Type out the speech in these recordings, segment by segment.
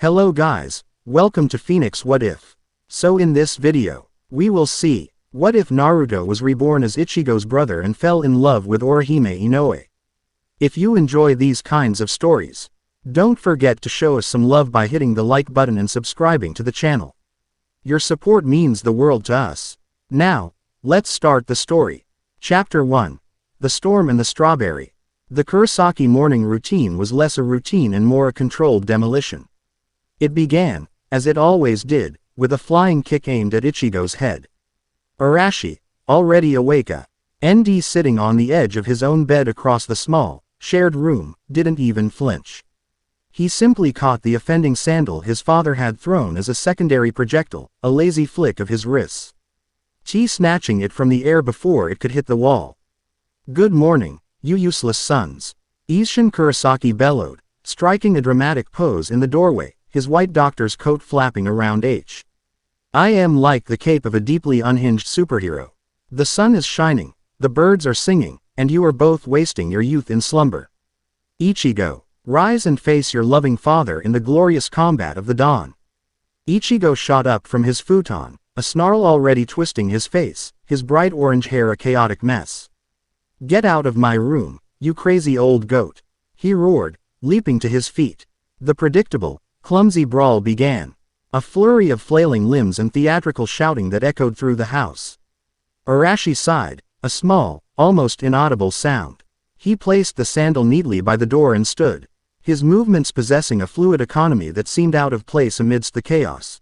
Hello guys, welcome to Phoenix What If. So in this video, we will see, what if Naruto was reborn as Ichigo's brother and fell in love with Orihime Inoue? If you enjoy these kinds of stories, don't forget to show us some love by hitting the like button and subscribing to the channel. Your support means the world to us. Now, let's start the story. Chapter 1. The Storm and the Strawberry. The Kurosaki morning routine was less a routine and more a controlled demolition. It began, as it always did, with a flying kick aimed at Ichigo's head. Arashi, already awake, ND sitting on the edge of his own bed across the small, shared room, didn't even flinch. He simply caught the offending sandal his father had thrown as a secondary projectile, a lazy flick of his wrists. Snatching it from the air before it could hit the wall. "Good morning, you useless sons," Isshin Kurosaki bellowed, striking a dramatic pose in the doorway, his white doctor's coat flapping around I am like the cape of a deeply unhinged superhero. The sun is shining, the birds are singing, and you are both wasting your youth in slumber. Ichigo, rise and face your loving father in the glorious combat of the dawn. Ichigo shot up from his futon, a snarl already twisting his face, his bright orange hair a chaotic mess. "Get out of my room, you crazy old goat," he roared, leaping to his feet. The predictable, clumsy brawl began. A flurry of flailing limbs and theatrical shouting that echoed through the house. Arashi sighed, a small, almost inaudible sound. He placed the sandal neatly by the door and stood, his movements possessing a fluid economy that seemed out of place amidst the chaos.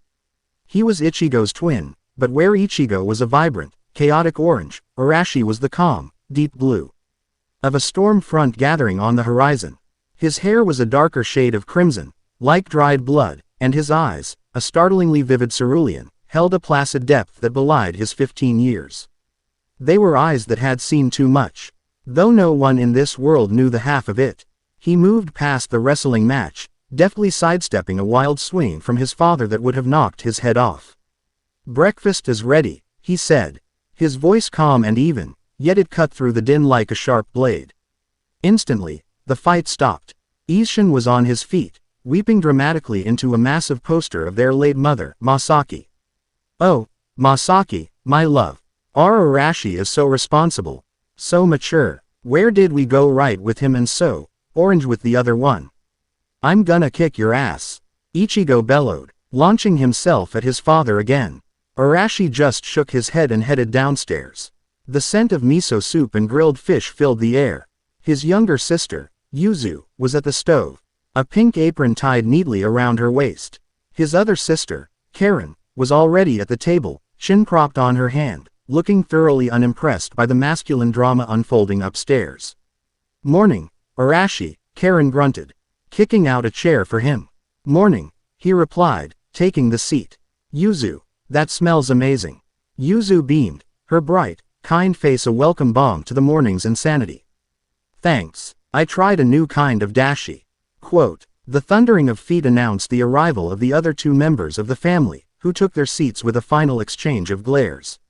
He was Ichigo's twin, but where Ichigo was a vibrant, chaotic orange, Arashi was the calm, deep blue of a storm front gathering on the horizon. His hair was a darker shade of crimson, like dried blood, and his eyes, a startlingly vivid cerulean, held a placid depth that belied his 15 years. They were eyes that had seen too much. Though no one in this world knew the half of it. He moved past the wrestling match, deftly sidestepping a wild swing from his father that would have knocked his head off. "Breakfast is ready," he said, his voice calm and even, yet it cut through the din like a sharp blade. Instantly, the fight stopped. Isshin was on his feet, weeping dramatically into a massive poster of their late mother, Masaki. "Oh, Masaki, my love. Our Arashi is so responsible, so mature. Where did we go right with him and so orange with the other one? I'm gonna kick your ass," Ichigo bellowed, launching himself at his father again. Arashi just shook his head and headed downstairs. The scent of miso soup and grilled fish filled the air. His younger sister, Yuzu, was at the stove, a pink apron tied neatly around her waist. His other sister, Karen, was already at the table, chin propped on her hand, looking thoroughly unimpressed by the masculine drama unfolding upstairs. "Morning, Arashi," Karen grunted, kicking out a chair for him. "Morning," he replied, taking the seat. "Yuzu, that smells amazing." Yuzu beamed, her bright, kind face a welcome balm to the morning's insanity. "Thanks, I tried a new kind of dashi." Quote, the thundering of feet announced the arrival of the other two members of the family, who took their seats with a final exchange of glares.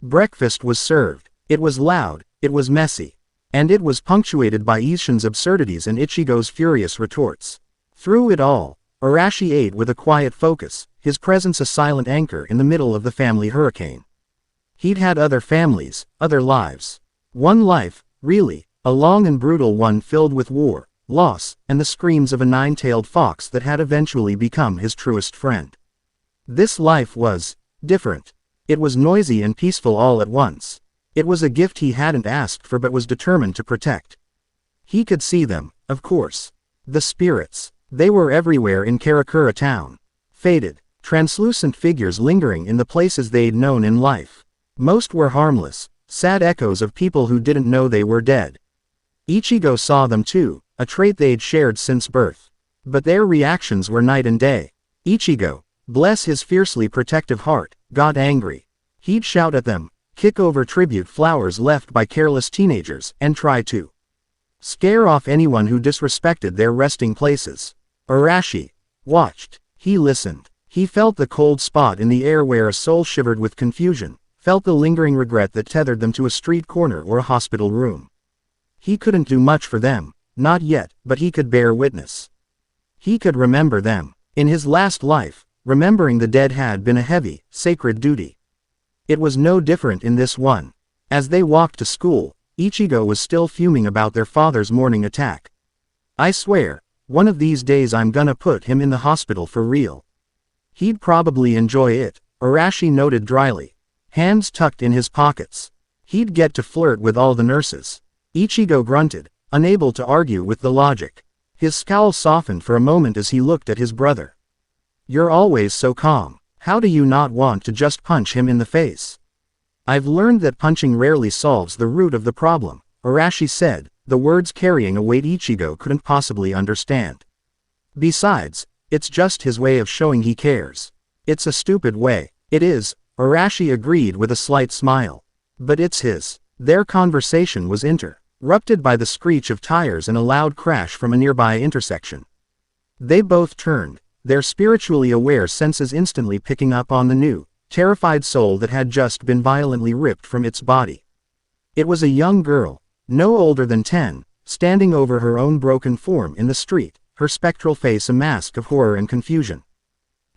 Breakfast was served. It was loud, it was messy, and it was punctuated by Isshin's absurdities and Ichigo's furious retorts. Through it all, Arashi ate with a quiet focus, his presence a silent anchor in the middle of the family hurricane. He'd had other families, other lives. One life, really, a long and brutal one filled with war, loss, and the screams of a nine-tailed fox that had eventually become his truest friend. This life was different. It was noisy and peaceful all at once. It was a gift he hadn't asked for but was determined to protect. He could see them, of course. The spirits. They were everywhere in Karakura town. Faded, translucent figures lingering in the places they'd known in life. Most were harmless, sad echoes of people who didn't know they were dead. Ichigo saw them too, a trait they'd shared since birth. But their reactions were night and day. Ichigo, bless his fiercely protective heart, got angry. He'd shout at them, kick over tribute flowers left by careless teenagers, and try to scare off anyone who disrespected their resting places. Arashi watched. He listened. He felt the cold spot in the air where a soul shivered with confusion, felt the lingering regret that tethered them to a street corner or a hospital room. He couldn't do much for them, not yet, but he could bear witness. He could remember them. In his last life, remembering the dead had been a heavy, sacred duty. It was no different in this one. As they walked to school, Ichigo was still fuming about their father's morning attack. I swear, one of these days I'm gonna put him in the hospital for real. He'd probably enjoy it, Arashi noted dryly. Hands tucked in his pockets. He'd get to flirt with all the nurses. Ichigo grunted, unable to argue with the logic. His scowl softened for a moment as he looked at his brother. You're always so calm. How do you not want to just punch him in the face? I've learned that punching rarely solves the root of the problem, Arashi said, the words carrying a weight Ichigo couldn't possibly understand. Besides, it's just his way of showing he cares. It's a stupid way. It is, Arashi agreed with a slight smile. But it's his. Their conversation was interrupted by the screech of tires and a loud crash from a nearby intersection. They both turned, their spiritually aware senses instantly picking up on the new, terrified soul that had just been violently ripped from its body. It was a young girl, no older than 10, standing over her own broken form in the street, her spectral face a mask of horror and confusion.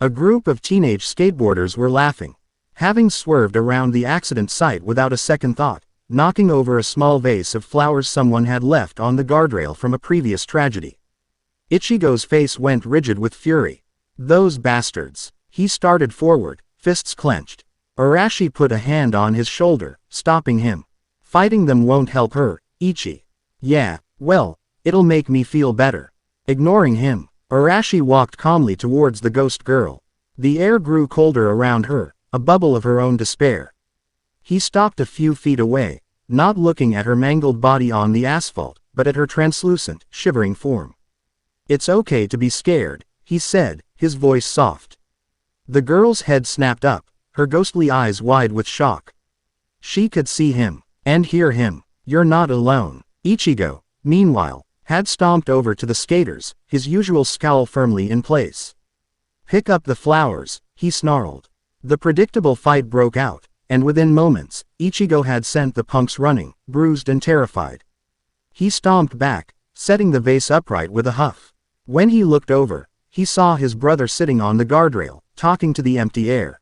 A group of teenage skateboarders were laughing, having swerved around the accident site without a second thought, knocking over a small vase of flowers someone had left on the guardrail from a previous tragedy. Ichigo's face went rigid with fury. Those bastards. He started forward, fists clenched. Arashi put a hand on his shoulder, stopping him. Fighting them won't help her, Ichi. Yeah, well, it'll make me feel better. Ignoring him, Arashi walked calmly towards the ghost girl. The air grew colder around her, a bubble of her own despair. He stopped a few feet away, not looking at her mangled body on the asphalt, but at her translucent, shivering form. It's okay to be scared, he said, his voice soft. The girl's head snapped up, her ghostly eyes wide with shock. She could see him, and hear him. You're not alone. Ichigo, meanwhile, had stomped over to the skaters, his usual scowl firmly in place. Pick up the flowers, he snarled. The predictable fight broke out, and within moments, Ichigo had sent the punks running, bruised and terrified. He stomped back, setting the vase upright with a huff. When he looked over, he saw his brother sitting on the guardrail, talking to the empty air.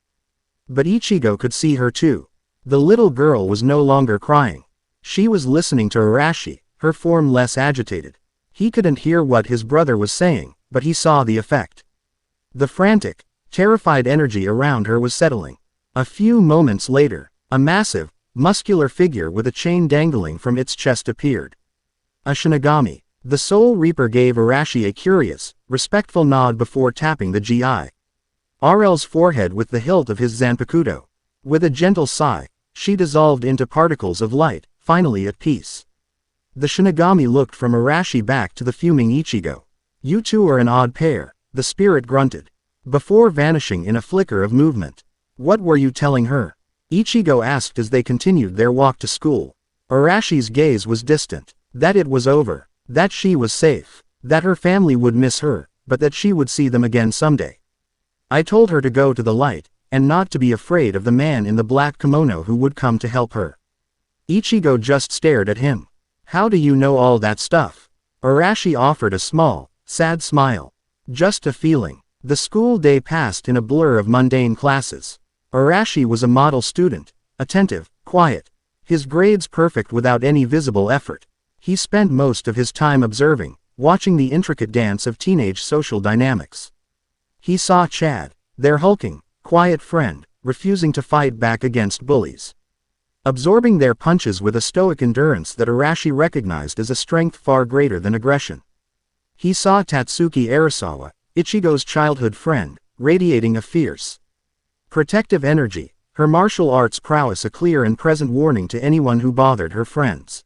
But Ichigo could see her too. The little girl was no longer crying. She was listening to Arashi, her form less agitated. He couldn't hear what his brother was saying, but he saw the effect. The frantic, terrified energy around her was settling. A few moments later, a massive, muscular figure with a chain dangling from its chest appeared. A Shinigami. The Soul Reaper gave Arashi a curious, respectful nod before tapping the GIRL's forehead with the hilt of his Zanpakuto. With a gentle sigh, she dissolved into particles of light, finally at peace. The Shinigami looked from Arashi back to the fuming Ichigo. You two are an odd pair, the spirit grunted, before vanishing in a flicker of movement. What were you telling her? Ichigo asked as they continued their walk to school. Arashi's gaze was distant. That it was over. That she was safe. That her family would miss her, but that she would see them again someday. I told her to go to the light, and not to be afraid of the man in the black kimono who would come to help her. Ichigo just stared at him. How do you know all that stuff? Arashi offered a small, sad smile. Just a feeling. The school day passed in a blur of mundane classes. Arashi was a model student, attentive, quiet. His grades perfect without any visible effort. He spent most of his time observing, watching the intricate dance of teenage social dynamics. He saw Chad, their hulking, quiet friend, refusing to fight back against bullies. Absorbing their punches with a stoic endurance that Arashi recognized as a strength far greater than aggression. He saw Tatsuki Arasawa, Ichigo's childhood friend, radiating a fierce, protective energy, her martial arts prowess a clear and present warning to anyone who bothered her friends.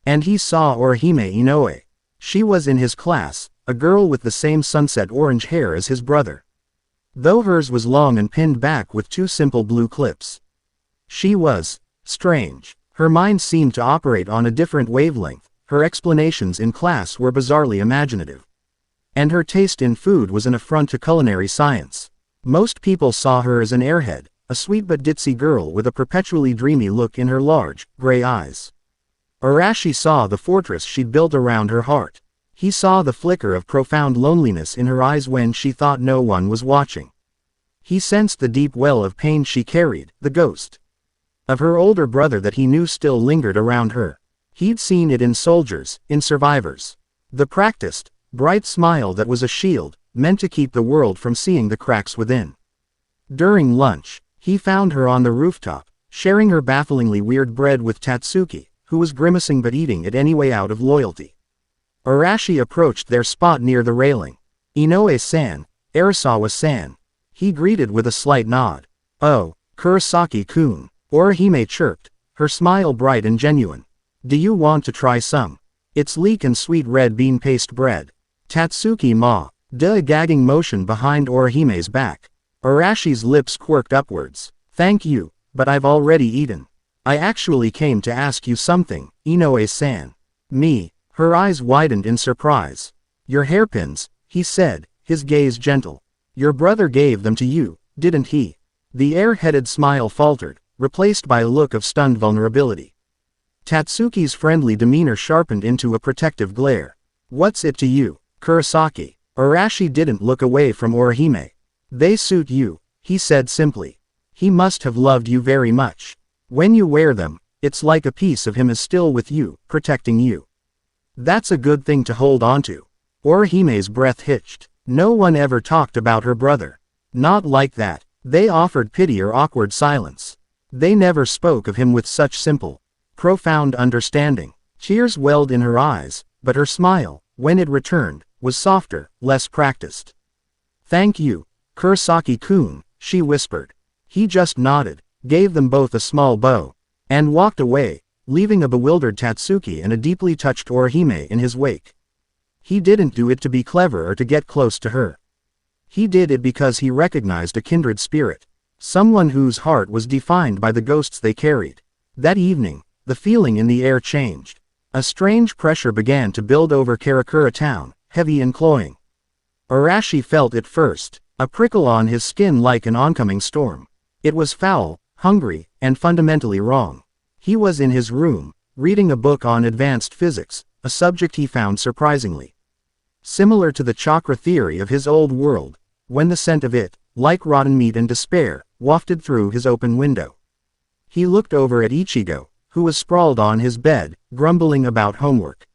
And he saw Orihime Inoue. She was in his class, a girl with the same sunset orange hair as his brother. Though hers was long and pinned back with two simple blue clips. She was strange. Her mind seemed to operate on a different wavelength, her explanations in class were bizarrely imaginative. And her taste in food was an affront to culinary science. Most people saw her as an airhead, a sweet but ditzy girl with a perpetually dreamy look in her large, gray eyes. Arashi saw the fortress she'd built around her heart. He saw the flicker of profound loneliness in her eyes when she thought no one was watching. He sensed the deep well of pain she carried, the ghost of her older brother that he knew still lingered around her. He'd seen it in soldiers, in survivors. The practiced, bright smile that was a shield, meant to keep the world from seeing the cracks within. During lunch, he found her on the rooftop, sharing her bafflingly weird bread with Tatsuki, who was grimacing but eating it anyway out of loyalty. Arashi approached their spot near the railing. "Inoue-san, Arisawa-san." He greeted with a slight nod. "Oh, Kurosaki-kun," Orihime chirped, her smile bright and genuine. "Do you want to try some? It's leek and sweet red bean paste bread." Tatsuki ma, a gagging motion behind Orihime's back. Arashi's lips quirked upwards. "Thank you, but I've already eaten. I actually came to ask you something, Inoue-san." "Me?" Her eyes widened in surprise. "Your hairpins," he said, his gaze gentle. "Your brother gave them to you, didn't he?" The air-headed smile faltered, replaced by a look of stunned vulnerability. Tatsuki's friendly demeanor sharpened into a protective glare. "What's it to you, Kurosaki?" Arashi didn't look away from Orihime. "They suit you," he said simply. "He must have loved you very much. When you wear them, it's like a piece of him is still with you, protecting you. That's a good thing to hold on to." Orihime's breath hitched. No one ever talked about her brother. Not like that. They offered pity or awkward silence. They never spoke of him with such simple, profound understanding. Tears welled in her eyes, but her smile, when it returned, was softer, less practiced. "Thank you, Kurosaki-kun," she whispered. He just nodded, gave them both a small bow, and walked away, leaving a bewildered Tatsuki and a deeply touched Orihime in his wake. He didn't do it to be clever or to get close to her. He did it because he recognized a kindred spirit, someone whose heart was defined by the ghosts they carried. That evening, the feeling in the air changed. A strange pressure began to build over Karakura town, heavy and cloying. Arashi felt it first, a prickle on his skin like an oncoming storm. It was foul, hungry, and fundamentally wrong. He was in his room, reading a book on advanced physics, a subject he found surprisingly similar to the chakra theory of his old world, when the scent of it, like rotten meat and despair, wafted through his open window. He looked over at Ichigo, who was sprawled on his bed, grumbling about homework.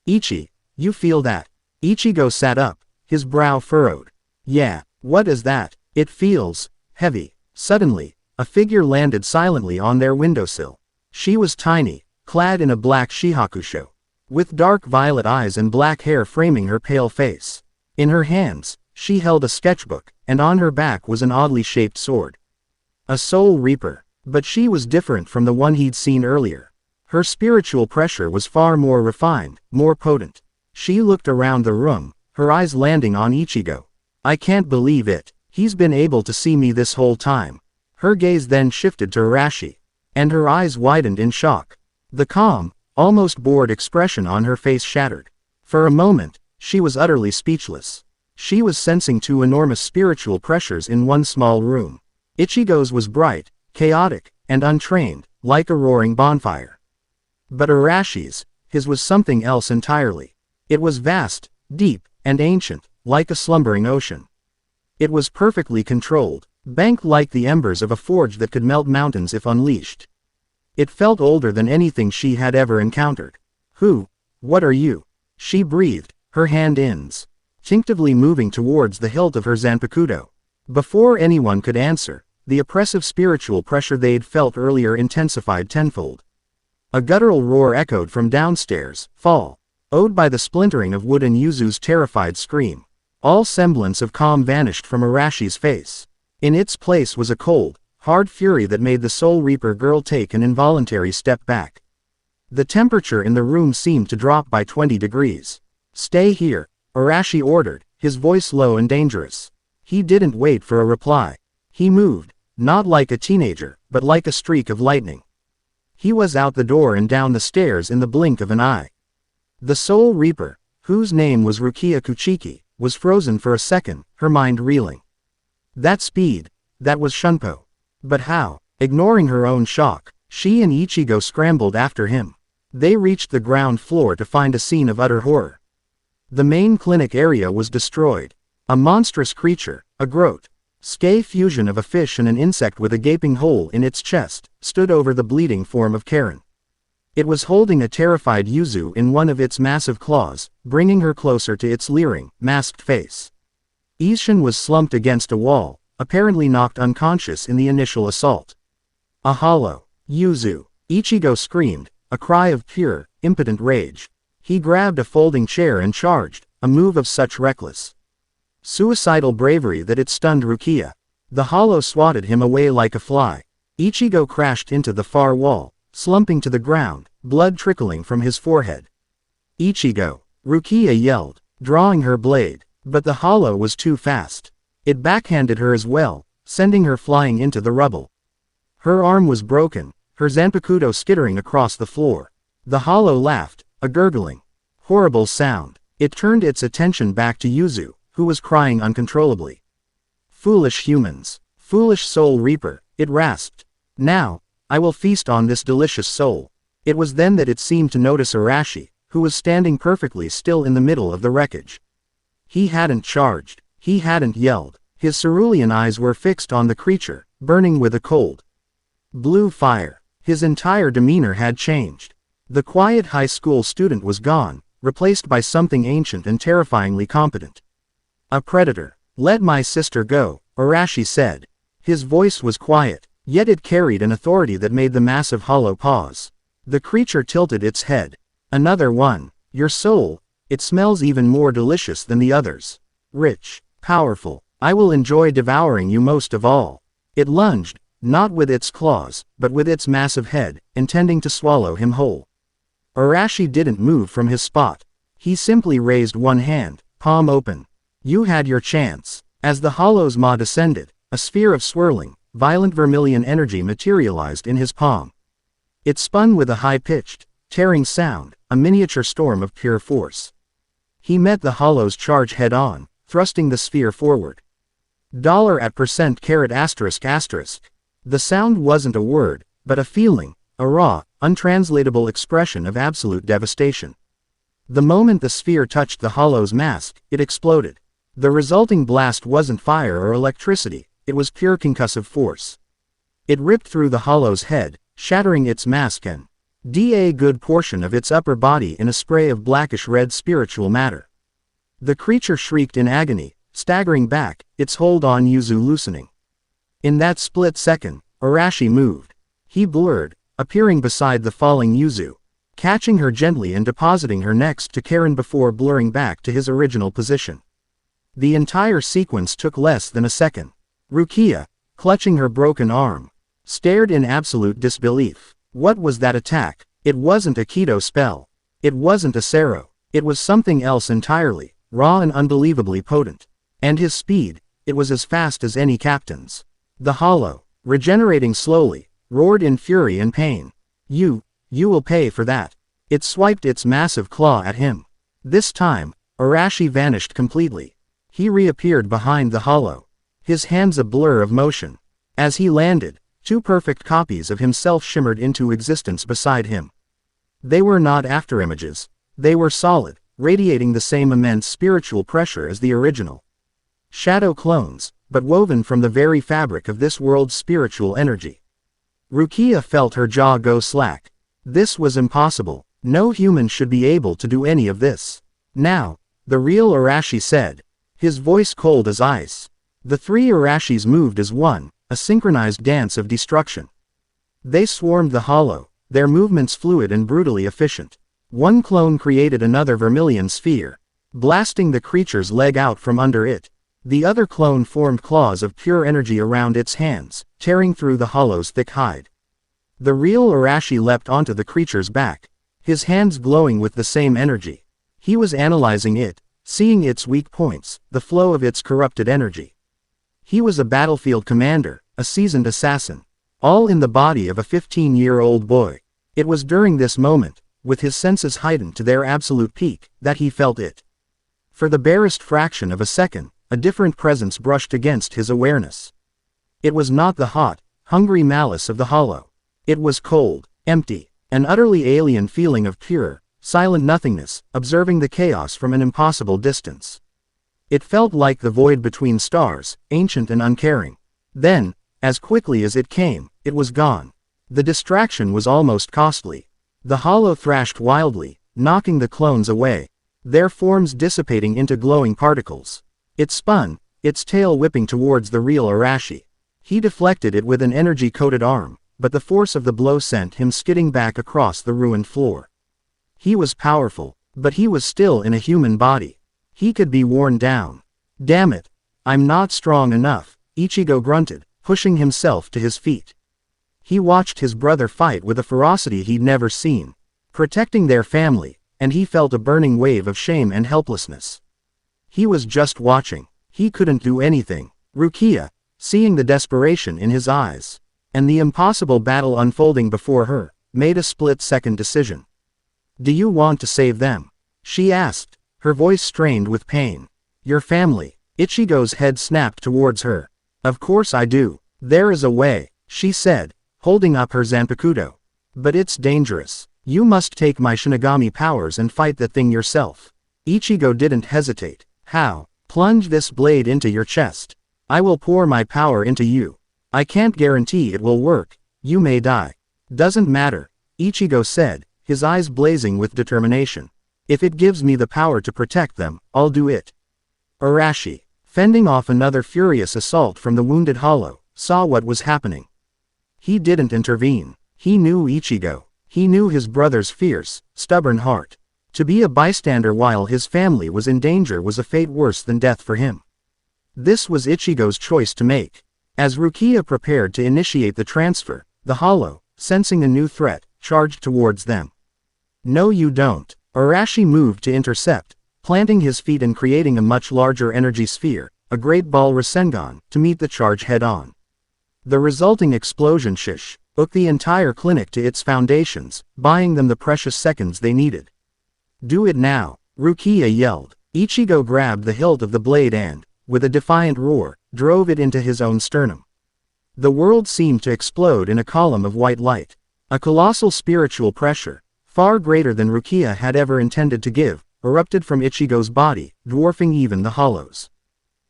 "Ichi, you feel that?" Ichigo sat up, his brow furrowed. "Yeah, what is that?" "It feels heavy." Suddenly, a figure landed silently on their windowsill. She was tiny, clad in a black shihakusho, with dark violet eyes and black hair framing her pale face. In her hands, she held a sketchbook, and on her back was an oddly shaped sword. A soul reaper. But she was different from the one he'd seen earlier. Her spiritual pressure was far more refined, more potent. She looked around the room, her eyes landing on Ichigo. "I can't believe it. He's been able to see me this whole time." Her gaze then shifted to Arashi, and her eyes widened in shock. The calm, almost bored expression on her face shattered. For a moment, she was utterly speechless. She was sensing two enormous spiritual pressures in one small room. Ichigo's was bright, chaotic, and untrained, like a roaring bonfire. But Arashi's, his was something else entirely. It was vast, deep, and ancient, like a slumbering ocean. It was perfectly controlled, banked like the embers of a forge that could melt mountains if unleashed. It felt older than anything she had ever encountered. What are you?" she breathed, her hand instinctively moving towards the hilt of her zanpakuto. Before anyone could answer, the oppressive spiritual pressure they'd felt earlier intensified tenfold. A guttural roar echoed from downstairs, followed by the splintering of wood and Yuzu's terrified scream. All semblance of calm vanished from Arashi's face. In its place was a cold, hard fury that made the Soul Reaper girl take an involuntary step back. The temperature in the room seemed to drop by 20 degrees. "Stay here," Arashi ordered, his voice low and dangerous. He didn't wait for a reply. He moved, not like a teenager, but like a streak of lightning. He was out the door and down the stairs in the blink of an eye. The Soul Reaper, whose name was Rukia Kuchiki, was frozen for a second, her mind reeling. That speed, that was Shunpo. But how? Ignoring her own shock, she and Ichigo scrambled after him. They reached the ground floor to find a scene of utter horror. The main clinic area was destroyed. A monstrous creature, a grotesque fusion of a fish and an insect with a gaping hole in its chest, stood over the bleeding form of Karen. It was holding a terrified Yuzu in one of its massive claws, bringing her closer to its leering, masked face. Ishin was slumped against a wall, apparently knocked unconscious in the initial assault. A hollow Yuzu! Ichigo screamed, a cry of pure, impotent rage. He grabbed a folding chair and charged, a move of such reckless, suicidal bravery that it stunned Rukia. The hollow swatted him away like a fly. Ichigo crashed into the far wall, slumping to the ground, blood trickling from his forehead. Ichigo! Rukia yelled, drawing her blade, but the hollow was too fast. It backhanded her as well, sending her flying into the rubble. Her arm was broken, her zanpakuto skittering across the floor. The hollow laughed, a gurgling, horrible sound. It turned its attention back to Yuzu, who was crying uncontrollably. Foolish humans! Foolish soul reaper, it rasped. Now, I will feast on this delicious soul. It was then that it seemed to notice Arashi, who was standing perfectly still in the middle of the wreckage. He hadn't charged, he hadn't yelled, his cerulean eyes were fixed on the creature, burning with a cold blue fire. His entire demeanor had changed. The quiet high school student was gone, replaced by something ancient and terrifyingly competent. A predator. Let my sister go, Arashi said. His voice was quiet, yet it carried an authority that made the massive hollow pause. The creature tilted its head. Another one. Your soul. It smells even more delicious than the others. Rich, powerful. I will enjoy devouring you most of all. It lunged, not with its claws, but with its massive head, intending to swallow him whole. Arashi didn't move from his spot. He simply raised one hand, palm open. You had your chance. As the hollow's maw descended, a sphere of swirling, violent vermilion energy materialized in his palm. It spun with a high-pitched, tearing sound, a miniature storm of pure force. He met the hollow's charge head-on, thrusting the sphere forward. $@%***. The sound wasn't a word, but a feeling, a raw, untranslatable expression of absolute devastation. The moment the sphere touched the hollow's mask, it exploded. The resulting blast wasn't fire or electricity, it was pure concussive force. It ripped through the hollow's head, shattering its mask and a good portion of its upper body in a spray of blackish-red spiritual matter. The creature shrieked in agony, staggering back, its hold on Yuzu loosening. In that split second, Arashi moved. He blurred, appearing beside the falling Yuzu, catching her gently and depositing her next to Karen before blurring back to his original position. The entire sequence took less than a second. Rukia, clutching her broken arm, stared in absolute disbelief. What was that attack? It wasn't a Kido spell. It wasn't a Sero. It was something else entirely, raw and unbelievably potent. And his speed, it was as fast as any captain's. The hollow, regenerating slowly, roared in fury and pain. You will pay for that. It swiped its massive claw at him. This time, Arashi vanished completely. He reappeared behind the hollow, his hands a blur of motion. As he landed, two perfect copies of himself shimmered into existence beside him. They were not afterimages. They were solid, radiating the same immense spiritual pressure as the original. Shadow clones, but woven from the very fabric of this world's spiritual energy. Rukia felt her jaw go slack. This was impossible. No human should be able to do any of this. Now, the real Arashi said, his voice cold as ice. The three Arashis moved as one, a synchronized dance of destruction. They swarmed the hollow, their movements fluid and brutally efficient. One clone created another vermilion sphere, blasting the creature's leg out from under it. The other clone formed claws of pure energy around its hands, tearing through the hollow's thick hide. The real Arashi leapt onto the creature's back, his hands glowing with the same energy. He was analyzing it, seeing its weak points, the flow of its corrupted energy. He was a battlefield commander, a seasoned assassin, all in the body of a 15-year-old boy. It was during this moment, with his senses heightened to their absolute peak, that he felt it. For the barest fraction of a second, a different presence brushed against his awareness. It was not the hot, hungry malice of the hollow. It was cold, empty, an utterly alien feeling of pure, silent nothingness, observing the chaos from an impossible distance. It felt like the void between stars, ancient and uncaring. Then, as quickly as it came, it was gone. The distraction was almost costly. The hollow thrashed wildly, knocking the clones away, their forms dissipating into glowing particles. It spun, its tail whipping towards the real Arashi. He deflected it with an energy-coated arm, but the force of the blow sent him skidding back across the ruined floor. He was powerful, but he was still in a human body. He could be worn down. Damn it! I'm not strong enough, Ichigo grunted, pushing himself to his feet. He watched his brother fight with a ferocity he'd never seen, protecting their family, and he felt a burning wave of shame and helplessness. He was just watching. He couldn't do anything. Rukia, seeing the desperation in his eyes, and the impossible battle unfolding before her, made a split-second decision. "Do you want to save them?" she asked, her voice strained with pain. "Your family." Ichigo's head snapped towards her. "Of course I do. There is a way," she said, holding up her Zanpakuto. "But it's dangerous. You must take my Shinigami powers and fight the thing yourself." Ichigo didn't hesitate. "How?" "Plunge this blade into your chest. I will pour my power into you. I can't guarantee it will work. You may die." "Doesn't matter," Ichigo said, his eyes blazing with determination. "If it gives me the power to protect them, I'll do it." Arashi, fending off another furious assault from the wounded hollow, saw what was happening. He didn't intervene. He knew Ichigo. He knew his brother's fierce, stubborn heart. To be a bystander while his family was in danger was a fate worse than death for him. This was Ichigo's choice to make. As Rukia prepared to initiate the transfer, the hollow, sensing a new threat, charged towards them. "No you don't." Arashi moved to intercept, planting his feet and creating a much larger energy sphere, a great ball Rasengan, to meet the charge head-on. The resulting explosion shook the entire clinic to its foundations, buying them the precious seconds they needed. "Do it now," Rukia yelled. Ichigo grabbed the hilt of the blade and, with a defiant roar, drove it into his own sternum. The world seemed to explode in a column of white light. A colossal spiritual pressure, far greater than Rukia had ever intended to give, erupted from Ichigo's body, dwarfing even the hollows.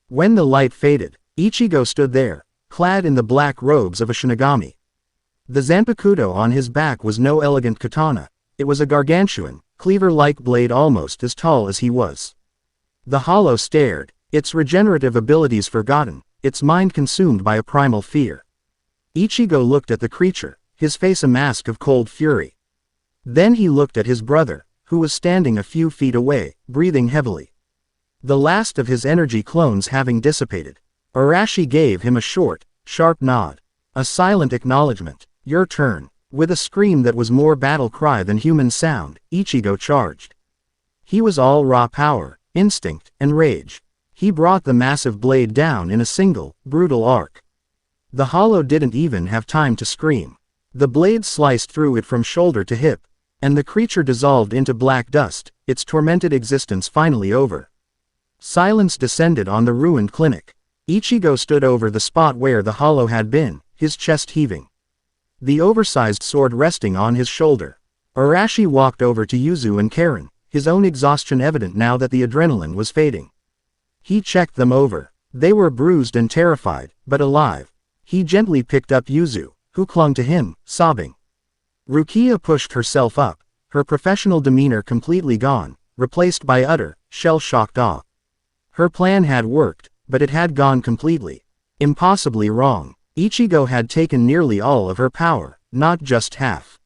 When the light faded, Ichigo stood there, clad in the black robes of a Shinigami. The Zanpakuto on his back was no elegant katana, it was a gargantuan, cleaver-like blade almost as tall as he was. The hollow stared, its regenerative abilities forgotten, its mind consumed by a primal fear. Ichigo looked at the creature, his face a mask of cold fury. Then he looked at his brother, who was standing a few feet away, breathing heavily. The last of his energy clones having dissipated. Arashi gave him a short, sharp nod. A silent acknowledgement. "Your turn." With a scream that was more battle cry than human sound, Ichigo charged. He was all raw power, instinct, and rage. He brought the massive blade down in a single, brutal arc. The hollow didn't even have time to scream. The blade sliced through it from shoulder to hip, and the creature dissolved into black dust, its tormented existence finally over. Silence descended on the ruined clinic. Ichigo stood over the spot where the hollow had been, his chest heaving, the oversized sword resting on his shoulder. Arashi walked over to Yuzu and Karen, his own exhaustion evident now that the adrenaline was fading. He checked them over. They were bruised and terrified, but alive. He gently picked up Yuzu, who clung to him, sobbing. Rukia pushed herself up, her professional demeanor completely gone, replaced by utter, shell-shocked awe. Her plan had worked, but it had gone completely, impossibly wrong. Ichigo had taken nearly all of her power, not just half.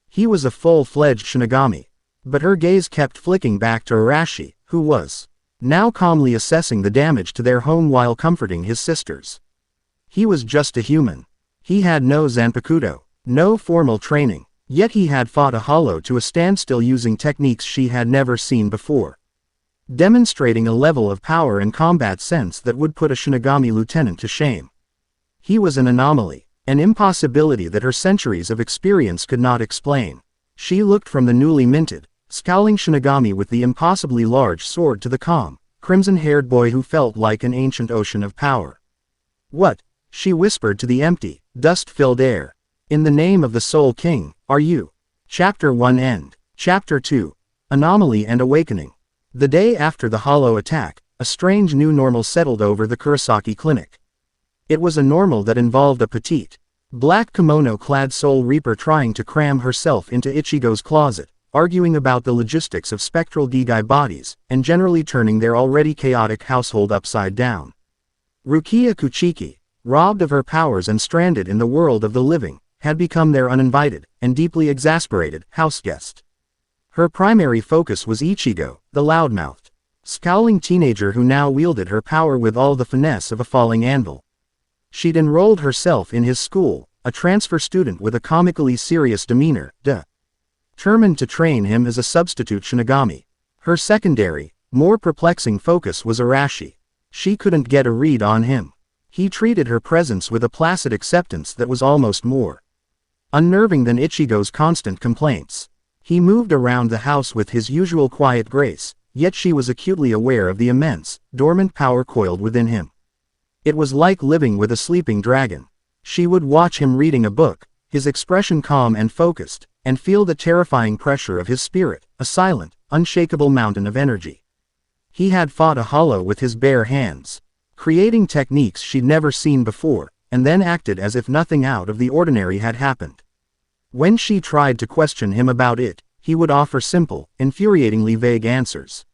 He was a full-fledged Shinigami. But her gaze kept flicking back to Arashi, who was now calmly assessing the damage to their home while comforting his sisters. He was just a human. He had no Zanpakuto, no formal training, yet he had fought a hollow to a standstill using techniques she had never seen before, demonstrating a level of power and combat sense that would put a Shinigami lieutenant to shame. He was an anomaly, an impossibility that her centuries of experience could not explain. She looked from the newly minted, scowling Shinigami with the impossibly large sword to the calm, crimson-haired boy who felt like an ancient ocean of power. "What?" she whispered to the empty, dust-filled air. "In the name of the Soul King, are you?" Chapter 1 End. Chapter 2. Anomaly and awakening. The day after the hollow attack, a strange new normal settled over the Kurosaki clinic. It was a normal that involved a petite, black kimono-clad soul reaper trying to cram herself into Ichigo's closet, arguing about the logistics of spectral Gigai bodies, and generally turning their already chaotic household upside down. Rukia Kuchiki, robbed of her powers and stranded in the world of the living, had become their uninvited, and deeply exasperated, houseguest. Her primary focus was Ichigo, the loudmouthed, scowling teenager who now wielded her power with all the finesse of a falling anvil. She'd enrolled herself in his school, a transfer student with a comically serious demeanor, determined to train him as a substitute Shinigami. Her secondary, more perplexing focus was Arashi. She couldn't get a read on him. He treated her presence with a placid acceptance that was almost more unnerving than Ichigo's constant complaints. He moved around the house with his usual quiet grace, yet she was acutely aware of the immense, dormant power coiled within him. It was like living with a sleeping dragon. She would watch him reading a book, his expression calm and focused, and feel the terrifying pressure of his spirit, a silent, unshakable mountain of energy. He had fought a hollow with his bare hands, creating techniques she'd never seen before, and then acted as if nothing out of the ordinary had happened. When she tried to question him about it, he would offer simple, infuriatingly vague answers.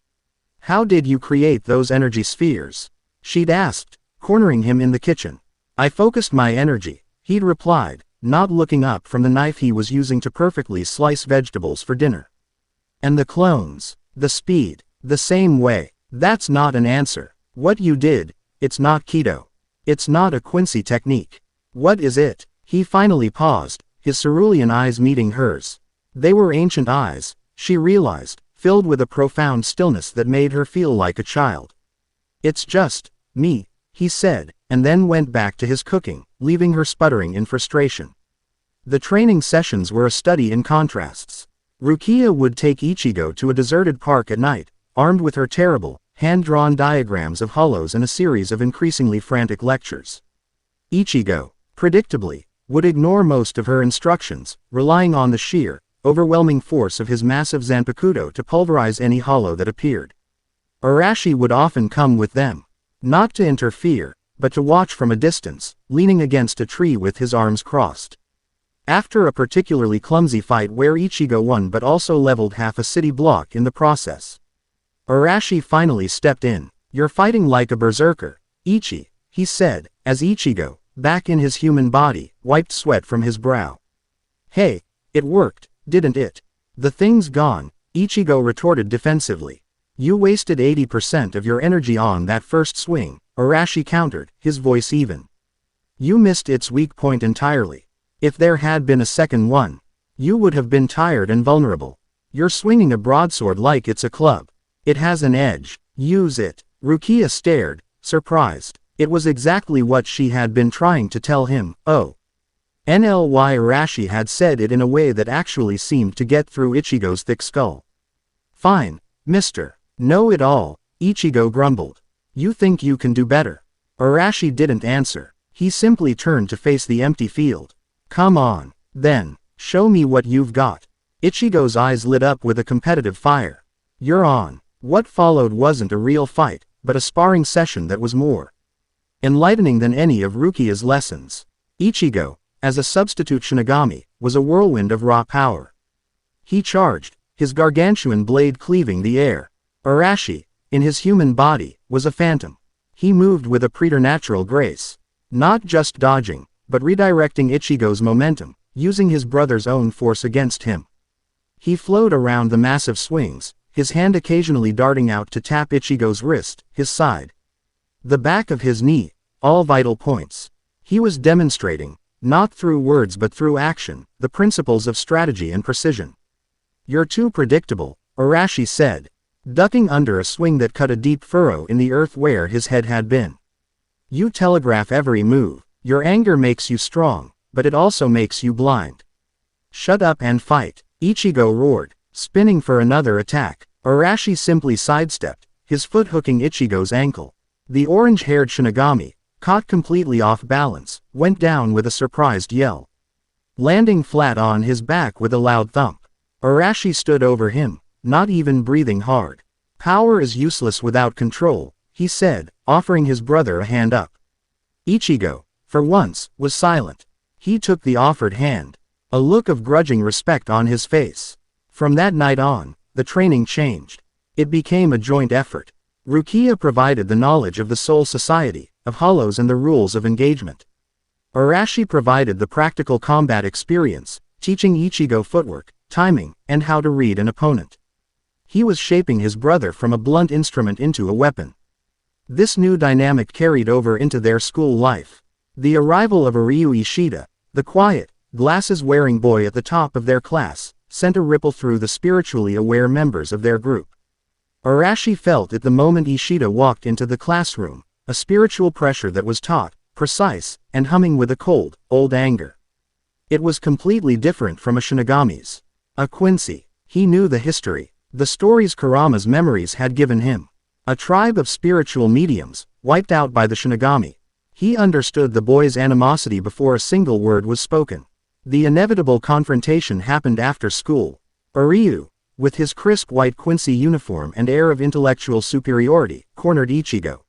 "How did you create those energy spheres?" she'd asked, cornering him in the kitchen. "I focused my energy," he'd replied, not looking up from the knife he was using to perfectly slice vegetables for dinner. "And the clones, the speed, the same way." "That's not an answer. What you did, it's not Kido. It's not a Quincy technique. What is it?" He finally paused, his cerulean eyes meeting hers. They were ancient eyes, she realized, filled with a profound stillness that made her feel like a child. "It's just me," he said, and then went back to his cooking, leaving her sputtering in frustration. The training sessions were a study in contrasts. Rukia would take Ichigo to a deserted park at night, armed with her terrible, hand-drawn diagrams of hollows and a series of increasingly frantic lectures. Ichigo, predictably, would ignore most of her instructions, relying on the sheer, overwhelming force of his massive Zanpakuto to pulverize any hollow that appeared. Arashi would often come with them, not to interfere, but to watch from a distance, leaning against a tree with his arms crossed. After a particularly clumsy fight where Ichigo won but also leveled half a city block in the process, Arashi finally stepped in. "You're fighting like a berserker, Ichi," he said, as Ichigo, back in his human body, wiped sweat from his brow. "Hey, it worked, didn't it?" "The thing's gone," Ichigo retorted defensively. "You wasted 80% of your energy on that first swing," Arashi countered, his voice even. "You missed its weak point entirely. If there had been a second one, you would have been tired and vulnerable. You're swinging a broadsword like it's a club. It has an edge. Use it." Rukia stared, surprised. It was exactly what she had been trying to tell him. NLY Arashi had said it in a way that actually seemed to get through Ichigo's thick skull. "Fine, mister. Know-it-all," Ichigo grumbled. "You think you can do better?" Arashi didn't answer. He simply turned to face the empty field. "Come on, then. Show me what you've got." Ichigo's eyes lit up with a competitive fire. "You're on." What followed wasn't a real fight, but a sparring session that was more enlightening than any of Rukia's lessons. Ichigo, as a substitute Shinigami, was a whirlwind of raw power. He charged, his gargantuan blade cleaving the air. Arashi, in his human body, was a phantom. He moved with a preternatural grace, not just dodging, but redirecting Ichigo's momentum, using his brother's own force against him. He flowed around the massive swings, his hand occasionally darting out to tap Ichigo's wrist, his side, the back of his knee, all vital points. He was demonstrating, not through words but through action, the principles of strategy and precision. "You're too predictable," Arashi said, ducking under a swing that cut a deep furrow in the earth where his head had been. "You telegraph every move. Your anger makes you strong, but it also makes you blind. Shut up and fight," Ichigo roared, spinning for another attack. Arashi simply sidestepped, his foot hooking Ichigo's ankle. The orange-haired Shinigami, caught completely off balance, went down with a surprised yell, landing flat on his back with a loud thump. Arashi stood over him, not even breathing hard. Power is useless without control, he said, offering his brother a hand up. Ichigo, for once, was silent. He took the offered hand, a look of grudging respect on his face. From that night on, the training changed. It became a joint effort. Rukia provided the knowledge of the Soul Society, of hollows and the rules of engagement. Arashi provided the practical combat experience, teaching Ichigo footwork, timing, and how to read an opponent. He was shaping his brother from a blunt instrument into a weapon. This new dynamic carried over into their school life. The arrival of Ryu Ishida, the quiet, glasses-wearing boy at the top of their class, sent a ripple through the spiritually aware members of their group. Arashi felt it the moment Ishida walked into the classroom, a spiritual pressure that was taut, precise, and humming with a cold, old anger. It was completely different from a Shinigami's. A Quincy. He knew the history, the stories Kurama's memories had given him. A tribe of spiritual mediums, wiped out by the Shinigami. He understood the boy's animosity before a single word was spoken. The inevitable confrontation happened after school. Ryu, with his crisp white Quincy uniform and air of intellectual superiority, cornered Ichigo.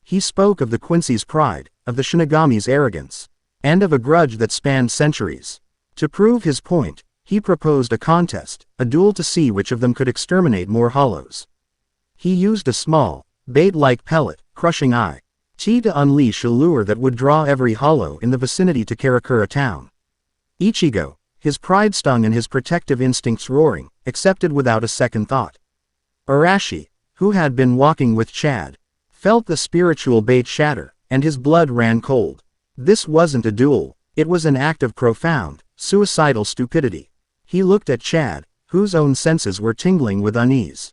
He spoke of the Quincy's pride, of the Shinigami's arrogance, and of a grudge that spanned centuries. To prove his point, he proposed a contest, a duel to see which of them could exterminate more hollows. He used a small, bait-like pellet, crushing eye, to unleash a lure that would draw every hollow in the vicinity to Karakura town. Ichigo, his pride stung and his protective instincts roaring, accepted without a second thought. Arashi, who had been walking with Chad, felt the spiritual bait shatter, and his blood ran cold. This wasn't a duel, it was an act of profound, suicidal stupidity. He looked at Chad, whose own senses were tingling with unease.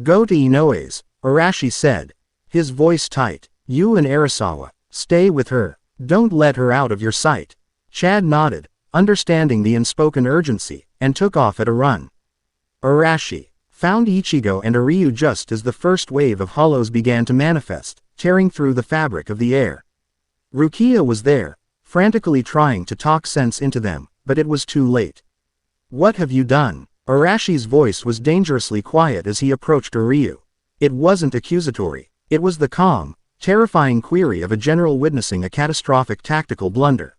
"Go to Inoue's," Arashi said, his voice tight. "You and Arisawa, stay with her. Don't let her out of your sight." Chad nodded, understanding the unspoken urgency, and took off at a run. Arashi found Ichigo and Ryu just as the first wave of hollows began to manifest, tearing through the fabric of the air. Rukia was there, frantically trying to talk sense into them, but it was too late. "What have you done?" Arashi's voice was dangerously quiet as he approached Ryu. It wasn't accusatory, it was the calm, terrifying query of a general witnessing a catastrophic tactical blunder.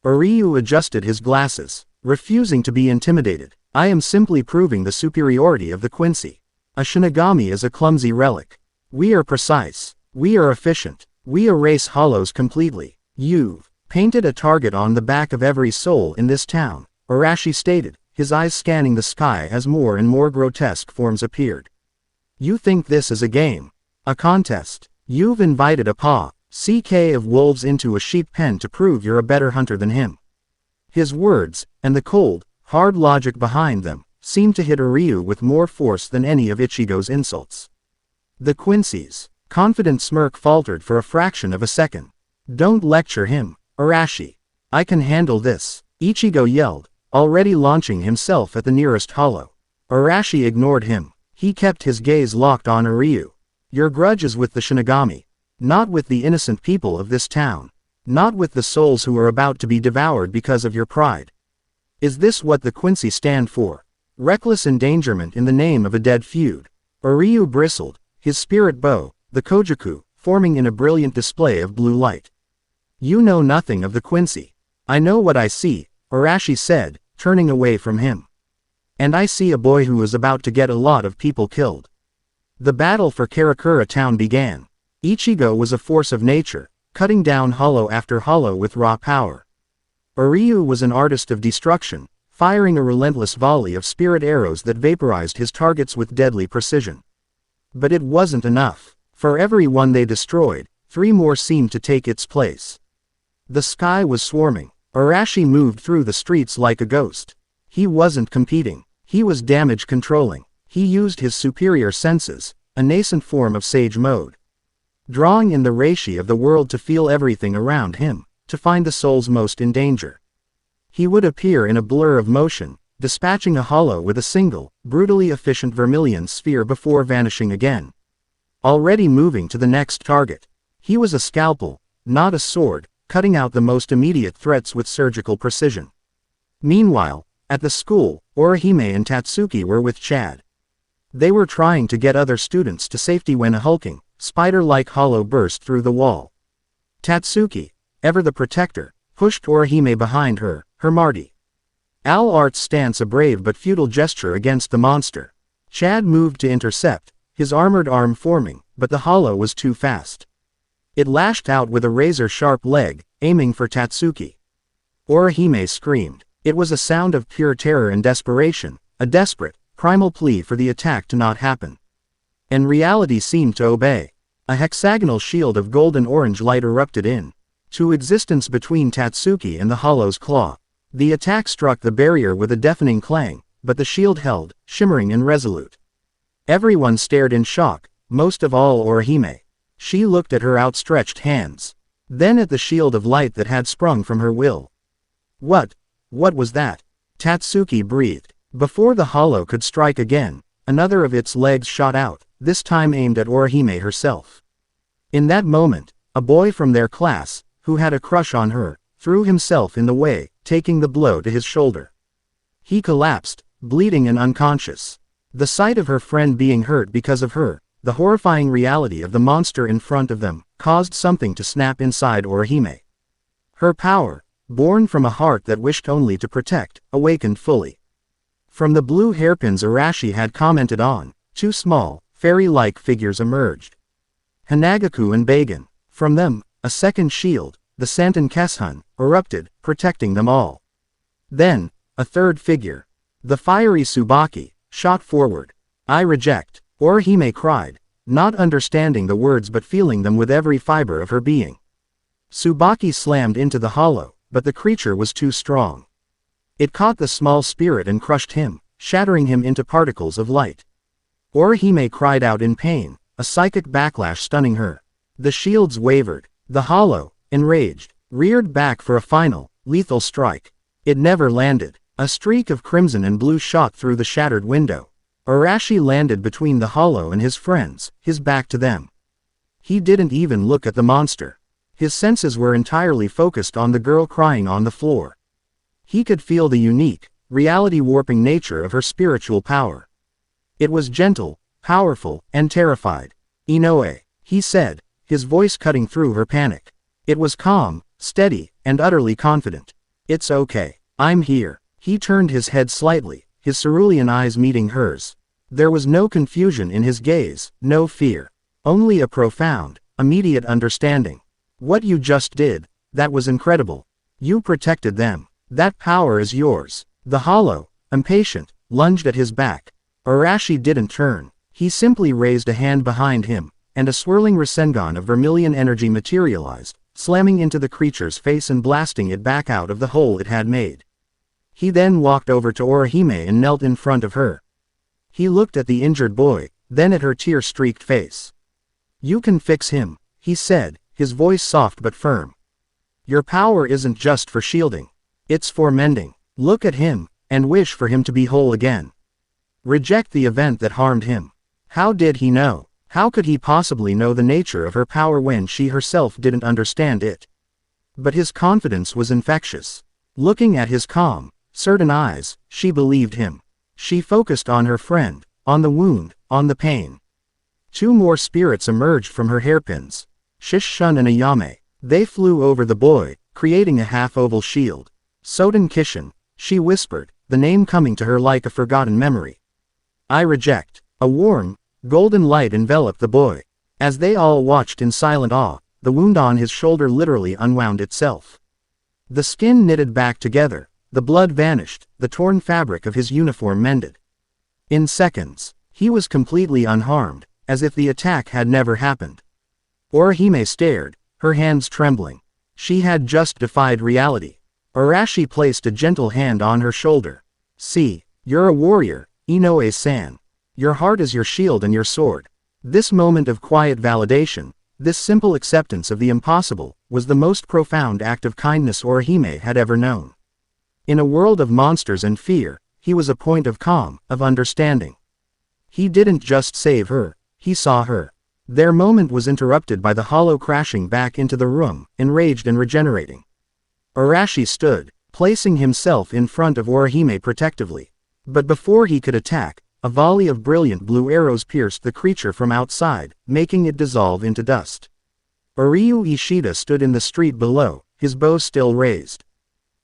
Ryu adjusted his glasses, refusing to be intimidated. "I am simply proving the superiority of the Quincy. A Shinigami is a clumsy relic. We are precise. We are efficient. We erase hollows completely. You've painted a target on the back of every soul in this town," Arashi stated, his eyes scanning the sky as more and more grotesque forms appeared. "You think this is a game? A contest? You've invited a CK of wolves into a sheep pen to prove you're a better hunter than him." His words, and the cold, hard logic behind them, seemed to hit Ryu with more force than any of Ichigo's insults. The Quincy's confident smirk faltered for a fraction of a second. "Don't lecture him, Arashi. I can handle this," Ichigo yelled, already launching himself at the nearest hollow. Arashi ignored him. He kept his gaze locked on Ryu. "Your grudge is with the Shinigami. Not with the innocent people of this town. Not with the souls who are about to be devoured because of your pride. Is this what the Quincy stand for? Reckless endangerment in the name of a dead feud?" Ryu bristled, his spirit bow, the Kojaku, forming in a brilliant display of blue light. "You know nothing of the Quincy." "I know what I see," Arashi said, turning away from him. "And I see a boy who is about to get a lot of people killed." The battle for Karakura town began. Ichigo was a force of nature, cutting down hollow after hollow with raw power. Ryu was an artist of destruction, firing a relentless volley of spirit arrows that vaporized his targets with deadly precision. But it wasn't enough. For every one they destroyed, 3 more seemed to take its place. The sky was swarming. Arashi moved through the streets like a ghost. He wasn't competing. He was damage controlling. He used his superior senses, a nascent form of sage mode. Drawing in the reishi of the world to feel everything around him, to find the souls most in danger. He would appear in a blur of motion, dispatching a hollow with a single, brutally efficient vermilion sphere before vanishing again. Already moving to the next target. He was a scalpel, not a sword, cutting out the most immediate threats with surgical precision. Meanwhile, at the school, Orihime and Tatsuki were with Chad. They were trying to get other students to safety when a hulking, spider-like hollow burst through the wall. Tatsuki, ever the protector, pushed Orihime behind her, Marty. Al Art's stance a brave but futile gesture against the monster. Chad moved to intercept, his armored arm forming, but the hollow was too fast. It lashed out with a razor-sharp leg, aiming for Tatsuki. Orihime screamed. It was a sound of pure terror and desperation, a desperate, primal plea for the attack to not happen. And reality seemed to obey. A hexagonal shield of golden-orange light erupted into existence between Tatsuki and the hollow's claw. The attack struck the barrier with a deafening clang, but the shield held, shimmering and resolute. Everyone stared in shock, most of all Orihime. She looked at her outstretched hands. Then at the shield of light that had sprung from her will. What was that? Tatsuki breathed. Before the hollow could strike again, another of its legs shot out, this time aimed at Orihime herself. In that moment, a boy from their class, who had a crush on her, threw himself in the way, taking the blow to his shoulder. He collapsed, bleeding and unconscious. The sight of her friend being hurt because of her, the horrifying reality of the monster in front of them, caused something to snap inside Orihime. Her power, born from a heart that wished only to protect, awakened fully. From the blue hairpins Arashi had commented on, two small, fairy-like figures emerged. Hanagaku and Bagan. From them, a second shield, the Santen Keshun, erupted, protecting them all. Then, a third figure, the fiery Tsubaki, shot forward. I reject, Orihime cried, not understanding the words but feeling them with every fiber of her being. Tsubaki slammed into the hollow, but the creature was too strong. It caught the small spirit and crushed him, shattering him into particles of light. Orihime cried out in pain, a psychic backlash stunning her. The shields wavered. The hollow, enraged, reared back for a final, lethal strike. It never landed. A streak of crimson and blue shot through the shattered window. Arashi landed between the hollow and his friends, his back to them. He didn't even look at the monster. His senses were entirely focused on the girl crying on the floor. He could feel the unique, reality-warping nature of her spiritual power. It was gentle, powerful, and terrified. Inoue, he said, his voice cutting through her panic. It was calm, steady, and utterly confident. It's okay. I'm here. He turned his head slightly, his cerulean eyes meeting hers. There was no confusion in his gaze, no fear. Only a profound, immediate understanding. What you just did, that was incredible. You protected them. That power is yours. The hollow, impatient, lunged at his back. Arashi didn't turn. He simply raised a hand behind him, and a swirling Rasengan of vermilion energy materialized, slamming into the creature's face and blasting it back out of the hole it had made. He then walked over to Orihime and knelt in front of her. He looked at the injured boy, then at her tear-streaked face. You can fix him, he said, his voice soft but firm. Your power isn't just for shielding. It's for mending. Look at him, and wish for him to be whole again. Reject the event that harmed him. How did he know? How could he possibly know the nature of her power when she herself didn't understand it? But his confidence was infectious. Looking at his calm, certain eyes, she believed him. She focused on her friend, on the wound, on the pain. Two more spirits emerged from her hairpins. Shishun and Ayame. They flew over the boy, creating a half-oval shield. Soden Kishin, she whispered, the name coming to her like a forgotten memory. I reject. A warm, golden light enveloped the boy. As they all watched in silent awe, the wound on his shoulder literally unwound itself. The skin knitted back together, the blood vanished, the torn fabric of his uniform mended. In seconds, he was completely unharmed, as if the attack had never happened. Orihime stared, her hands trembling. She had just defied reality. Arashi placed a gentle hand on her shoulder. See, you're a warrior, Inoue-san. Your heart is your shield and your sword. This moment of quiet validation, this simple acceptance of the impossible, was the most profound act of kindness Orihime had ever known. In a world of monsters and fear, he was a point of calm, of understanding. He didn't just save her, he saw her. Their moment was interrupted by the hollow crashing back into the room, enraged and regenerating. Arashi stood, placing himself in front of Orihime protectively. But before he could attack, a volley of brilliant blue arrows pierced the creature from outside, making it dissolve into dust. Ryu Ishida stood in the street below, his bow still raised.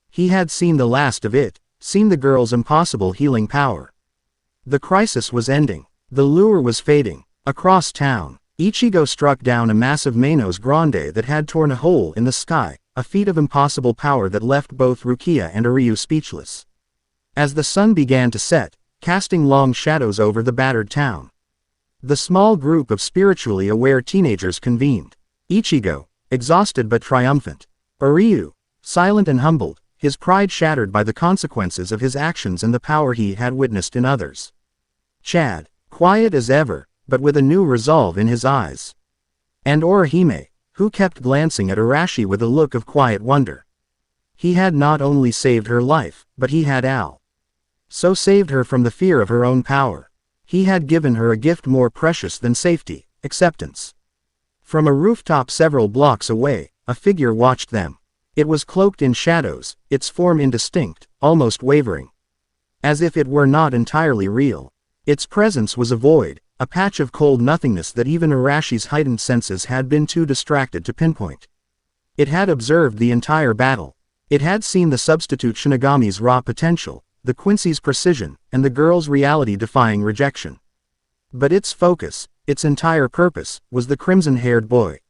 He had seen the last of it, seen the girl's impossible healing power. The crisis was ending. The lure was fading. Across town, Ichigo struck down a massive Manos Grande that had torn a hole in the sky, a feat of impossible power that left both Rukia and Ryu speechless. As the sun began to set, casting long shadows over the battered town, the small group of spiritually aware teenagers convened. Ichigo, exhausted but triumphant. Ryu, silent and humbled, his pride shattered by the consequences of his actions and the power he had witnessed in others. Chad, quiet as ever, but with a new resolve in his eyes. And Orihime, who kept glancing at Arashi with a look of quiet wonder. He had not only saved her life, but he had so saved her from the fear of her own power. He had given her a gift more precious than safety, acceptance. From a rooftop several blocks away, a figure watched them. It was cloaked in shadows, its form indistinct, almost wavering. As if it were not entirely real. Its presence was a void, a patch of cold nothingness that even Arashi's heightened senses had been too distracted to pinpoint. It had observed the entire battle. It had seen the substitute Shinigami's raw potential, the Quincy's precision, and the girl's reality-defying rejection. But its focus, its entire purpose, was the crimson-haired boy.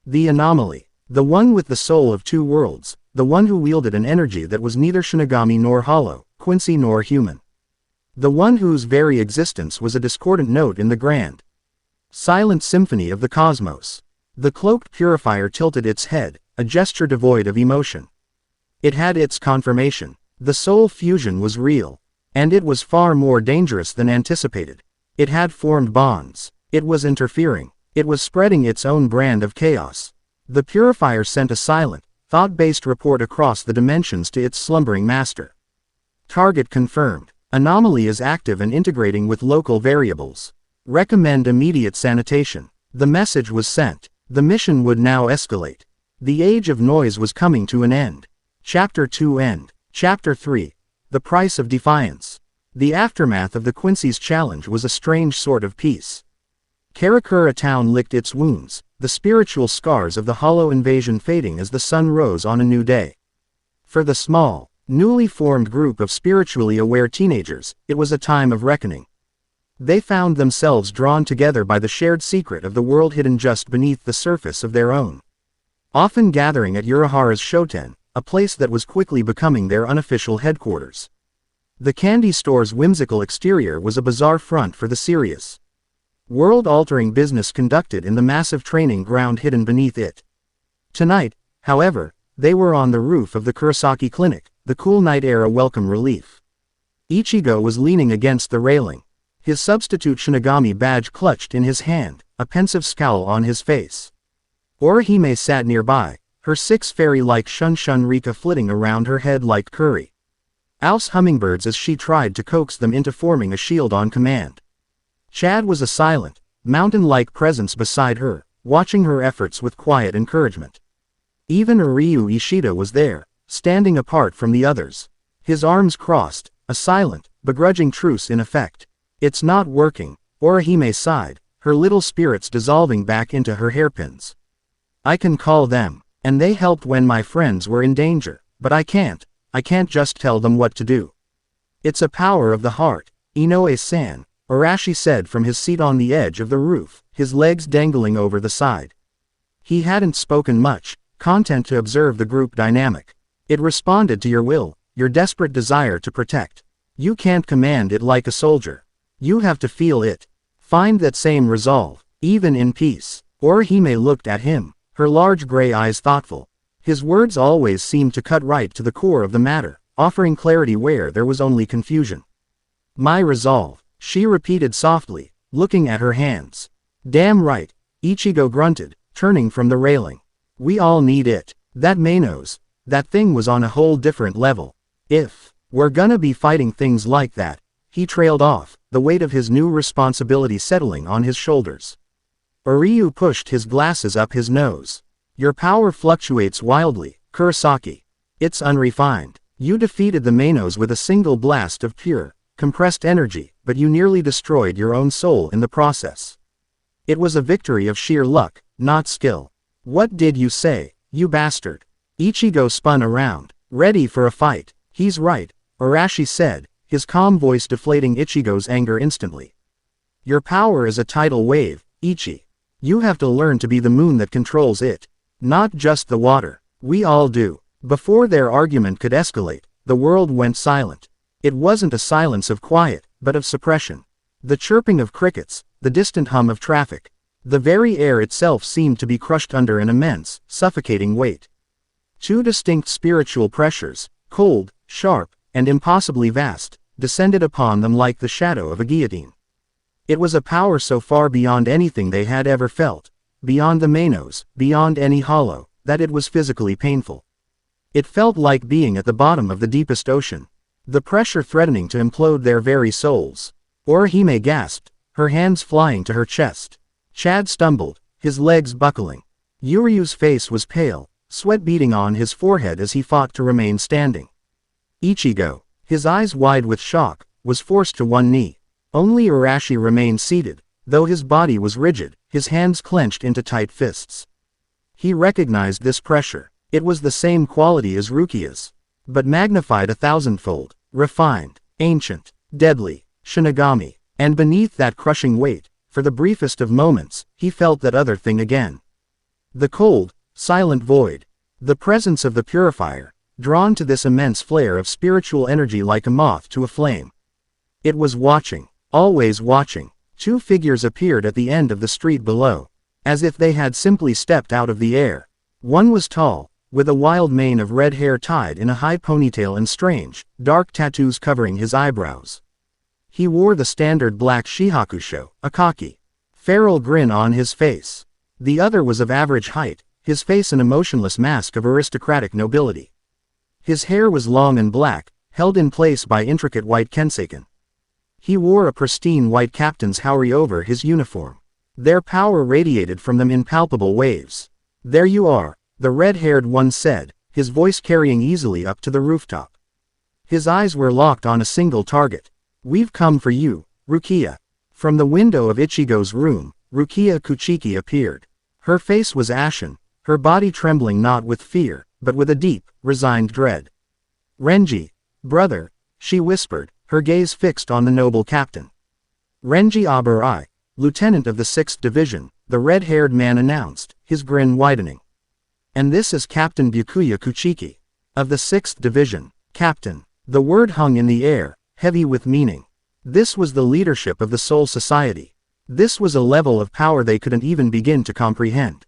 The anomaly. The one with the soul of two worlds, the one who wielded an energy that was neither Shinigami nor hollow, Quincy nor human. The one whose very existence was a discordant note in the grand, silent symphony of the cosmos. The cloaked purifier tilted its head, a gesture devoid of emotion. It had its confirmation. The soul fusion was real. And it was far more dangerous than anticipated. It had formed bonds. It was interfering. It was spreading its own brand of chaos. The purifier sent a silent, thought-based report across the dimensions to its slumbering master. Target confirmed. Anomaly is active and integrating with local variables. Recommend immediate sanitation. The message was sent. The mission would now escalate. The age of noise was coming to an end. Chapter 2 End. Chapter 3. The Price of Defiance. The aftermath of the Quincy's challenge was a strange sort of peace. Karakura town licked its wounds, the spiritual scars of the hollow invasion fading as the sun rose on a new day. For the small, newly formed group of spiritually aware teenagers, it was a time of reckoning. They found themselves drawn together by the shared secret of the world hidden just beneath the surface of their own. Often gathering at Urahara's Shoten, a place that was quickly becoming their unofficial headquarters. The candy store's whimsical exterior was a bizarre front for the serious, world-altering business conducted in the massive training ground hidden beneath it. Tonight, however, they were on the roof of the Kurosaki Clinic, the cool night air a welcome relief. Ichigo was leaning against the railing, his substitute Shinigami badge clutched in his hand, a pensive scowl on his face. Orihime sat nearby, her 6 fairy-like shun-shun Rika flitting around her head like curry Alf's hummingbirds as she tried to coax them into forming a shield on command. Chad was a silent, mountain-like presence beside her, watching her efforts with quiet encouragement. Even Ryu Ishida was there, standing apart from the others. His arms crossed, a silent, begrudging truce in effect. It's not working, Orihime sighed, her little spirits dissolving back into her hairpins. I can call them, and they helped when my friends were in danger, but I can't just tell them what to do. It's a power of the heart, Inoue-san, Arashi said from his seat on the edge of the roof, his legs dangling over the side. He hadn't spoken much, content to observe the group dynamic. It responded to your will, your desperate desire to protect. You can't command it like a soldier. You have to feel it. Find that same resolve, even in peace. Orihime looked at him, her large gray eyes thoughtful. His words always seemed to cut right to the core of the matter, offering clarity where there was only confusion. My resolve, she repeated softly, looking at her hands. Damn right, Ichigo grunted, turning from the railing. We all need it. That Manos, that thing was on a whole different level. If we're gonna be fighting things like that, he trailed off, the weight of his new responsibility settling on his shoulders. Ryu pushed his glasses up his nose. Your power fluctuates wildly, Kurosaki. It's unrefined. You defeated the Manos with a single blast of pure, compressed energy, but you nearly destroyed your own soul in the process. It was a victory of sheer luck, not skill. What did you say, you bastard? Ichigo spun around, ready for a fight. He's right, Arashi said, his calm voice deflating Ichigo's anger instantly. Your power is a tidal wave, Ichi. You have to learn to be the moon that controls it. Not just the water. We all do. Before their argument could escalate, the world went silent. It wasn't a silence of quiet, but of suppression. The chirping of crickets, the distant hum of traffic. The very air itself seemed to be crushed under an immense, suffocating weight. Two distinct spiritual pressures, cold, sharp, and impossibly vast, descended upon them like the shadow of a guillotine. It was a power so far beyond anything they had ever felt, beyond the Manos, beyond any hollow, that it was physically painful. It felt like being at the bottom of the deepest ocean, the pressure threatening to implode their very souls. Orihime gasped, her hands flying to her chest. Chad stumbled, his legs buckling. Yuryu's face was pale, sweat beading on his forehead as he fought to remain standing. Ichigo, his eyes wide with shock, was forced to one knee. Only Arashi remained seated, though his body was rigid, his hands clenched into tight fists. He recognized this pressure. It was the same quality as Rukia's, but magnified 1,000-fold, refined, ancient, deadly, Shinigami. And beneath that crushing weight, for the briefest of moments, he felt that other thing again. The cold, silent void. The presence of the purifier, drawn to this immense flare of spiritual energy like a moth to a flame. It was watching, always watching. Two figures appeared at the end of the street below, as if they had simply stepped out of the air. One was tall, with a wild mane of red hair tied in a high ponytail and strange, dark tattoos covering his eyebrows. He wore the standard black shihakusho, a cocky, feral grin on his face. The other was of average height, his face an emotionless mask of aristocratic nobility. His hair was long and black, held in place by intricate white kenseiken. He wore a pristine white captain's haori over his uniform. Their power radiated from them in palpable waves. There you are, the red-haired one said, his voice carrying easily up to the rooftop. His eyes were locked on a single target. We've come for you, Rukia. From the window of Ichigo's room, Rukia Kuchiki appeared. Her face was ashen, her body trembling not with fear, but with a deep, resigned dread. Renji, brother, she whispered, her gaze fixed on the noble captain. Renji Aburai, lieutenant of the 6th Division, the red-haired man announced, his grin widening. And this is Captain Byakuya Kuchiki. Of the 6th Division, Captain. The word hung in the air, heavy with meaning. This was the leadership of the Soul Society. This was a level of power they couldn't even begin to comprehend.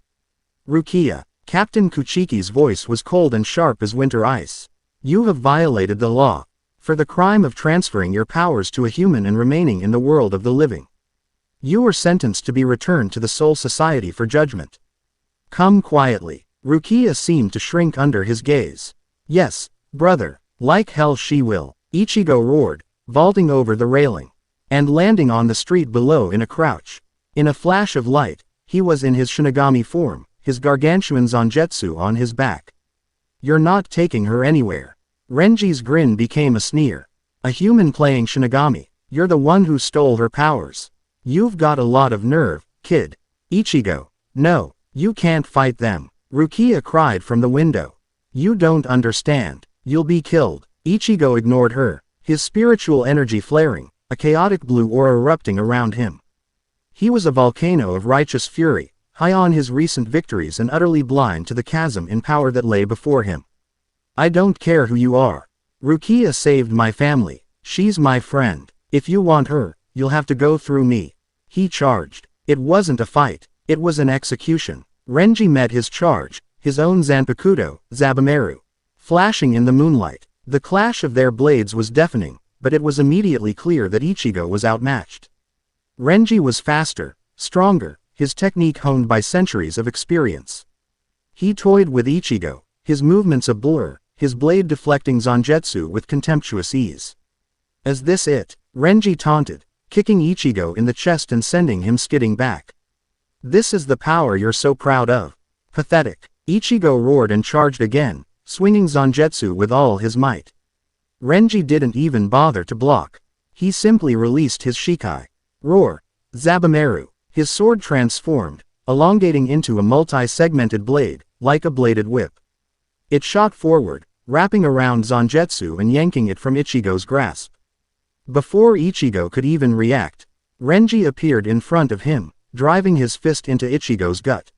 Rukia, Captain Kuchiki's voice was cold and sharp as winter ice. You have violated the law. For the crime of transferring your powers to a human and remaining in the world of the living. You were sentenced to be returned to the Soul Society for judgment. Come quietly. Rukia seemed to shrink under his gaze. Yes, brother, like hell she will. Ichigo roared, vaulting over the railing, and landing on the street below in a crouch. In a flash of light, he was in his Shinigami form, his gargantuan zanjetsu on his back. You're not taking her anywhere. Renji's grin became a sneer. A human playing Shinigami. You're the one who stole her powers. You've got a lot of nerve, kid. Ichigo. No, you can't fight them. Rukia cried from the window. You don't understand. You'll be killed. Ichigo ignored her, his spiritual energy flaring, a chaotic blue aura erupting around him. He was a volcano of righteous fury, high on his recent victories and utterly blind to the chasm in power that lay before him. I don't care who you are. Rukia saved my family. She's my friend. If you want her, you'll have to go through me. He charged. It wasn't a fight. It was an execution. Renji met his charge, his own Zanpakuto, Zabumeru, flashing in the moonlight. The clash of their blades was deafening, but it was immediately clear that Ichigo was outmatched. Renji was faster, stronger, his technique honed by centuries of experience. He toyed with Ichigo, his movements a blur, his blade deflecting zanjetsu with contemptuous ease. Is this it? Renji taunted, kicking Ichigo in the chest and sending him skidding back. This is the power you're so proud of. Pathetic. Ichigo roared and charged again, swinging zanjetsu with all his might. Renji didn't even bother to block. He simply released his Shikai. Roar! Zabumaru. His sword transformed, elongating into a multi-segmented blade, like a bladed whip. It shot forward, wrapping around Zangetsu and yanking it from Ichigo's grasp. Before Ichigo could even react, Renji appeared in front of him, driving his fist into Ichigo's gut.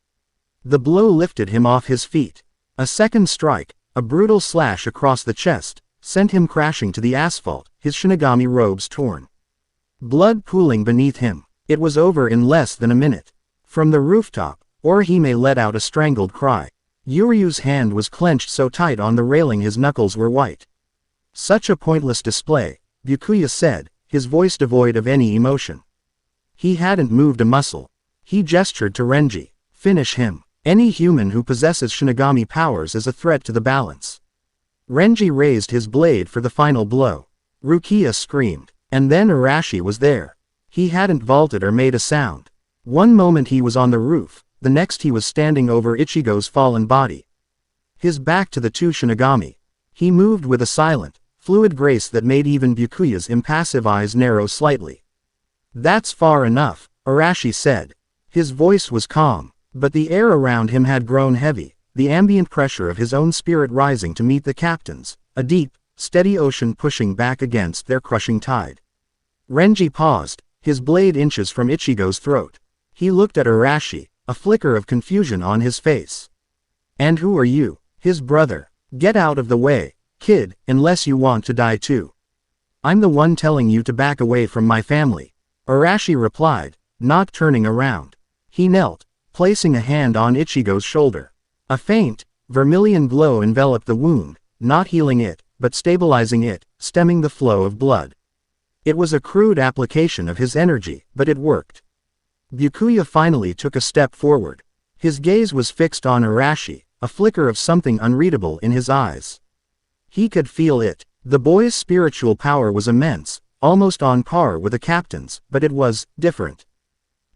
The blow lifted him off his feet. A second strike, a brutal slash across the chest, sent him crashing to the asphalt, his Shinigami robes torn. Blood pooling beneath him. It was over in less than a minute. From the rooftop, Orihime let out a strangled cry. Yuryu's hand was clenched so tight on the railing his knuckles were white. Such a pointless display, Byakuya said, his voice devoid of any emotion. He hadn't moved a muscle. He gestured to Renji. Finish him. Any human who possesses Shinigami powers is a threat to the balance. Renji raised his blade for the final blow. Rukia screamed. And then Arashi was there. He hadn't vaulted or made a sound. One moment he was on the roof, the next he was standing over Ichigo's fallen body. His back to the two Shinigami. He moved with a silent, fluid grace that made even Byakuya's impassive eyes narrow slightly. That's far enough, Arashi said. His voice was calm, but the air around him had grown heavy, the ambient pressure of his own spirit rising to meet the captain's, a deep, steady ocean pushing back against their crushing tide. Renji paused, his blade inches from Ichigo's throat. He looked at Arashi, a flicker of confusion on his face. And who are you? His brother. Get out of the way, kid, unless you want to die too. I'm the one telling you to back away from my family. Arashi replied, not turning around. He knelt, placing a hand on Ichigo's shoulder. A faint, vermilion glow enveloped the wound, not healing it, but stabilizing it, stemming the flow of blood. It was a crude application of his energy, but it worked. Byakuya finally took a step forward. His gaze was fixed on Arashi, a flicker of something unreadable in his eyes. He could feel it. The boy's spiritual power was immense, almost on par with the captain's, but it was different.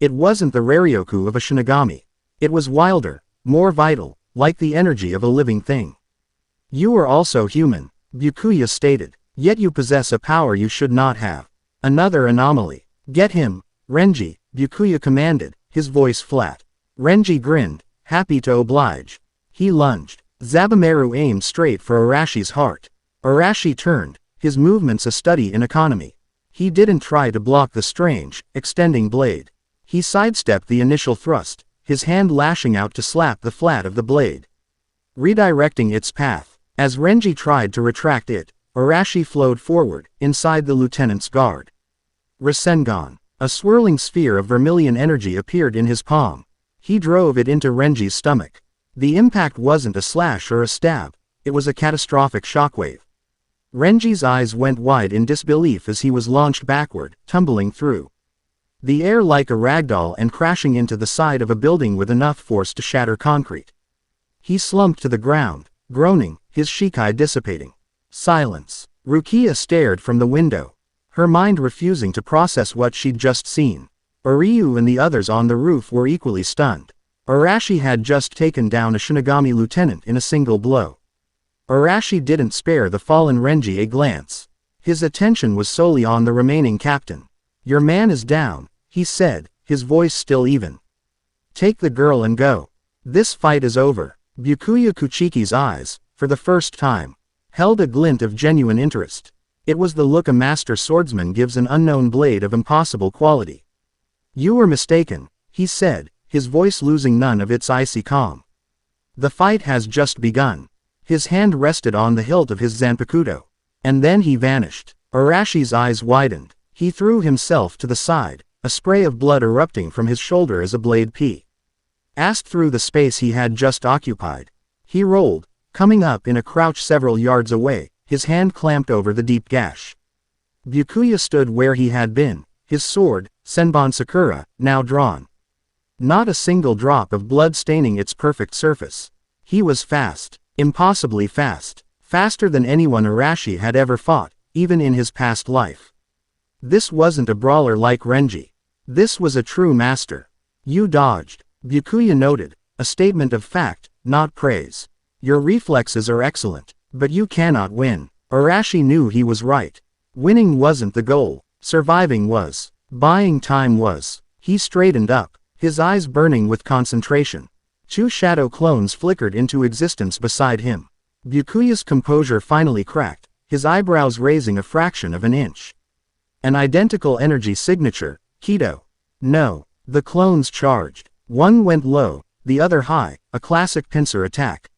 It wasn't the Raryoku of a Shinigami. It was wilder, more vital, like the energy of a living thing. You are also human, Byakuya stated, yet you possess a power you should not have. Another anomaly. Get him, Renji, Byakuya commanded, his voice flat. Renji grinned, happy to oblige. He lunged. Zabumaru aimed straight for Arashi's heart. Arashi turned, his movements a study in economy. He didn't try to block the strange, extending blade. He sidestepped the initial thrust, his hand lashing out to slap the flat of the blade, redirecting its path. As Renji tried to retract it, Arashi flowed forward, inside the lieutenant's guard. Rasengan. A swirling sphere of vermilion energy appeared in his palm. He drove it into Renji's stomach. The impact wasn't a slash or a stab, it was a catastrophic shockwave. Renji's eyes went wide in disbelief as he was launched backward, tumbling through the air like a ragdoll and crashing into the side of a building with enough force to shatter concrete. He slumped to the ground, groaning, his Shikai dissipating. Silence. Rukia stared from the window, her mind refusing to process what she'd just seen. Uryu and the others on the roof were equally stunned. Arashi had just taken down a Shinigami lieutenant in a single blow. Arashi didn't spare the fallen Renji a glance. His attention was solely on the remaining captain. Your man is down, he said, his voice still even. Take the girl and go. This fight is over. Byakuya Kuchiki's eyes, for the first time, held a glint of genuine interest. It was the look a master swordsman gives an unknown blade of impossible quality. You were mistaken, he said, his voice losing none of its icy calm. The fight has just begun. His hand rested on the hilt of his Zanpakuto. And then he vanished. Arashi's eyes widened. He threw himself to the side, a spray of blood erupting from his shoulder as a blade passed through the space he had just occupied. He rolled, coming up in a crouch several yards away, his hand clamped over the deep gash. Byakuya stood where he had been, his sword, Senbon Sakura, now drawn. Not a single drop of blood staining its perfect surface. He was fast, impossibly fast, faster than anyone Arashi had ever fought, even in his past life. This wasn't a brawler like Renji. This was a true master. You dodged, Byakuya noted, a statement of fact, not praise. Your reflexes are excellent, but you cannot win. Arashi knew he was right. Winning wasn't the goal. Surviving was. Buying time was. He straightened up, his eyes burning with concentration. 2 shadow clones flickered into existence beside him. Byakuya's composure finally cracked, his eyebrows raising a fraction of an inch. An identical energy signature, Kido. No. The clones charged. One went low, the other high, a classic pincer attack.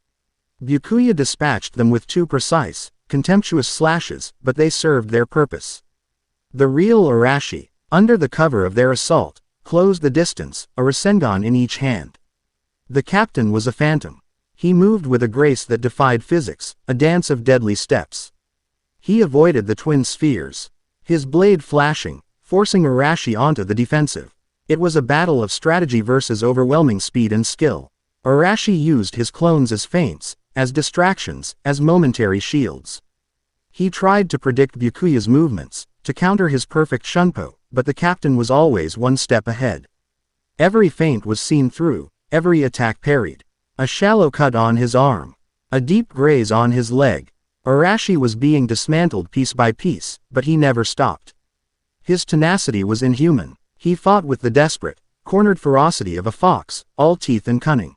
Byakuya dispatched them with 2 precise, contemptuous slashes, but they served their purpose. The real Arashi, under the cover of their assault, closed the distance, a Rasengan in each hand. The captain was a phantom. He moved with a grace that defied physics, a dance of deadly steps. He avoided the twin spheres, his blade flashing, forcing Arashi onto the defensive. It was a battle of strategy versus overwhelming speed and skill. Arashi used his clones as feints, as distractions, as momentary shields. He tried to predict Byakuya's movements, to counter his perfect shunpo, but the captain was always 1 step ahead. Every feint was seen through, every attack parried. A shallow cut on his arm, a deep graze on his leg. Arashi was being dismantled piece by piece, but he never stopped. His tenacity was inhuman. He fought with the desperate, cornered ferocity of a fox, all teeth and cunning.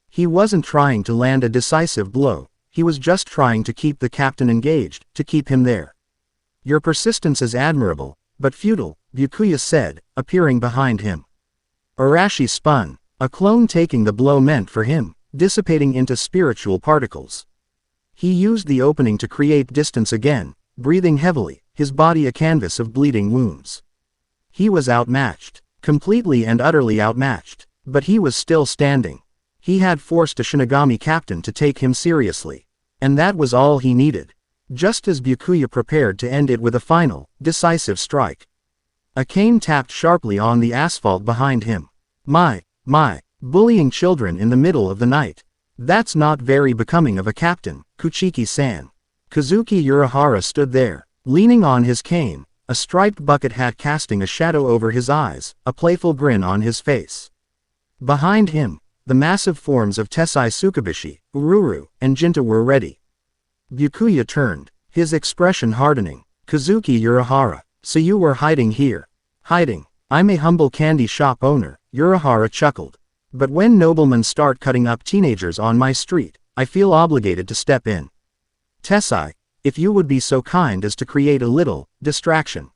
He wasn't trying to land a decisive blow, he was just trying to keep the captain engaged, to keep him there. Your persistence is admirable, but futile, Byakuya said, appearing behind him. Arashi spun, a clone taking the blow meant for him, dissipating into spiritual particles. He used the opening to create distance again, breathing heavily, his body a canvas of bleeding wounds. He was outmatched, completely and utterly outmatched, but he was still standing. He had forced a Shinigami captain to take him seriously. And that was all he needed. Just as Byakuya prepared to end it with a final, decisive strike. A cane tapped sharply on the asphalt behind him. My, bullying children in the middle of the night. That's not very becoming of a captain, Kuchiki-san. Kazuki Urahara stood there, leaning on his cane, a striped bucket hat casting a shadow over his eyes, a playful grin on his face. Behind him, the massive forms of Tessai Tsukubishi, Ururu, and Jinta were ready. Byakuya turned, his expression hardening. Kazuki Urahara, so you were hiding here. Hiding. I'm a humble candy shop owner, Urahara chuckled. But when noblemen start cutting up teenagers on my street, I feel obligated to step in. Tessai, if you would be so kind as to create a little distraction.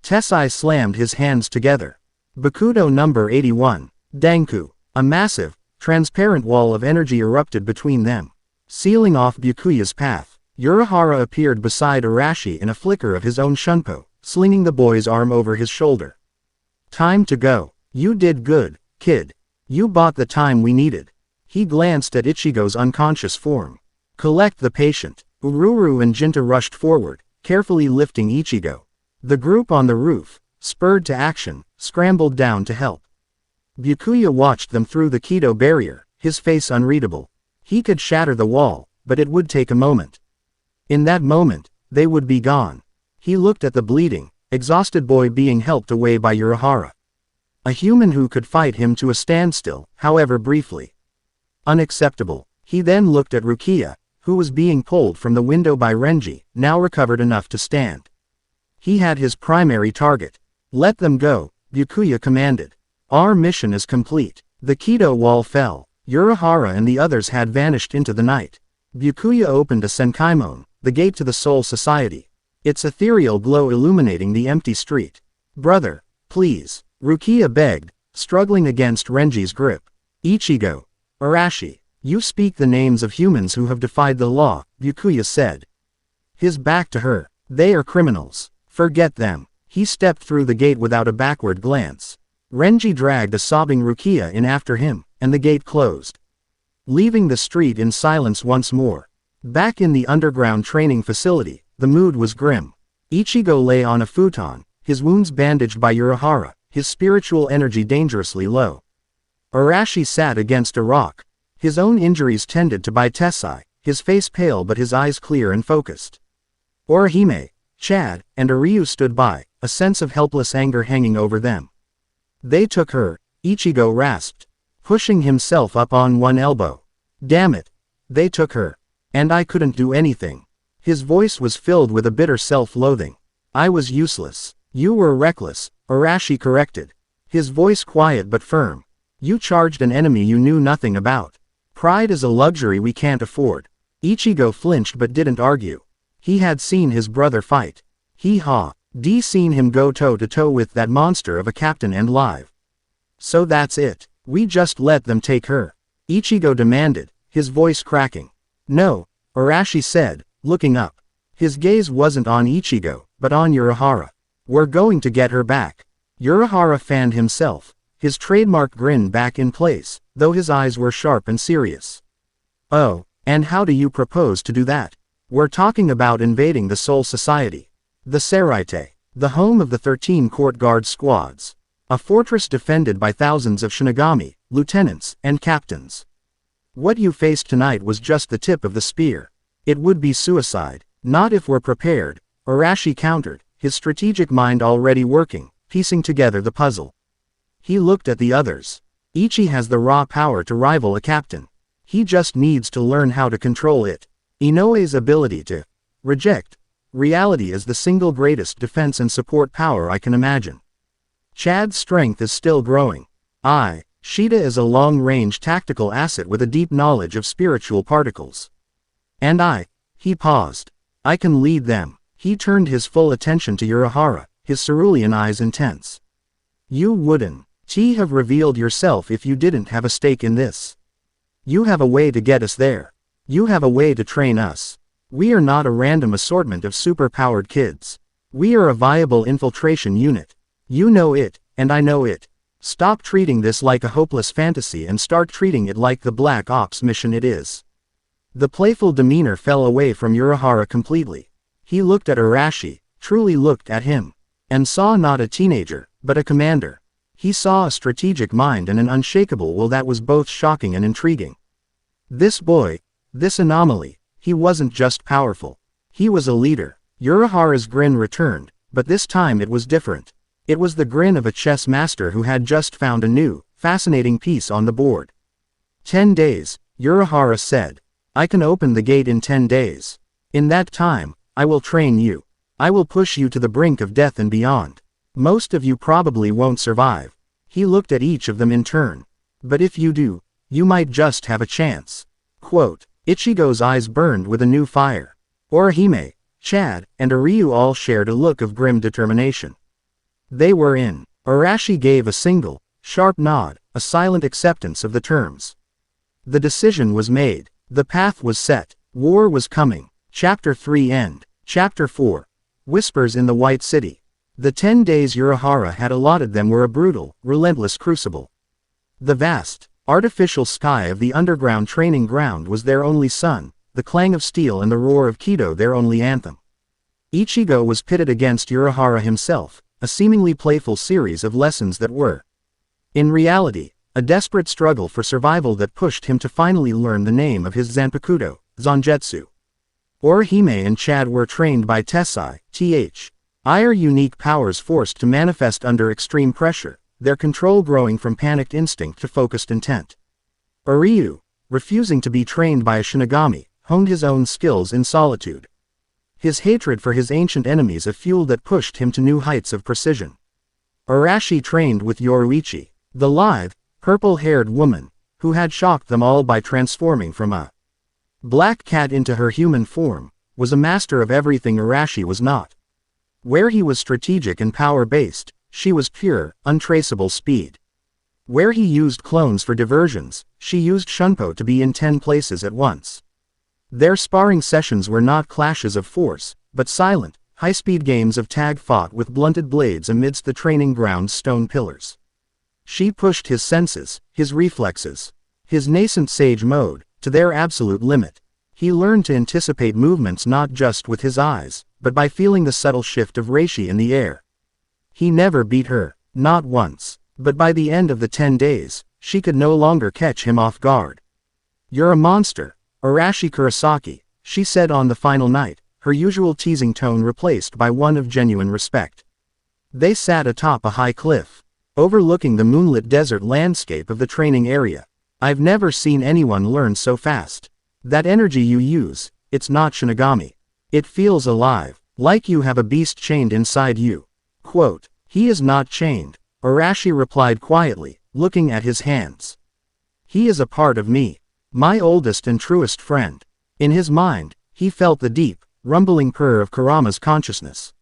Tessai slammed his hands together. Bakudo number 81, Danku. A massive, transparent wall of energy erupted between them, sealing off Byakuya's path. Urahara appeared beside Arashi in a flicker of his own shunpo, slinging the boy's arm over his shoulder. Time to go. You did good, kid. You bought the time we needed. He glanced at Ichigo's unconscious form. Collect the patient. Ururu and Jinta rushed forward, carefully lifting Ichigo. The group on the roof, spurred to action, scrambled down to help. Byakuya watched them through the Kido barrier, his face unreadable. He could shatter the wall, but it would take a moment. In that moment, they would be gone. He looked at the bleeding, exhausted boy being helped away by Urahara. A human who could fight him to a standstill, however briefly. Unacceptable. He then looked at Rukia, who was being pulled from the window by Renji, now recovered enough to stand. He had his primary target. Let them go, Byakuya commanded. Our mission is complete. The Kido wall fell. Urahara and the others had vanished into the night. Byakuya opened a Senkaimon, the gate to the Soul Society. Its ethereal glow illuminating the empty street. Brother, please, Rukia begged, struggling against Renji's grip. Ichigo. Arashi. You speak the names of humans who have defied the law, Byakuya said. His back to her. They are criminals. Forget them. He stepped through the gate without a backward glance. Renji dragged a sobbing Rukia in after him, and the gate closed. Leaving the street in silence once more. Back in the underground training facility, the mood was grim. Ichigo lay on a futon, his wounds bandaged by Urahara, his spiritual energy dangerously low. Arashi sat against a rock. His own injuries tended to by Tessai, his face pale but his eyes clear and focused. Orihime, Chad, and Ariu stood by, a sense of helpless anger hanging over them. They took her, Ichigo rasped, pushing himself up on one elbow. Damn it. They took her. And I couldn't do anything. His voice was filled with a bitter self-loathing. I was useless. You were reckless, Arashi corrected. His voice quiet but firm. You charged an enemy you knew nothing about. Pride is a luxury we can't afford. Ichigo flinched but didn't argue. He had seen his brother fight. He seen him go toe-to-toe with that monster of a captain and live. So that's it. We just let them take her? Ichigo demanded, his voice cracking. No, Arashi said, looking up. His gaze wasn't on Ichigo, but on Urahara. We're going to get her back. Urahara fanned himself, his trademark grin back in place, though his eyes were sharp and serious. Oh, and how do you propose to do that? We're talking about invading the Soul Society. The Seraite, the home of the 13 court guard squads. A fortress defended by thousands of Shinigami, lieutenants, and captains. What you faced tonight was just the tip of the spear. It would be suicide. Not if we're prepared, Arashi countered, his strategic mind already working, piecing together the puzzle. He looked at the others. Ichi has the raw power to rival a captain. He just needs to learn how to control it. Inoue's ability to reject reality is the single greatest defense and support power I can imagine. Chad's strength is still growing. Shida is a long-range tactical asset with a deep knowledge of spiritual particles. And he paused. I can lead them. He turned his full attention to Urahara, his cerulean eyes intense. You wouldn't have revealed yourself if you didn't have a stake in this. You have a way to get us there. You have a way to train us. We are not a random assortment of super-powered kids. We are a viable infiltration unit. You know it, and I know it. Stop treating this like a hopeless fantasy and start treating it like the Black Ops mission it is. The playful demeanor fell away from Urahara completely. He looked at Arashi, truly looked at him, and saw not a teenager, but a commander. He saw a strategic mind and an unshakable will that was both shocking and intriguing. This boy, this anomaly, he wasn't just powerful. He was a leader. Urahara's grin returned, but this time it was different. It was the grin of a chess master who had just found a new, fascinating piece on the board. 10 days, Urahara said. I can open the gate in 10 days. In that time, I will train you. I will push you to the brink of death and beyond. Most of you probably won't survive. He looked at each of them in turn. But if you do, you might just have a chance. Quote, Ichigo's eyes burned with a new fire. Orihime, Chad, and Ryu all shared a look of grim determination. They were in. Arashi gave a single, sharp nod, a silent acceptance of the terms. The decision was made. The path was set. War was coming. Chapter 3 End. Chapter 4. Whispers in the White City. The 10 days Urahara had allotted them were a brutal, relentless crucible. The vast, artificial sky of the underground training ground was their only sun, the clang of steel and the roar of Kido their only anthem. Ichigo was pitted against Urahara himself, a seemingly playful series of lessons that were, in reality, a desperate struggle for survival that pushed him to finally learn the name of his Zanpakuto, Zangetsu. Orihime and Chad were trained by Tessai, unique powers forced to manifest under extreme pressure, their control growing from panicked instinct to focused intent. Ryu, refusing to be trained by a Shinigami, honed his own skills in solitude. His hatred for his ancient enemies a fuel that pushed him to new heights of precision. Arashi trained with Yoruichi, the lithe, purple-haired woman, who had shocked them all by transforming from a black cat into her human form, was a master of everything Arashi was not. Where he was strategic and power-based, she was pure, untraceable speed. Where he used clones for diversions, she used Shunpo to be in 10 places at once. Their sparring sessions were not clashes of force, but silent, high-speed games of tag fought with blunted blades amidst the training ground's stone pillars. She pushed his senses, his reflexes, his nascent sage mode, to their absolute limit. He learned to anticipate movements not just with his eyes, but by feeling the subtle shift of reishi in the air. He never beat her, not once, but by the end of the 10 days, she could no longer catch him off guard. You're a monster, Arashi Kurosaki, she said on the final night, her usual teasing tone replaced by one of genuine respect. They sat atop a high cliff, overlooking the moonlit desert landscape of the training area. I've never seen anyone learn so fast. That energy you use, it's not Shinigami. It feels alive, like you have a beast chained inside you. Quote, "He is not chained," Arashi replied quietly, looking at his hands. "He is a part of me. My oldest and truest friend." In his mind, he felt the deep, rumbling purr of Kurama's consciousness.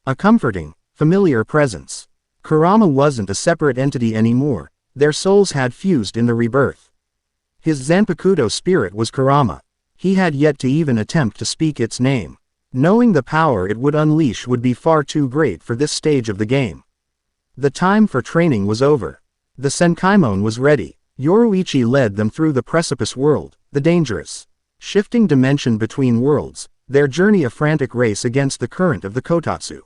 A comforting, familiar presence. Kurama wasn't a separate entity anymore, their souls had fused in the rebirth. His Zanpakuto spirit was Kurama. He had yet to even attempt to speak its name. Knowing the power it would unleash would be far too great for this stage of the game. The time for training was over. The Senkaimon was ready. Yoruichi led them through the precipice world, the dangerous, shifting dimension between worlds, their journey a frantic race against the current of the Kotatsu.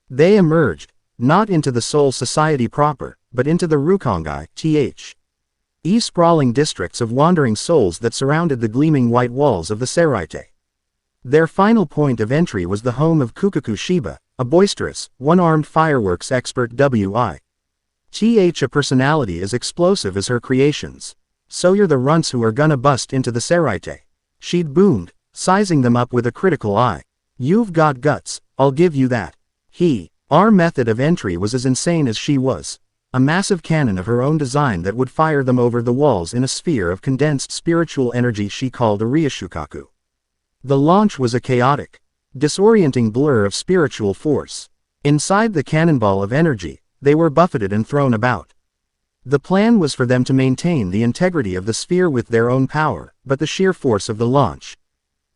They emerged, not into the Soul Society proper, but into the Rukongai, sprawling districts of wandering souls that surrounded the gleaming white walls of the Seraite. Their final point of entry was the home of Kukaku Shiba, a boisterous, one-armed fireworks expert a personality as explosive as her creations. "So you're the runts who are gonna bust into the Seraite?" She'd boomed, sizing them up with a critical eye. "You've got guts, I'll give you that." Our method of entry was as insane as she was. A massive cannon of her own design that would fire them over the walls in a sphere of condensed spiritual energy she called a Ryushukaku. The launch was a chaotic, disorienting blur of spiritual force. Inside the cannonball of energy, they were buffeted and thrown about. The plan was for them to maintain the integrity of the sphere with their own power, but the sheer force of the launch,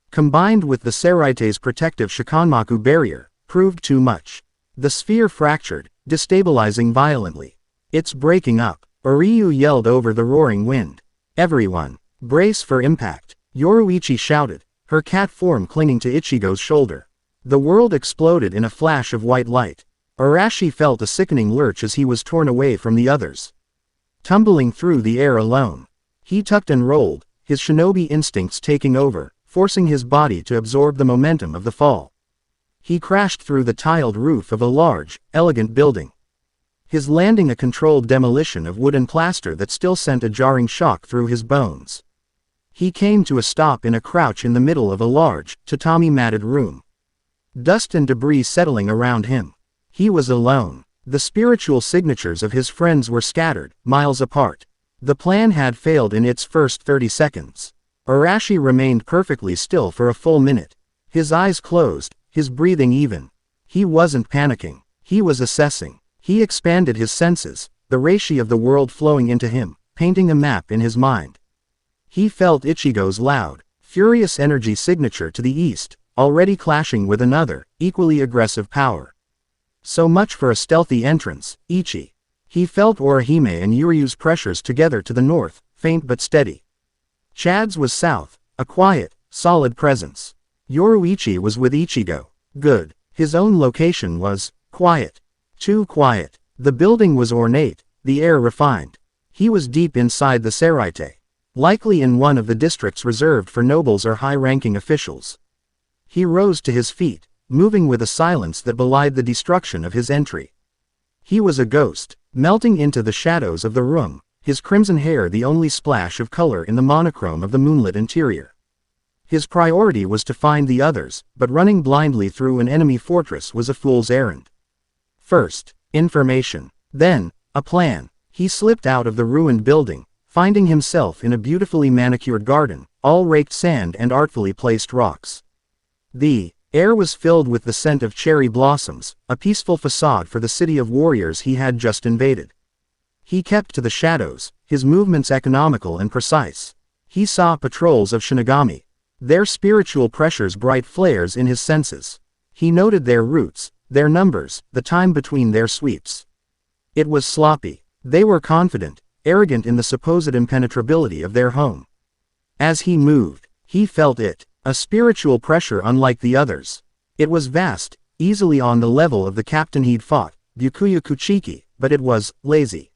combined with the Seraite's protective Shikanmaku barrier, proved too much. The sphere fractured, destabilizing violently. "It's breaking up," Oryu yelled over the roaring wind. "Everyone, brace for impact," Yoruichi shouted, her cat form clinging to Ichigo's shoulder. The world exploded in a flash of white light. Arashi felt a sickening lurch as he was torn away from the others. Tumbling through the air alone, he tucked and rolled, his shinobi instincts taking over, forcing his body to absorb the momentum of the fall. He crashed through the tiled roof of a large, elegant building. His landing a controlled demolition of wood and plaster that still sent a jarring shock through his bones. He came to a stop in a crouch in the middle of a large, tatami-matted room. Dust and debris settling around him. He was alone. The spiritual signatures of his friends were scattered, miles apart. The plan had failed in its first 30 seconds. Arashi remained perfectly still for a full minute. His eyes closed, his breathing even. He wasn't panicking. He was assessing. He expanded his senses, the reishi of the world flowing into him, painting a map in his mind. He felt Ichigo's loud, furious energy signature to the east, already clashing with another, equally aggressive power. So much for a stealthy entrance, Ichi. He felt Orihime and Yuryu's pressures together to the north, faint but steady. Chad's was south, a quiet, solid presence. Yoruichi was with Ichigo. Good. His own location was quiet. Too quiet. The building was ornate, the air refined. He was deep inside the Seraite, likely in one of the districts reserved for nobles or high-ranking officials. He rose to his feet, moving with a silence that belied the destruction of his entry. He was a ghost, melting into the shadows of the room, his crimson hair the only splash of color in the monochrome of the moonlit interior. His priority was to find the others, but running blindly through an enemy fortress was a fool's errand. First, information. Then, a plan. He slipped out of the ruined building, finding himself in a beautifully manicured garden, all raked sand and artfully placed rocks. The air was filled with the scent of cherry blossoms, a peaceful facade for the city of warriors he had just invaded. He kept to the shadows, his movements economical and precise. He saw patrols of Shinigami, their spiritual pressures bright flares in his senses. He noted their routes, their numbers, the time between their sweeps. It was sloppy. They were confident, arrogant in the supposed impenetrability of their home. As he moved, he felt it, a spiritual pressure unlike the others. It was vast, easily on the level of the captain he'd fought, Byakuya Kuchiki, but it was lazy.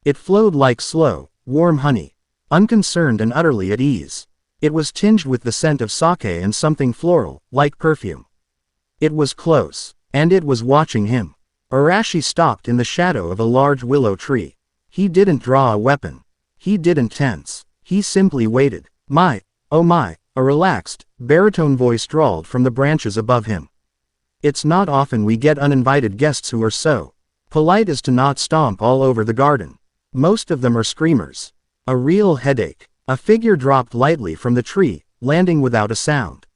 It flowed like slow, warm honey, unconcerned and utterly at ease. It was tinged with the scent of sake and something floral, like perfume. It was close, and it was watching him. Arashi stopped in the shadow of a large willow tree. He didn't draw a weapon. He didn't tense. He simply waited. "My, oh my," a relaxed, baritone voice drawled from the branches above him. It's not often we get uninvited guests who are so polite as to not stomp all over the garden. Most of them are screamers. A real headache. A figure dropped lightly from the tree, landing without a sound.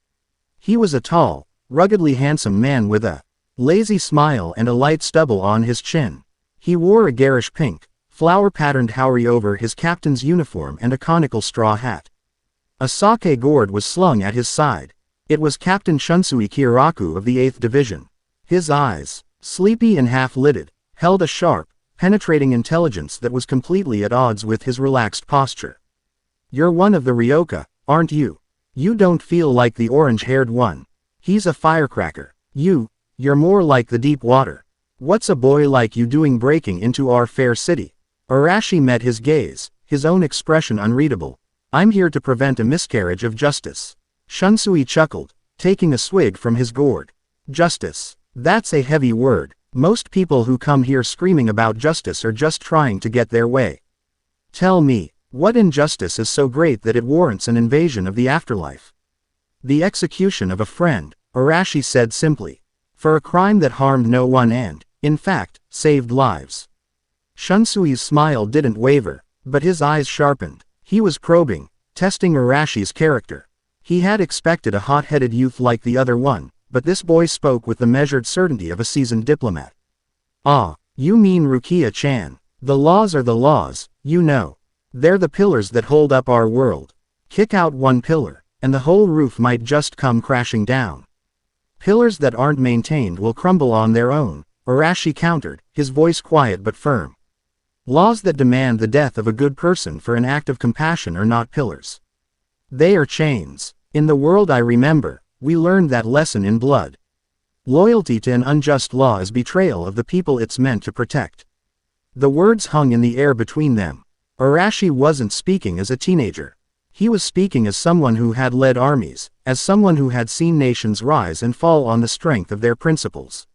He was a tall, ruggedly handsome man with a lazy smile and a light stubble on his chin. He wore a garish pink, flower-patterned haori over his captain's uniform and a conical straw hat. A sake gourd was slung at his side. It was Captain Shunsui Kyoraku of the 8th Division. His eyes, sleepy and half-lidded, held a sharp, penetrating intelligence that was completely at odds with his relaxed posture. "You're one of the Ryoka, aren't you? You don't feel like the orange-haired one. He's a firecracker. You're more like the deep water. What's a boy like you doing breaking into our fair city?" Arashi met his gaze, his own expression unreadable. "I'm here to prevent a miscarriage of justice." Shunsui chuckled, taking a swig from his gourd. "Justice. That's a heavy word. Most people who come here screaming about justice are just trying to get their way. Tell me, what injustice is so great that it warrants an invasion of the afterlife?" "The execution of a friend," Arashi said simply. "For a crime that harmed no one and, in fact, saved lives." Shunsui's smile didn't waver, but his eyes sharpened. He was probing, testing Arashi's character. He had expected a hot-headed youth like the other one, but this boy spoke with the measured certainty of a seasoned diplomat. "Ah, you mean Rukia-chan. The laws are the laws, you know. They're the pillars that hold up our world. Kick out one pillar, and the whole roof might just come crashing down. Pillars that aren't maintained will crumble on their own," Arashi countered, his voice quiet but firm. "Laws that demand the death of a good person for an act of compassion are not pillars. They are chains. In the world I remember, we learned that lesson in blood. Loyalty to an unjust law is betrayal of the people it's meant to protect." The words hung in the air between them. Arashi wasn't speaking as a teenager. He was speaking as someone who had led armies, as someone who had seen nations rise and fall on the strength of their principles.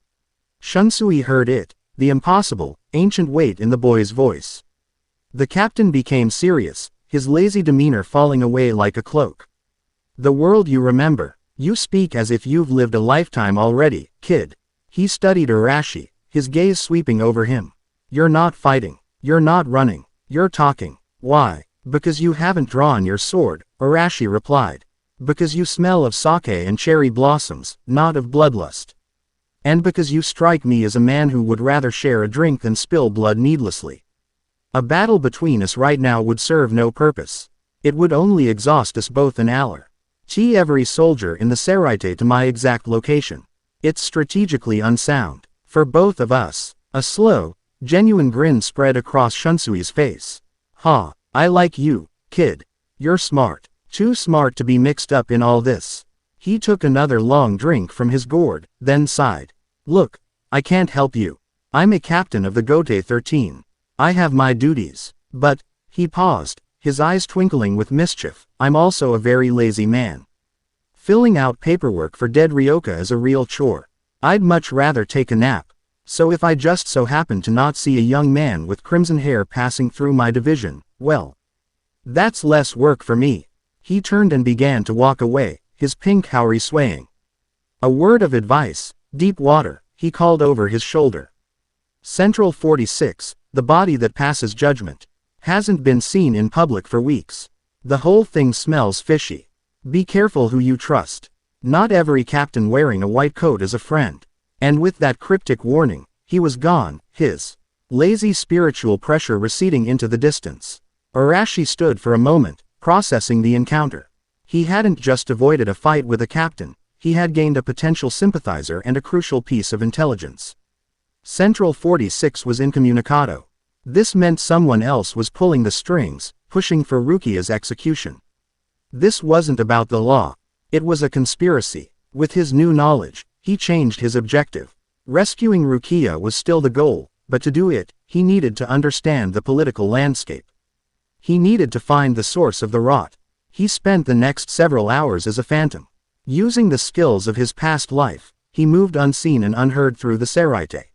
Shunsui heard it, the impossible, ancient weight in the boy's voice. The captain became serious, his lazy demeanor falling away like a cloak. "The world you remember. You speak as if you've lived a lifetime already, kid." He studied Arashi, his gaze sweeping over him. "You're not fighting. You're not running. You're talking. Why?" "Because you haven't drawn your sword," Arashi replied. "Because you smell of sake and cherry blossoms, not of bloodlust. And because you strike me as a man who would rather share a drink than spill blood needlessly. A battle between us right now would serve no purpose. It would only exhaust us both an hour. Every soldier in the Seraite to my exact location. It's strategically unsound. For both of us." A slow, genuine grin spread across Shunsui's face. "Ha, I like you, kid. You're smart. Too smart to be mixed up in all this." He took another long drink from his gourd, then sighed. "Look, I can't help you. I'm a captain of the Gote 13. I have my duties. But," he paused, his eyes twinkling with mischief, "I'm also a very lazy man. Filling out paperwork for dead Ryoka is a real chore. I'd much rather take a nap. So if I just so happen to not see a young man with crimson hair passing through my division, well, that's less work for me." He turned and began to walk away, his pink haori swaying. "A word of advice, deep water," he called over his shoulder. Central 46, the body that passes judgment, hasn't been seen in public for weeks. The whole thing smells fishy. Be careful who you trust. Not every captain wearing a white coat is a friend." And with that cryptic warning, he was gone, his lazy spiritual pressure receding into the distance. Arashi stood for a moment, processing the encounter. He hadn't just avoided a fight with a captain, he had gained a potential sympathizer and a crucial piece of intelligence. Central 46 was incommunicado. This meant someone else was pulling the strings, pushing for Rukia's execution. This wasn't about the law. It was a conspiracy. With his new knowledge, he changed his objective. Rescuing Rukia was still the goal, but to do it, he needed to understand the political landscape. He needed to find the source of the rot. He spent the next several hours as a phantom. Using the skills of his past life, he moved unseen and unheard through the Seraite.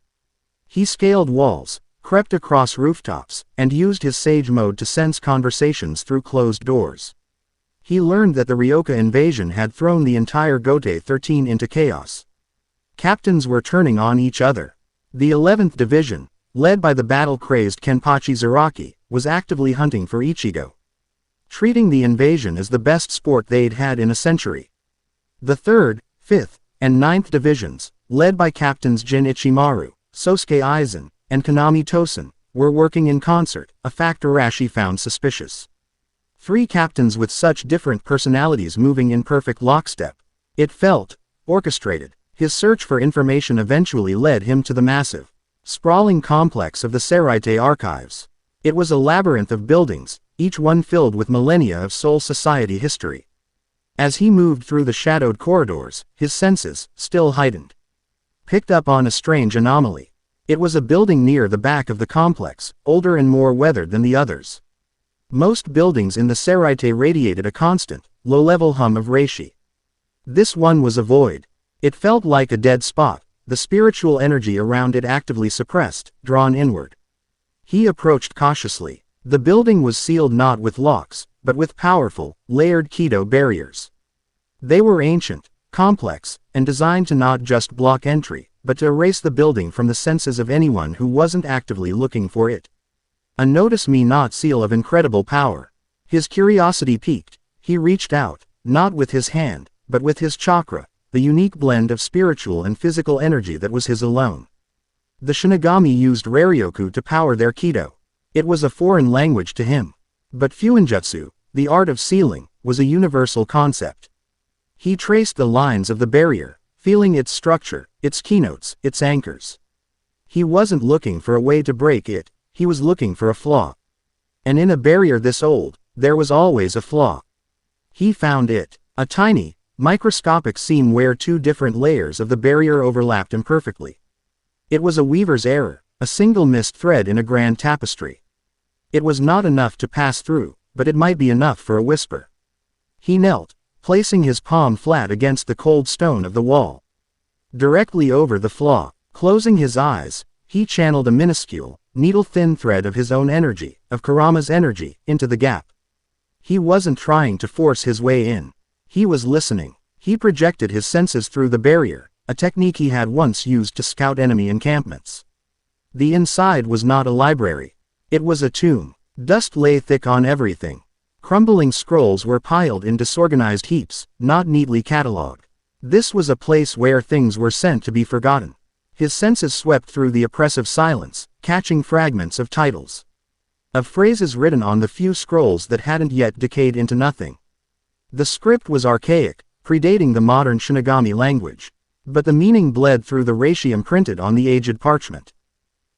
He scaled walls, crept across rooftops, and used his sage mode to sense conversations through closed doors. He learned that the Ryoka invasion had thrown the entire Gote 13 into chaos. Captains were turning on each other. The 11th Division, led by the battle-crazed Kenpachi Zaraki, was actively hunting for Ichigo, treating the invasion as the best sport they'd had in a century. The 3rd, 5th, and 9th Divisions, led by Captains Jin Ichimaru, Sosuke Aizen, and Kanami Tosen, were working in concert, a fact Arashi found suspicious. 3 captains with such different personalities moving in perfect lockstep. It felt orchestrated. His search for information eventually led him to the massive, sprawling complex of the Seraite Archives. It was a labyrinth of buildings, each one filled with millennia of Soul Society history. As he moved through the shadowed corridors, his senses, still heightened, picked up on a strange anomaly. It was a building near the back of the complex, older and more weathered than the others. Most buildings in the Seraite radiated a constant, low-level hum of reishi. This one was a void. It felt like a dead spot, the spiritual energy around it actively suppressed, drawn inward. He approached cautiously. The building was sealed not with locks, but with powerful, layered Kido barriers. They were ancient, complex, and designed to not just block entry, but to erase the building from the senses of anyone who wasn't actively looking for it. A notice-me-not seal of incredible power. His curiosity piqued. He reached out, not with his hand, but with his chakra, the unique blend of spiritual and physical energy that was his alone. The Shinigami used Raryoku to power their Kido. It was a foreign language to him. But Fuinjutsu, the art of sealing, was a universal concept. He traced the lines of the barrier, feeling its structure, its keynotes, its anchors. He wasn't looking for a way to break it, he was looking for a flaw. And in a barrier this old, there was always a flaw. He found it, a tiny, microscopic seam where 2 different layers of the barrier overlapped imperfectly. It was a weaver's error, a single missed thread in a grand tapestry. It was not enough to pass through, but it might be enough for a whisper. He knelt, placing his palm flat against the cold stone of the wall. Directly over the flaw, closing his eyes, he channeled a minuscule, needle-thin thread of his own energy, of Kurama's energy, into the gap. He wasn't trying to force his way in. He was listening. He projected his senses through the barrier, a technique he had once used to scout enemy encampments. The inside was not a library. It was a tomb. Dust lay thick on everything. Crumbling scrolls were piled in disorganized heaps, not neatly catalogued. This was a place where things were sent to be forgotten. His senses swept through the oppressive silence, catching fragments of titles, of phrases written on the few scrolls that hadn't yet decayed into nothing. The script was archaic, predating the modern Shinigami language. But the meaning bled through the reishi imprinted on the aged parchment.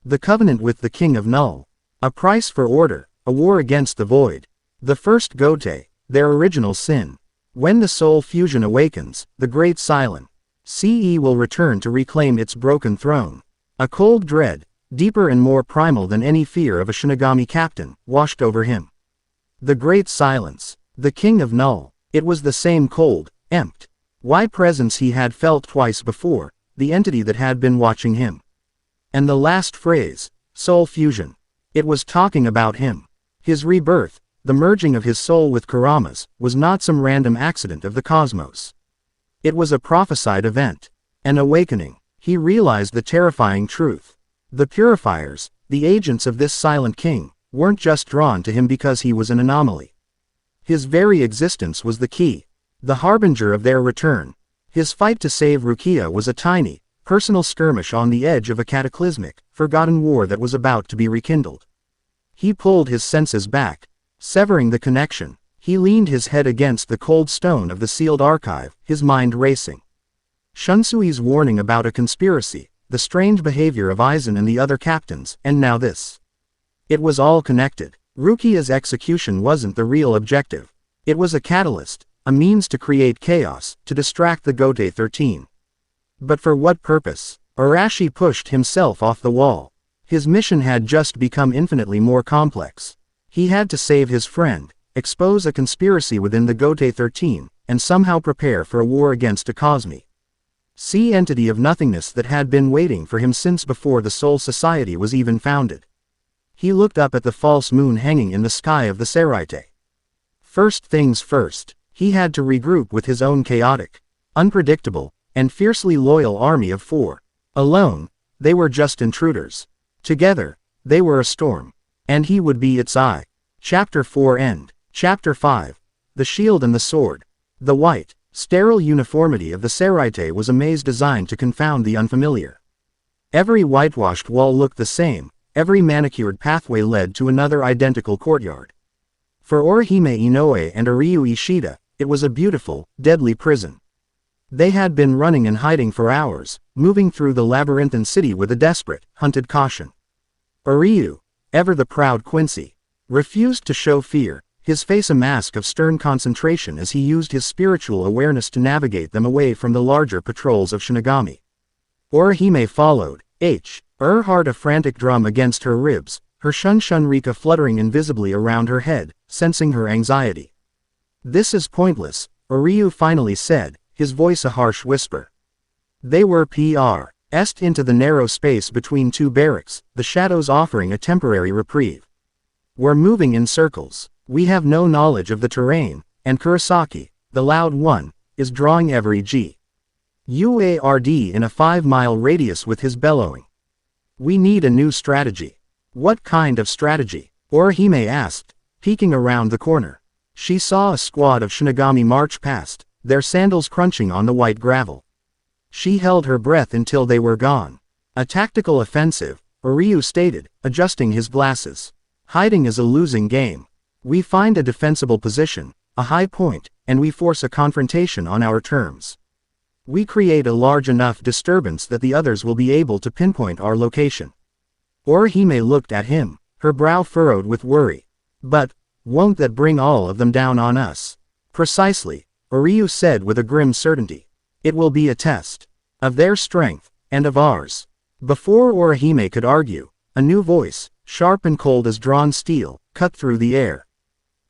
The covenant with the King of Null. A price for order, a war against the void. The first Gote, their original sin. When the soul fusion awakens, the great Silent CE will return to reclaim its broken throne. A cold dread, deeper and more primal than any fear of a Shinigami captain, washed over him. The great silence. The King of Null. It was the same cold, empty presence he had felt twice before, the entity that had been watching him. And the last phrase, soul fusion. It was talking about him. His rebirth, the merging of his soul with Kurama's, was not some random accident of the cosmos. It was a prophesied event. An awakening. He realized the terrifying truth. The purifiers, the agents of this silent king, weren't just drawn to him because he was an anomaly. His very existence was the key, the harbinger of their return. His fight to save Rukia was a tiny, personal skirmish on the edge of a cataclysmic, forgotten war that was about to be rekindled. He pulled his senses back, severing the connection. He leaned his head against the cold stone of the sealed archive, his mind racing. Shunsui's warning about a conspiracy, the strange behavior of Aizen and the other captains, and now this. It was all connected. Rukia's execution wasn't the real objective. It was a catalyst, a means to create chaos, to distract the Gote 13. But for what purpose? Arashi pushed himself off the wall. His mission had just become infinitely more complex. He had to save his friend, expose a conspiracy within the Gote 13, and somehow prepare for a war against a Cosmi. Sea entity of nothingness that had been waiting for him since before the Soul Society was even founded. He looked up at the false moon hanging in the sky of the Seraite. First things first, he had to regroup with his own chaotic, unpredictable, and fiercely loyal army of 4. Alone, they were just intruders. Together, they were a storm. And he would be its eye. Chapter 4 End. Chapter 5. The Shield and the Sword. The white, sterile uniformity of the Seraite was a maze designed to confound the unfamiliar. Every whitewashed wall looked the same, every manicured pathway led to another identical courtyard. For Orihime Inoue and Ryu Ishida, it was a beautiful, deadly prison. They had been running and hiding for hours, moving through the labyrinthine city with a desperate, hunted caution. Ryu, ever the proud Quincy, refused to show fear, his face a mask of stern concentration as he used his spiritual awareness to navigate them away from the larger patrols of Shinigami. Orihime followed, her heart a frantic drum against her ribs, her shun-rika fluttering invisibly around her head, sensing her anxiety. "This is pointless," Ryu finally said, his voice a harsh whisper. They were pressed into the narrow space between two barracks, the shadows offering a temporary reprieve. "We're moving in circles. We have no knowledge of the terrain, and Kurosaki, the loud one, is drawing every guard in a 5-mile radius with his bellowing. We need a new strategy." "What kind of strategy?" Orihime asked, peeking around the corner. She saw a squad of Shinigami march past, their sandals crunching on the white gravel. She held her breath until they were gone. "A tactical offensive," Ryu stated, adjusting his glasses. "Hiding is a losing game. We find a defensible position, a high point, and we force a confrontation on our terms. We create a large enough disturbance that the others will be able to pinpoint our location." Orihime looked at him, her brow furrowed with worry. "But, won't that bring all of them down on us?" "Precisely," Ryu said with a grim certainty. "It will be a test of their strength, and of ours." Before Orihime could argue, a new voice, sharp and cold as drawn steel, cut through the air.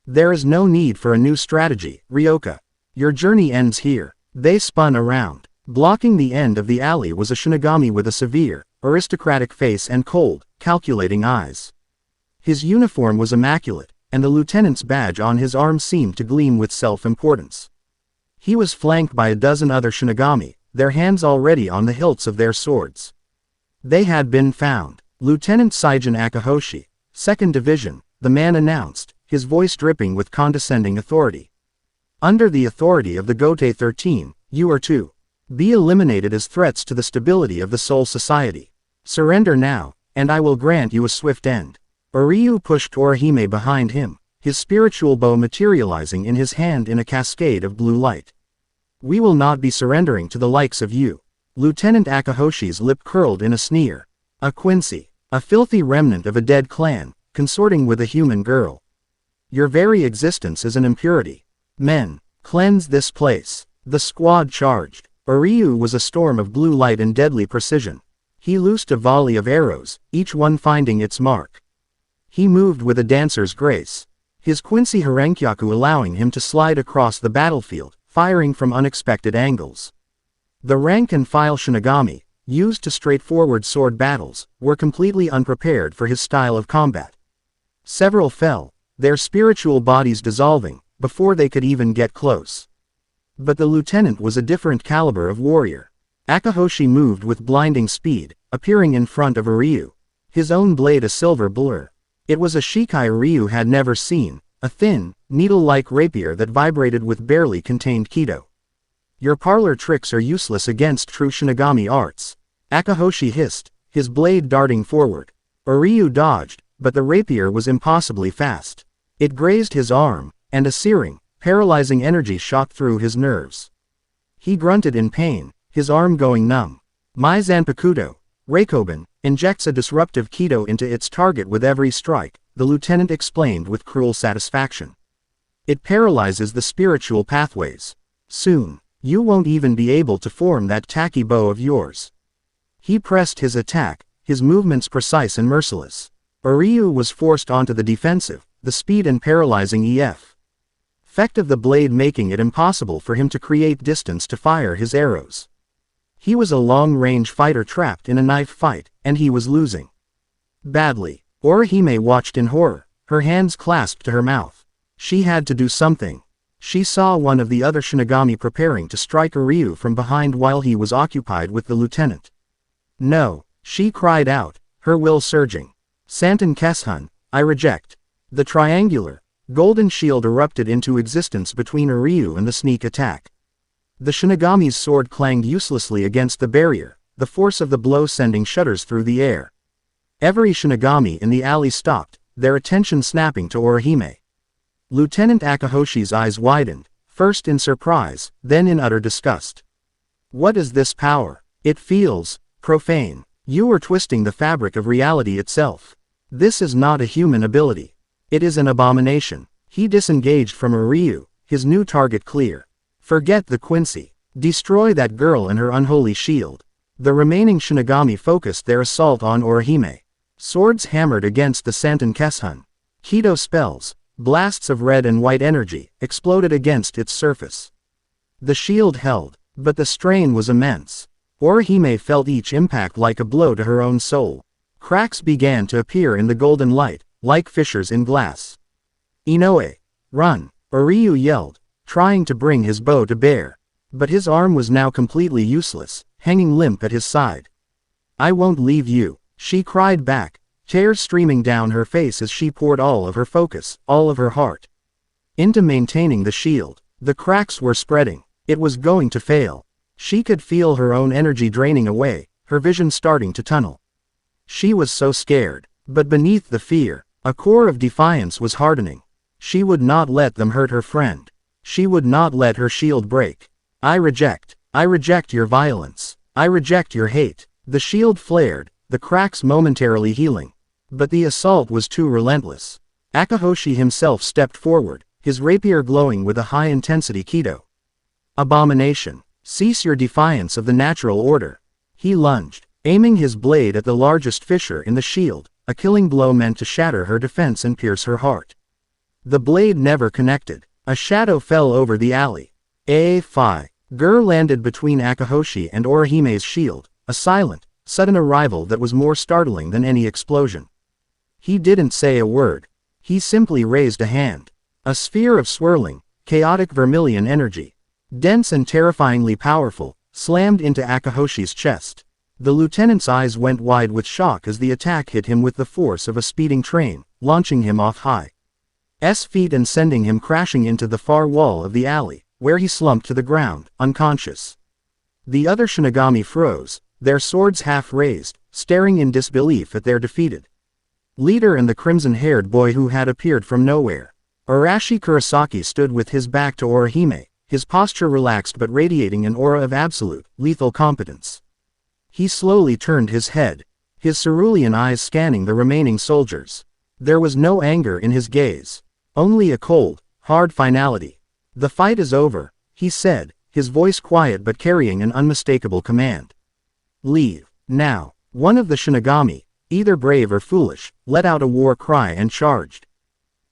"There is no need for a new strategy, Ryoka. Your journey ends here." They spun around. Blocking the end of the alley was a Shinigami with a severe, aristocratic face and cold, calculating eyes. His uniform was immaculate, and the lieutenant's badge on his arm seemed to gleam with self-importance. He was flanked by a dozen other Shinigami, their hands already on the hilts of their swords. They had been found. "Lieutenant Saijin Akahoshi, 2nd Division," the man announced, his voice dripping with condescending authority. "Under the authority of the Gote 13, you are to be eliminated as threats to the stability of the Soul Society. Surrender now, and I will grant you a swift end." Ryu pushed Orihime behind him, his spiritual bow materializing in his hand in a cascade of blue light. "We will not be surrendering to the likes of you." Lieutenant Akahoshi's lip curled in a sneer. "A Quincy, a filthy remnant of a dead clan, consorting with a human girl. Your very existence is an impurity. Men, cleanse this place." The squad charged. Ryu was a storm of blue light and deadly precision. He loosed a volley of arrows, each one finding its mark. He moved with a dancer's grace, his Quincy Harenkyaku allowing him to slide across the battlefield, firing from unexpected angles. The rank-and-file Shinigami, used to straightforward sword battles, were completely unprepared for his style of combat. Several fell, their spiritual bodies dissolving, before they could even get close. But the lieutenant was a different caliber of warrior. Akahoshi moved with blinding speed, appearing in front of Ryu, his own blade a silver blur. It was a shikai Ryu had never seen, a thin, needle-like rapier that vibrated with barely contained Kido. "Your parlor tricks are useless against true Shinigami arts," Akahoshi hissed, his blade darting forward. Ryu dodged, but the rapier was impossibly fast. It grazed his arm, and a searing, paralyzing energy shot through his nerves. He grunted in pain, his arm going numb. "My Zanpakuto, Reikoben, injects a disruptive Kido into its target with every strike," the lieutenant explained with cruel satisfaction. "It paralyzes the spiritual pathways. Soon, you won't even be able to form that tacky bow of yours." He pressed his attack, his movements precise and merciless. Ryu was forced onto the defensive, the speed and paralyzing effect of the blade making it impossible for him to create distance to fire his arrows. He was a long-range fighter trapped in a knife fight, and he was losing badly. Orihime watched in horror, her hands clasped to her mouth. She had to do something. She saw one of the other Shinigami preparing to strike Ryu from behind while he was occupied with the lieutenant. No, she cried out, her will surging. Santen Keshun, I reject. The triangular, golden shield erupted into existence between Ryu and the sneak attack. The Shinigami's sword clanged uselessly against the barrier, the force of the blow sending shudders through the air. Every Shinigami in the alley stopped, their attention snapping to Orihime. Lieutenant Akahoshi's eyes widened, first in surprise, then in utter disgust. What is this power? It feels profane. You are twisting the fabric of reality itself. This is not a human ability. It is an abomination. He disengaged from Ryu, his new target clear. Forget the Quincy. Destroy that girl and her unholy shield. The remaining Shinigami focused their assault on Orihime. Swords hammered against the Santen Keshun. Kido spells, blasts of red and white energy, exploded against its surface. The shield held, but the strain was immense. Orihime felt each impact like a blow to her own soul. Cracks began to appear in the golden light, like fissures in glass. Inoue, run! Ryu yelled, trying to bring his bow to bear. But his arm was now completely useless, hanging limp at his side. I won't leave you, she cried back, tears streaming down her face as she poured all of her focus, all of her heart, into maintaining the shield. The cracks were spreading. It was going to fail. She could feel her own energy draining away, her vision starting to tunnel. She was so scared, but beneath the fear, a core of defiance was hardening. She would not let them hurt her friend. She would not let her shield break. I reject your violence. I reject your hate. The shield flared, the cracks momentarily healing. But the assault was too relentless. Akahoshi himself stepped forward, his rapier glowing with a high-intensity Kido. Abomination. Cease your defiance of the natural order. He lunged, aiming his blade at the largest fissure in the shield, a killing blow meant to shatter her defense and pierce her heart. The blade never connected. A shadow fell over the alley. Fi. Gur landed between Akahoshi and Orihime's shield, a silent, sudden arrival that was more startling than any explosion. He didn't say a word. He simply raised a hand. A sphere of swirling, chaotic vermilion energy, dense and terrifyingly powerful, slammed into Akahoshi's chest. The lieutenant's eyes went wide with shock as the attack hit him with the force of a speeding train, launching him off high feet and sending him crashing into the far wall of the alley, where he slumped to the ground, unconscious. The other Shinigami froze, their swords half raised, staring in disbelief at their defeated leader and the crimson-haired boy who had appeared from nowhere. Arashi Kurosaki stood with his back to Orihime, his posture relaxed but radiating an aura of absolute, lethal competence. He slowly turned his head, his cerulean eyes scanning the remaining soldiers. There was no anger in his gaze. Only a cold, hard finality. The fight is over, he said, his voice quiet but carrying an unmistakable command. Leave, now. One of the Shinigami, either brave or foolish, let out a war cry and charged.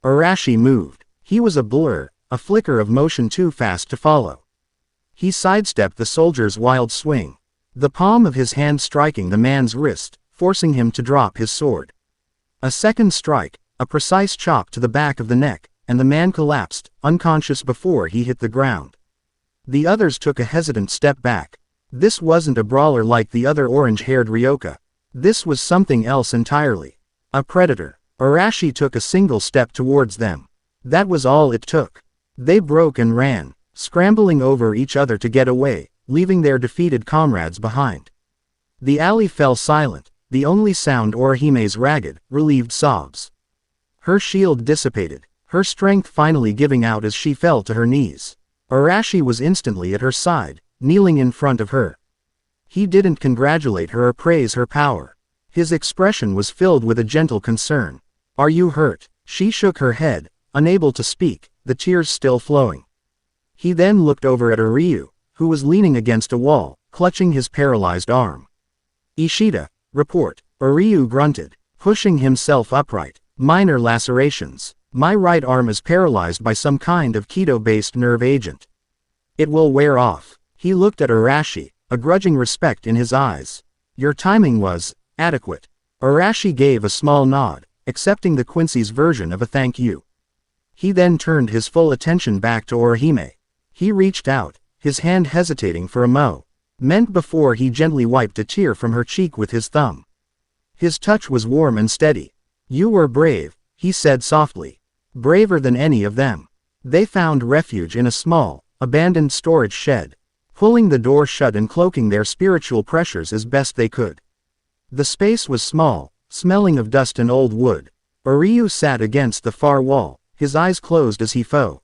Arashi moved. He was a blur, a flicker of motion too fast to follow. He sidestepped the soldier's wild swing, the palm of his hand striking the man's wrist, forcing him to drop his sword. A second strike, a precise chop to the back of the neck, and the man collapsed, unconscious before he hit the ground. The others took a hesitant step back. This wasn't a brawler like the other orange-haired Ryoka. This was something else entirely. A predator. Arashi took a single step towards them. That was all it took. They broke and ran, scrambling over each other to get away, leaving their defeated comrades behind. The alley fell silent, the only sound Orihime's ragged, relieved sobs. Her shield dissipated, her strength finally giving out as she fell to her knees. Arashi was instantly at her side, kneeling in front of her. He didn't congratulate her or praise her power. His expression was filled with a gentle concern. Are you hurt? She shook her head, unable to speak, the tears still flowing. He then looked over at Ryu, who was leaning against a wall, clutching his paralyzed arm. Ishida, report. Ryu grunted, pushing himself upright. Minor lacerations. My right arm is paralyzed by some kind of Kido-based nerve agent. It will wear off. He looked at Arashi, a grudging respect in his eyes. Your timing was adequate. Arashi gave a small nod, accepting the Quincy's version of a thank you. He then turned his full attention back to Orihime. He reached out, his hand hesitating for a moment before he gently wiped a tear from her cheek with his thumb. His touch was warm and steady. "You were brave," he said softly. "Braver than any of them." They found refuge in a small, abandoned storage shed, pulling the door shut and cloaking their spiritual pressures as best they could. The space was small, smelling of dust and old wood. Orihime sat against the far wall, his eyes closed as he focused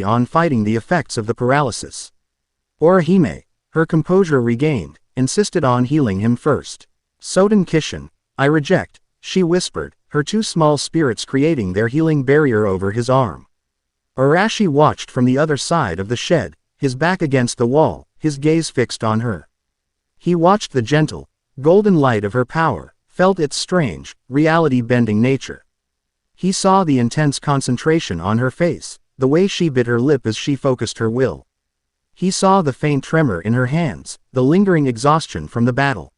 on fighting the effects of the paralysis. Orihime, her composure regained, insisted on healing him first. "Soten Kishin, I reject," she whispered, her two small spirits creating their healing barrier over his arm. Arashi watched from the other side of the shed, his back against the wall, his gaze fixed on her. He watched the gentle, golden light of her power, felt its strange, reality-bending nature. He saw the intense concentration on her face, the way she bit her lip as she focused her will. He saw the faint tremor in her hands, the lingering exhaustion from the battle.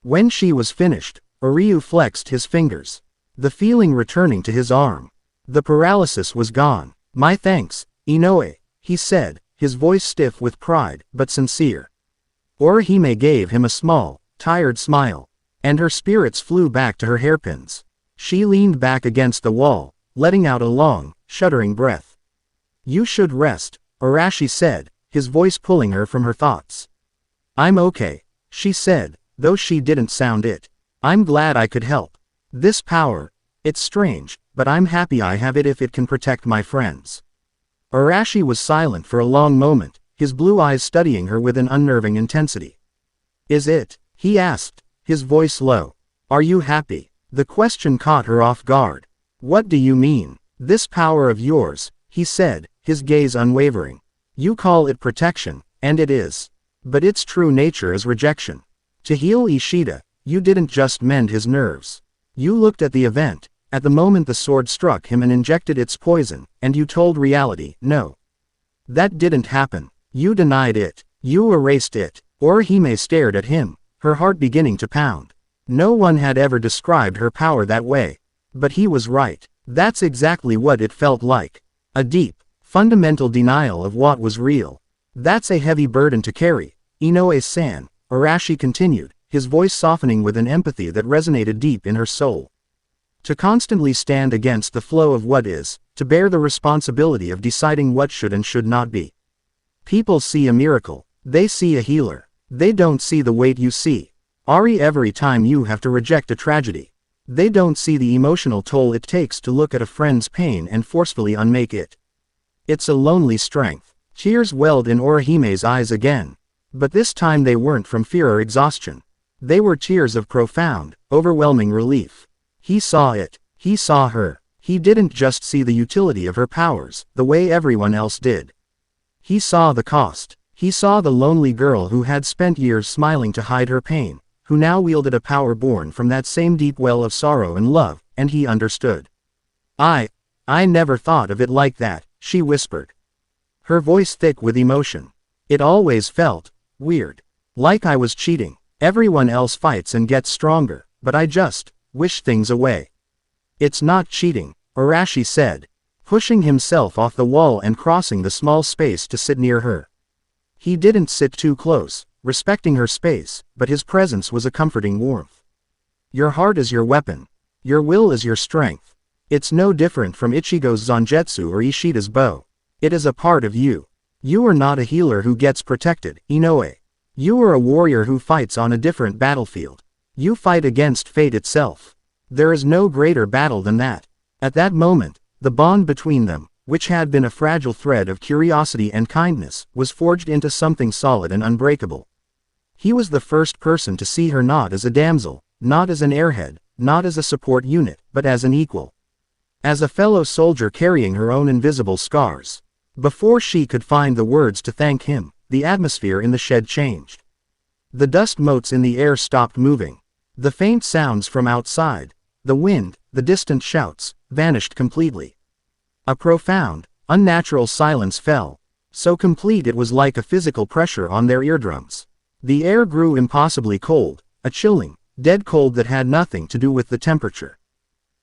When she was finished, Orihime flexed his fingers, the feeling returning to his arm. The paralysis was gone. "My thanks, Inoue," he said, his voice stiff with pride, but sincere. Orihime gave him a small, tired smile, and her spirits flew back to her hairpins. She leaned back against the wall, letting out a long, shuddering breath. "You should rest," Arashi said, his voice pulling her from her thoughts. "I'm okay," she said, though she didn't sound it. "I'm glad I could help. This power, it's strange, but I'm happy I have it if it can protect my friends." Arashi was silent for a long moment, his blue eyes studying her with an unnerving intensity. "Is it?" he asked, his voice low. "Are you happy?" The question caught her off guard. "What do you mean?" "This power of yours," he said, his gaze unwavering. "You call it protection, and it is. But its true nature is rejection. To heal Ishida, you didn't just mend his nerves. You looked at the event, at the moment the sword struck him and injected its poison, and you told reality, no. That didn't happen. You denied it. You erased it." Orihime stared at him, her heart beginning to pound. No one had ever described her power that way. But he was right. That's exactly what it felt like. A deep, fundamental denial of what was real. "That's a heavy burden to carry, Inoue-san," Arashi continued, his voice softening with an empathy that resonated deep in her soul. "To constantly stand against the flow of what is, to bear the responsibility of deciding what should and should not be. People see a miracle. They see a healer. They don't see the weight you see. Every time you have to reject a tragedy. They don't see the emotional toll it takes to look at a friend's pain and forcefully unmake it. It's a lonely strength." Tears welled in Orihime's eyes again. But this time they weren't from fear or exhaustion. They were tears of profound, overwhelming relief. He saw it. He saw her. He didn't just see the utility of her powers, the way everyone else did. He saw the cost. He saw the lonely girl who had spent years smiling to hide her pain, who now wielded a power born from that same deep well of sorrow and love, and he understood. I never thought of it like that," she whispered, her voice thick with emotion. "It always felt weird. Like I was cheating. Everyone else fights and gets stronger, but I just wish things away." "It's not cheating," Arashi said, pushing himself off the wall and crossing the small space to sit near her. He didn't sit too close, respecting her space, but his presence was a comforting warmth. "Your heart is your weapon. Your will is your strength. It's no different from Ichigo's Zangetsu or Ishida's bow. It is a part of you. You are not a healer who gets protected, Inoue. You are a warrior who fights on a different battlefield. You fight against fate itself. There is no greater battle than that." At that moment, the bond between them, which had been a fragile thread of curiosity and kindness, was forged into something solid and unbreakable. He was the first person to see her not as a damsel, not as an airhead, not as a support unit, but as an equal. As a fellow soldier carrying her own invisible scars. Before she could find the words to thank him, the atmosphere in the shed changed. The dust motes in the air stopped moving. The faint sounds from outside, the wind, the distant shouts, vanished completely. A profound, unnatural silence fell, so complete it was like a physical pressure on their eardrums. The air grew impossibly cold, a chilling, dead cold that had nothing to do with the temperature.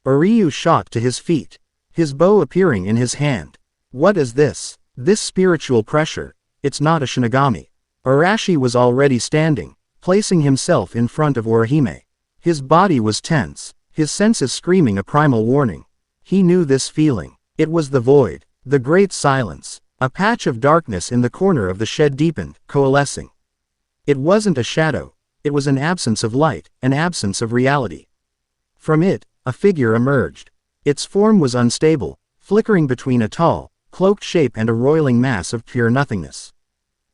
Orihime shot to his feet. his bow appearing in his hand. What is this? This spiritual pressure. It's not a Shinigami. Arashi was already standing, placing himself in front of Orihime. His body was tense, his senses screaming a primal warning. He knew this feeling. It was the void, the great silence. A patch of darkness in the corner of the shed deepened, coalescing. It wasn't a shadow. It was an absence of light, an absence of reality. From it, a figure emerged. Its form was unstable, flickering between a tall, cloaked shape and a roiling mass of pure nothingness.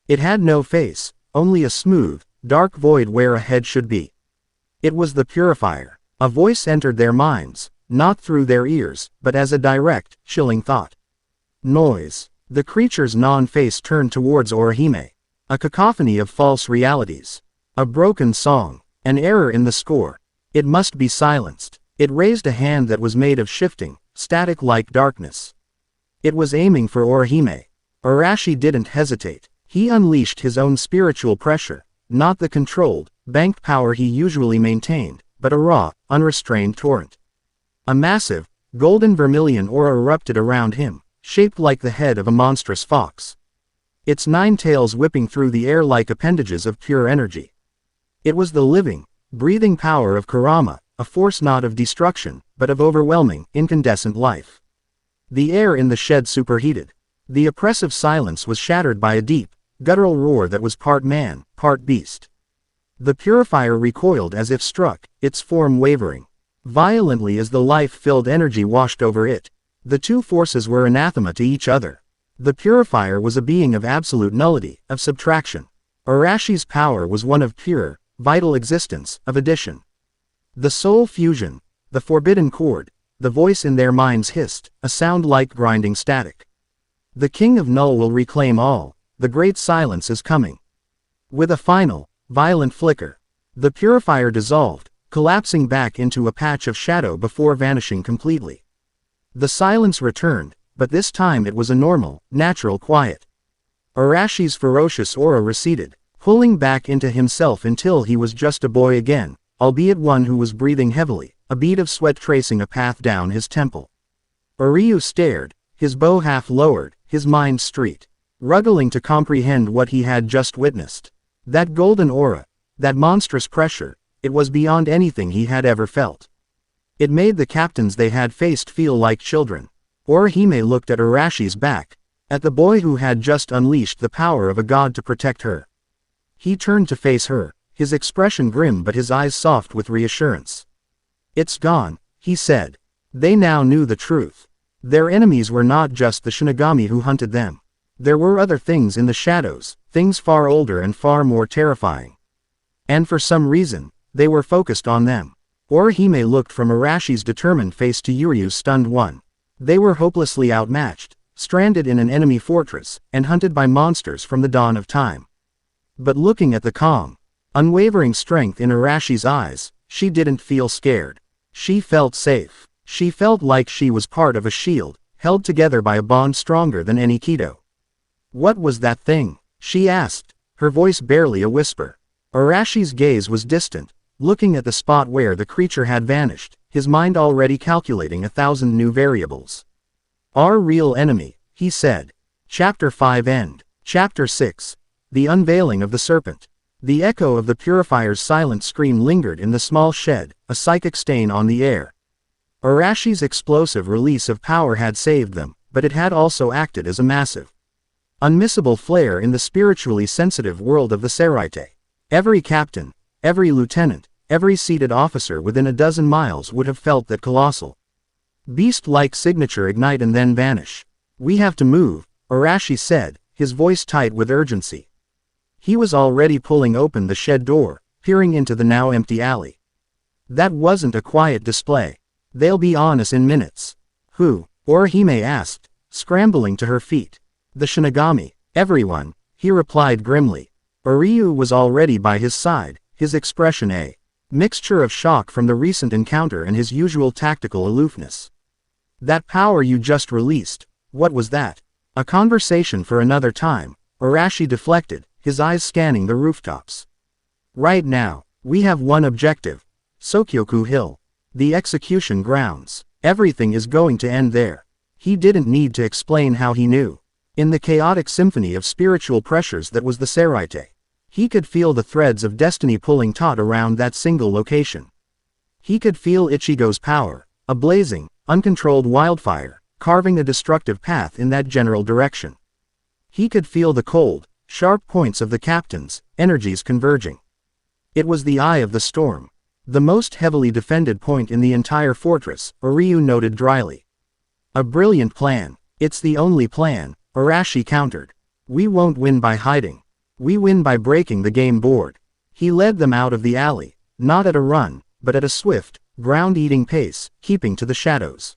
It had no face, only a smooth, dark void where a head should be. It was the purifier. A voice entered their minds, not through their ears, but as a direct, chilling thought. Noise. The creature's non-face turned towards Orihime. A cacophony of false realities. A broken song. An error in the score. It must be silenced. It raised a hand that was made of shifting, static-like darkness. It was aiming for Orihime. Arashi didn't hesitate. He unleashed his own spiritual pressure, not the controlled, banked power he usually maintained, but a raw, unrestrained torrent. A massive, golden vermilion aura erupted around him, shaped like the head of a monstrous fox. Its 9 tails whipping through the air like appendages of pure energy. It was the living, breathing power of Kurama, a force not of destruction, but of overwhelming, incandescent life. The air in the shed superheated. The oppressive silence was shattered by a deep, guttural roar that was part man, part beast. The purifier recoiled as if struck, its form wavering violently as the life-filled energy washed over it. The two forces were anathema to each other. The purifier was a being of absolute nullity, of subtraction. Arashi's power was one of pure, vital existence, of addition. The soul fusion, the forbidden chord, the voice in their minds hissed, a sound like grinding static. The King of Null will reclaim all, the great silence is coming. With a final, violent flicker, the purifier dissolved, collapsing back into a patch of shadow before vanishing completely. The silence returned, but this time it was a normal, natural quiet. Arashi's ferocious aura receded, pulling back into himself until he was just a boy again, albeit one who was breathing heavily, a bead of sweat tracing a path down his temple. Oryu stared, his bow half lowered, his mind streaked, struggling to comprehend what he had just witnessed. That golden aura, that monstrous pressure, it was beyond anything he had ever felt. It made the captains they had faced feel like children. Orihime looked at Arashi's back, at the boy who had just unleashed the power of a god to protect her. He turned to face her, his expression grim but his eyes soft with reassurance. "It's gone," he said. They now knew the truth. Their enemies were not just the Shinigami who hunted them. There were other things in the shadows, things far older and far more terrifying. And for some reason, they were focused on them. Orihime looked from Arashi's determined face to Yuryu's stunned one. They were hopelessly outmatched, stranded in an enemy fortress, and hunted by monsters from the dawn of time. But looking at the calm, unwavering strength in Arashi's eyes, she didn't feel scared. She felt safe. She felt like she was part of a shield, held together by a bond stronger than any Kido. "What was that thing?" she asked, her voice barely a whisper. Arashi's gaze was distant, looking at the spot where the creature had vanished, his mind already calculating 1,000 new variables. "Our real enemy," he said. Chapter 5 End. Chapter 6. The Unveiling of the Serpent. The echo of the purifier's silent scream lingered in the small shed, a psychic stain on the air. Arashi's explosive release of power had saved them, but it had also acted as a massive, unmissable flare in the spiritually sensitive world of the Seraite. Every captain, every lieutenant, every seated officer within a dozen miles would have felt that colossal, beast-like signature ignite and then vanish. "We have to move," Arashi said, his voice tight with urgency. He was already pulling open the shed door, peering into the now empty alley. That wasn't a quiet display. "They'll be on us in minutes." "Who?" Orihime asked, scrambling to her feet. "The Shinigami, everyone," he replied grimly. Oryu was already by his side, his expression a mixture of shock from the recent encounter and his usual tactical aloofness. "That power you just released, what was that?" "A conversation for another time," Arashi deflected, his eyes scanning the rooftops. "Right now, we have one objective. Sokyoku Hill. The execution grounds. Everything is going to end there." He didn't need to explain how he knew. In the chaotic symphony of spiritual pressures that was the Seraite, he could feel the threads of destiny pulling taut around that single location. He could feel Ichigo's power, a blazing, uncontrolled wildfire, carving a destructive path in that general direction. He could feel the cold, sharp points of the captain's energies converging. It was the eye of the storm. The most heavily defended point in the entire fortress, Orihime noted dryly. A brilliant plan. It's the only plan, Arashi countered. We won't win by hiding. We win by breaking the game board. He led them out of the alley, not at a run, but at a swift, ground-eating pace, keeping to the shadows.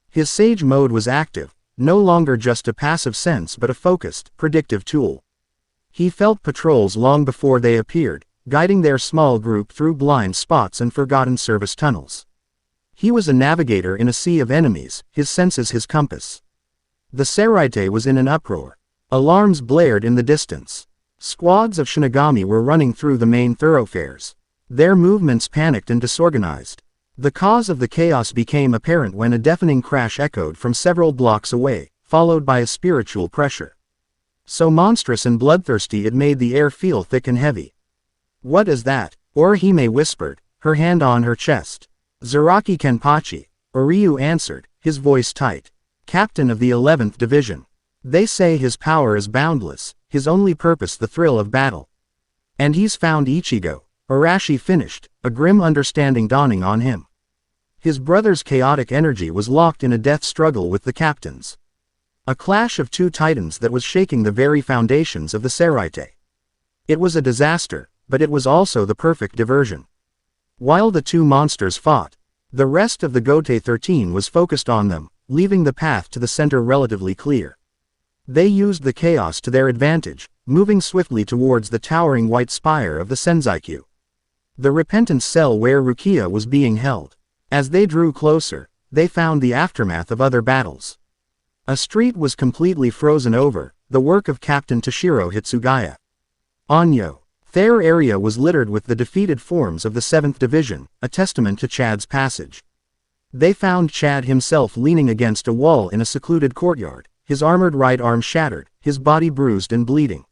His sage mode was active, no longer just a passive sense but a focused, predictive tool. He felt patrols long before they appeared, guiding their small group through blind spots and forgotten service tunnels. He was a navigator in a sea of enemies, his senses his compass. The Seraite was in an uproar. Alarms blared in the distance. Squads of Shinigami were running through the main thoroughfares. Their movements panicked and disorganized. The cause of the chaos became apparent when a deafening crash echoed from several blocks away, followed by a spiritual pressure. So monstrous and bloodthirsty it made the air feel thick and heavy. "What is that?" Orihime whispered, her hand on her chest. "Zaraki Kenpachi," Orihime answered, his voice tight. "Captain of the 11th Division. They say his power is boundless, his only purpose the thrill of battle. And he's found Ichigo," Arashi finished, a grim understanding dawning on him. His brother's chaotic energy was locked in a death struggle with the captain's. A clash of two titans that was shaking the very foundations of the Seraite. It was a disaster, but it was also the perfect diversion. While the two monsters fought, the rest of the Gote 13 was focused on them, leaving the path to the center relatively clear. They used the chaos to their advantage, moving swiftly towards the towering white spire of the Senzaikyu. The repentance cell where Rukia was being held. As they drew closer, they found the aftermath of other battles. A street was completely frozen over, the work of Captain Toshiro Hitsugaya. Onyo. Their area was littered with the defeated forms of the 7th Division, a testament to Chad's passage. They found Chad himself leaning against a wall in a secluded courtyard, his armored right arm shattered, his body bruised and bleeding.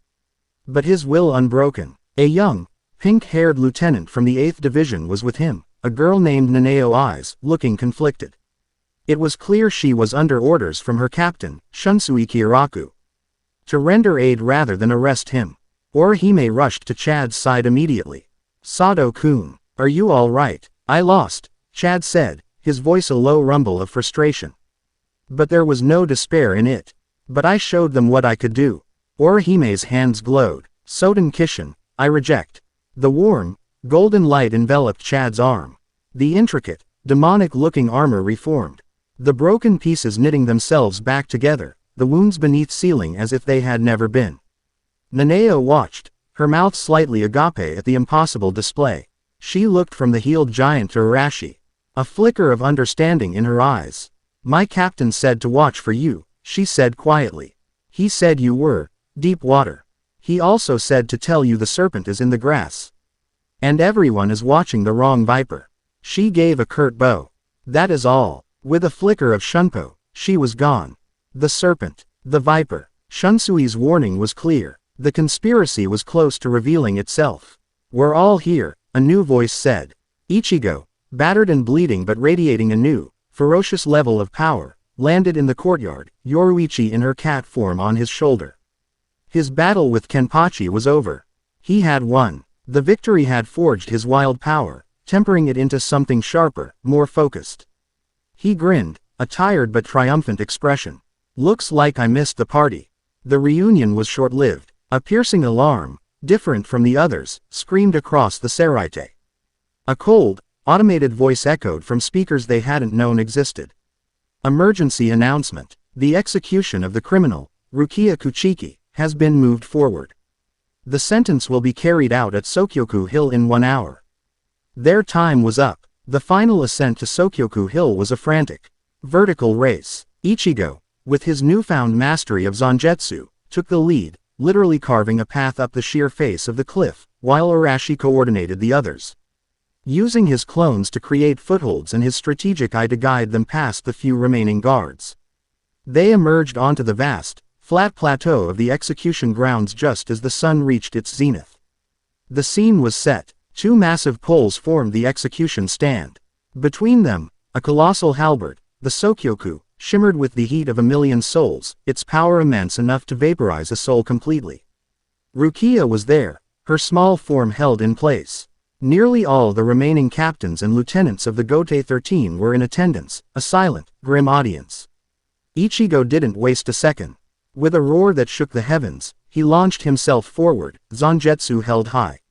But his will unbroken. A young, pink-haired lieutenant from the 8th Division was with him, a girl named Nanao Eyes, looking conflicted. It was clear she was under orders from her captain, Shunsui Kiraku, to render aid rather than arrest him. Orihime rushed to Chad's side immediately. "Sado-kun, are you all right?" "I lost," Chad said, his voice a low rumble of frustration. But there was no despair in it. "But I showed them what I could do." Orihime's hands glowed. "Soden Kishin, I reject." The warm, golden light enveloped Chad's arm. The intricate, demonic-looking armor reformed. The broken pieces knitting themselves back together, the wounds beneath sealing as if they had never been. Nanao watched, her mouth slightly agape at the impossible display. She looked from the healed giant to Arashi. A flicker of understanding in her eyes. "My captain said to watch for you," she said quietly. "He said you were deep water. He also said to tell you the serpent is in the grass. And everyone is watching the wrong viper." She gave a curt bow. "That is all." With a flicker of shunpo, she was gone. The serpent. The viper. Shunsui's warning was clear. The conspiracy was close to revealing itself. "We're all here," a new voice said. Ichigo, battered and bleeding but radiating a new, ferocious level of power, landed in the courtyard, Yoruichi in her cat form on his shoulder. His battle with Kenpachi was over. He had won. The victory had forged his wild power, tempering it into something sharper, more focused. He grinned, a tired but triumphant expression. "Looks like I missed the party." The reunion was short-lived. A piercing alarm, different from the others, screamed across the Seraite. A cold, automated voice echoed from speakers they hadn't known existed. "Emergency announcement. The execution of the criminal, Rukia Kuchiki, has been moved forward. The sentence will be carried out at Sokyoku Hill in 1 hour." Their time was up. The final ascent to Sokyoku Hill was a frantic, vertical race. Ichigo, with his newfound mastery of Zangetsu, took the lead, literally carving a path up the sheer face of the cliff, while Arashi coordinated the others, using his clones to create footholds and his strategic eye to guide them past the few remaining guards. They emerged onto the vast, flat plateau of the execution grounds just as the sun reached its zenith. The scene was set. 2 massive poles formed the execution stand. Between them, a colossal halberd, the Sokyoku, shimmered with the heat of 1,000,000 souls, its power immense enough to vaporize a soul completely. Rukia was there, her small form held in place. Nearly all the remaining captains and lieutenants of the Gote 13 were in attendance, a silent, grim audience. Ichigo didn't waste a second. With a roar that shook the heavens, he launched himself forward, Zangetsu held high.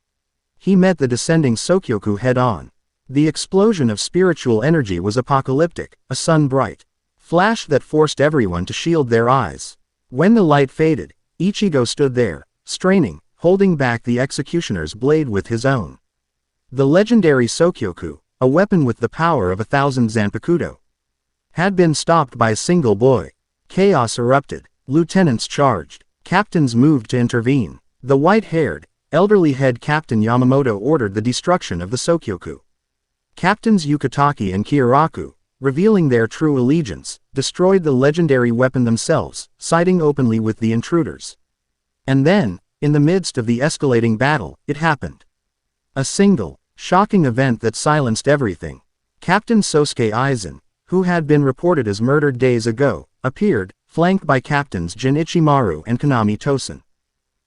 He met the descending Sokyoku head-on. The explosion of spiritual energy was apocalyptic, a sun-bright flash that forced everyone to shield their eyes. When the light faded, Ichigo stood there, straining, holding back the executioner's blade with his own. The legendary Sokyoku, a weapon with the power of 1,000 Zanpakuto, had been stopped by a single boy. Chaos erupted. Lieutenants charged. Captains moved to intervene. The white-haired, elderly head Captain Yamamoto ordered the destruction of the Sokyoku. Captains Yukitaki and Kyoraku, revealing their true allegiance, destroyed the legendary weapon themselves, siding openly with the intruders. And then, in the midst of the escalating battle, it happened. A single, shocking event that silenced everything. Captain Sosuke Aizen, who had been reported as murdered days ago, appeared, flanked by Captains Jin Ichimaru and Konami Tosen.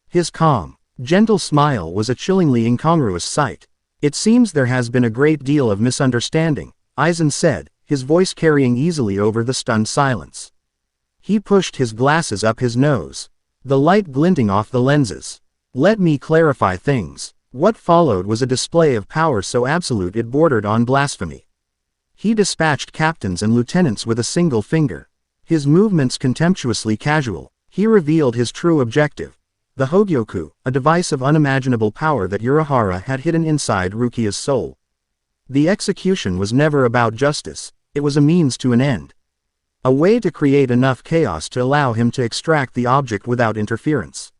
His calm, gentle smile was a chillingly incongruous sight. "It seems there has been a great deal of misunderstanding," Aizen said, his voice carrying easily over the stunned silence. He pushed his glasses up his nose, the light glinting off the lenses. "Let me clarify things." What followed was a display of power so absolute it bordered on blasphemy. He dispatched captains and lieutenants with a single finger. His movements contemptuously casual, he revealed his true objective. The Hogyoku, a device of unimaginable power that Urahara had hidden inside Rukia's soul. The execution was never about justice, it was a means to an end. A way to create enough chaos to allow him to extract the object without interference.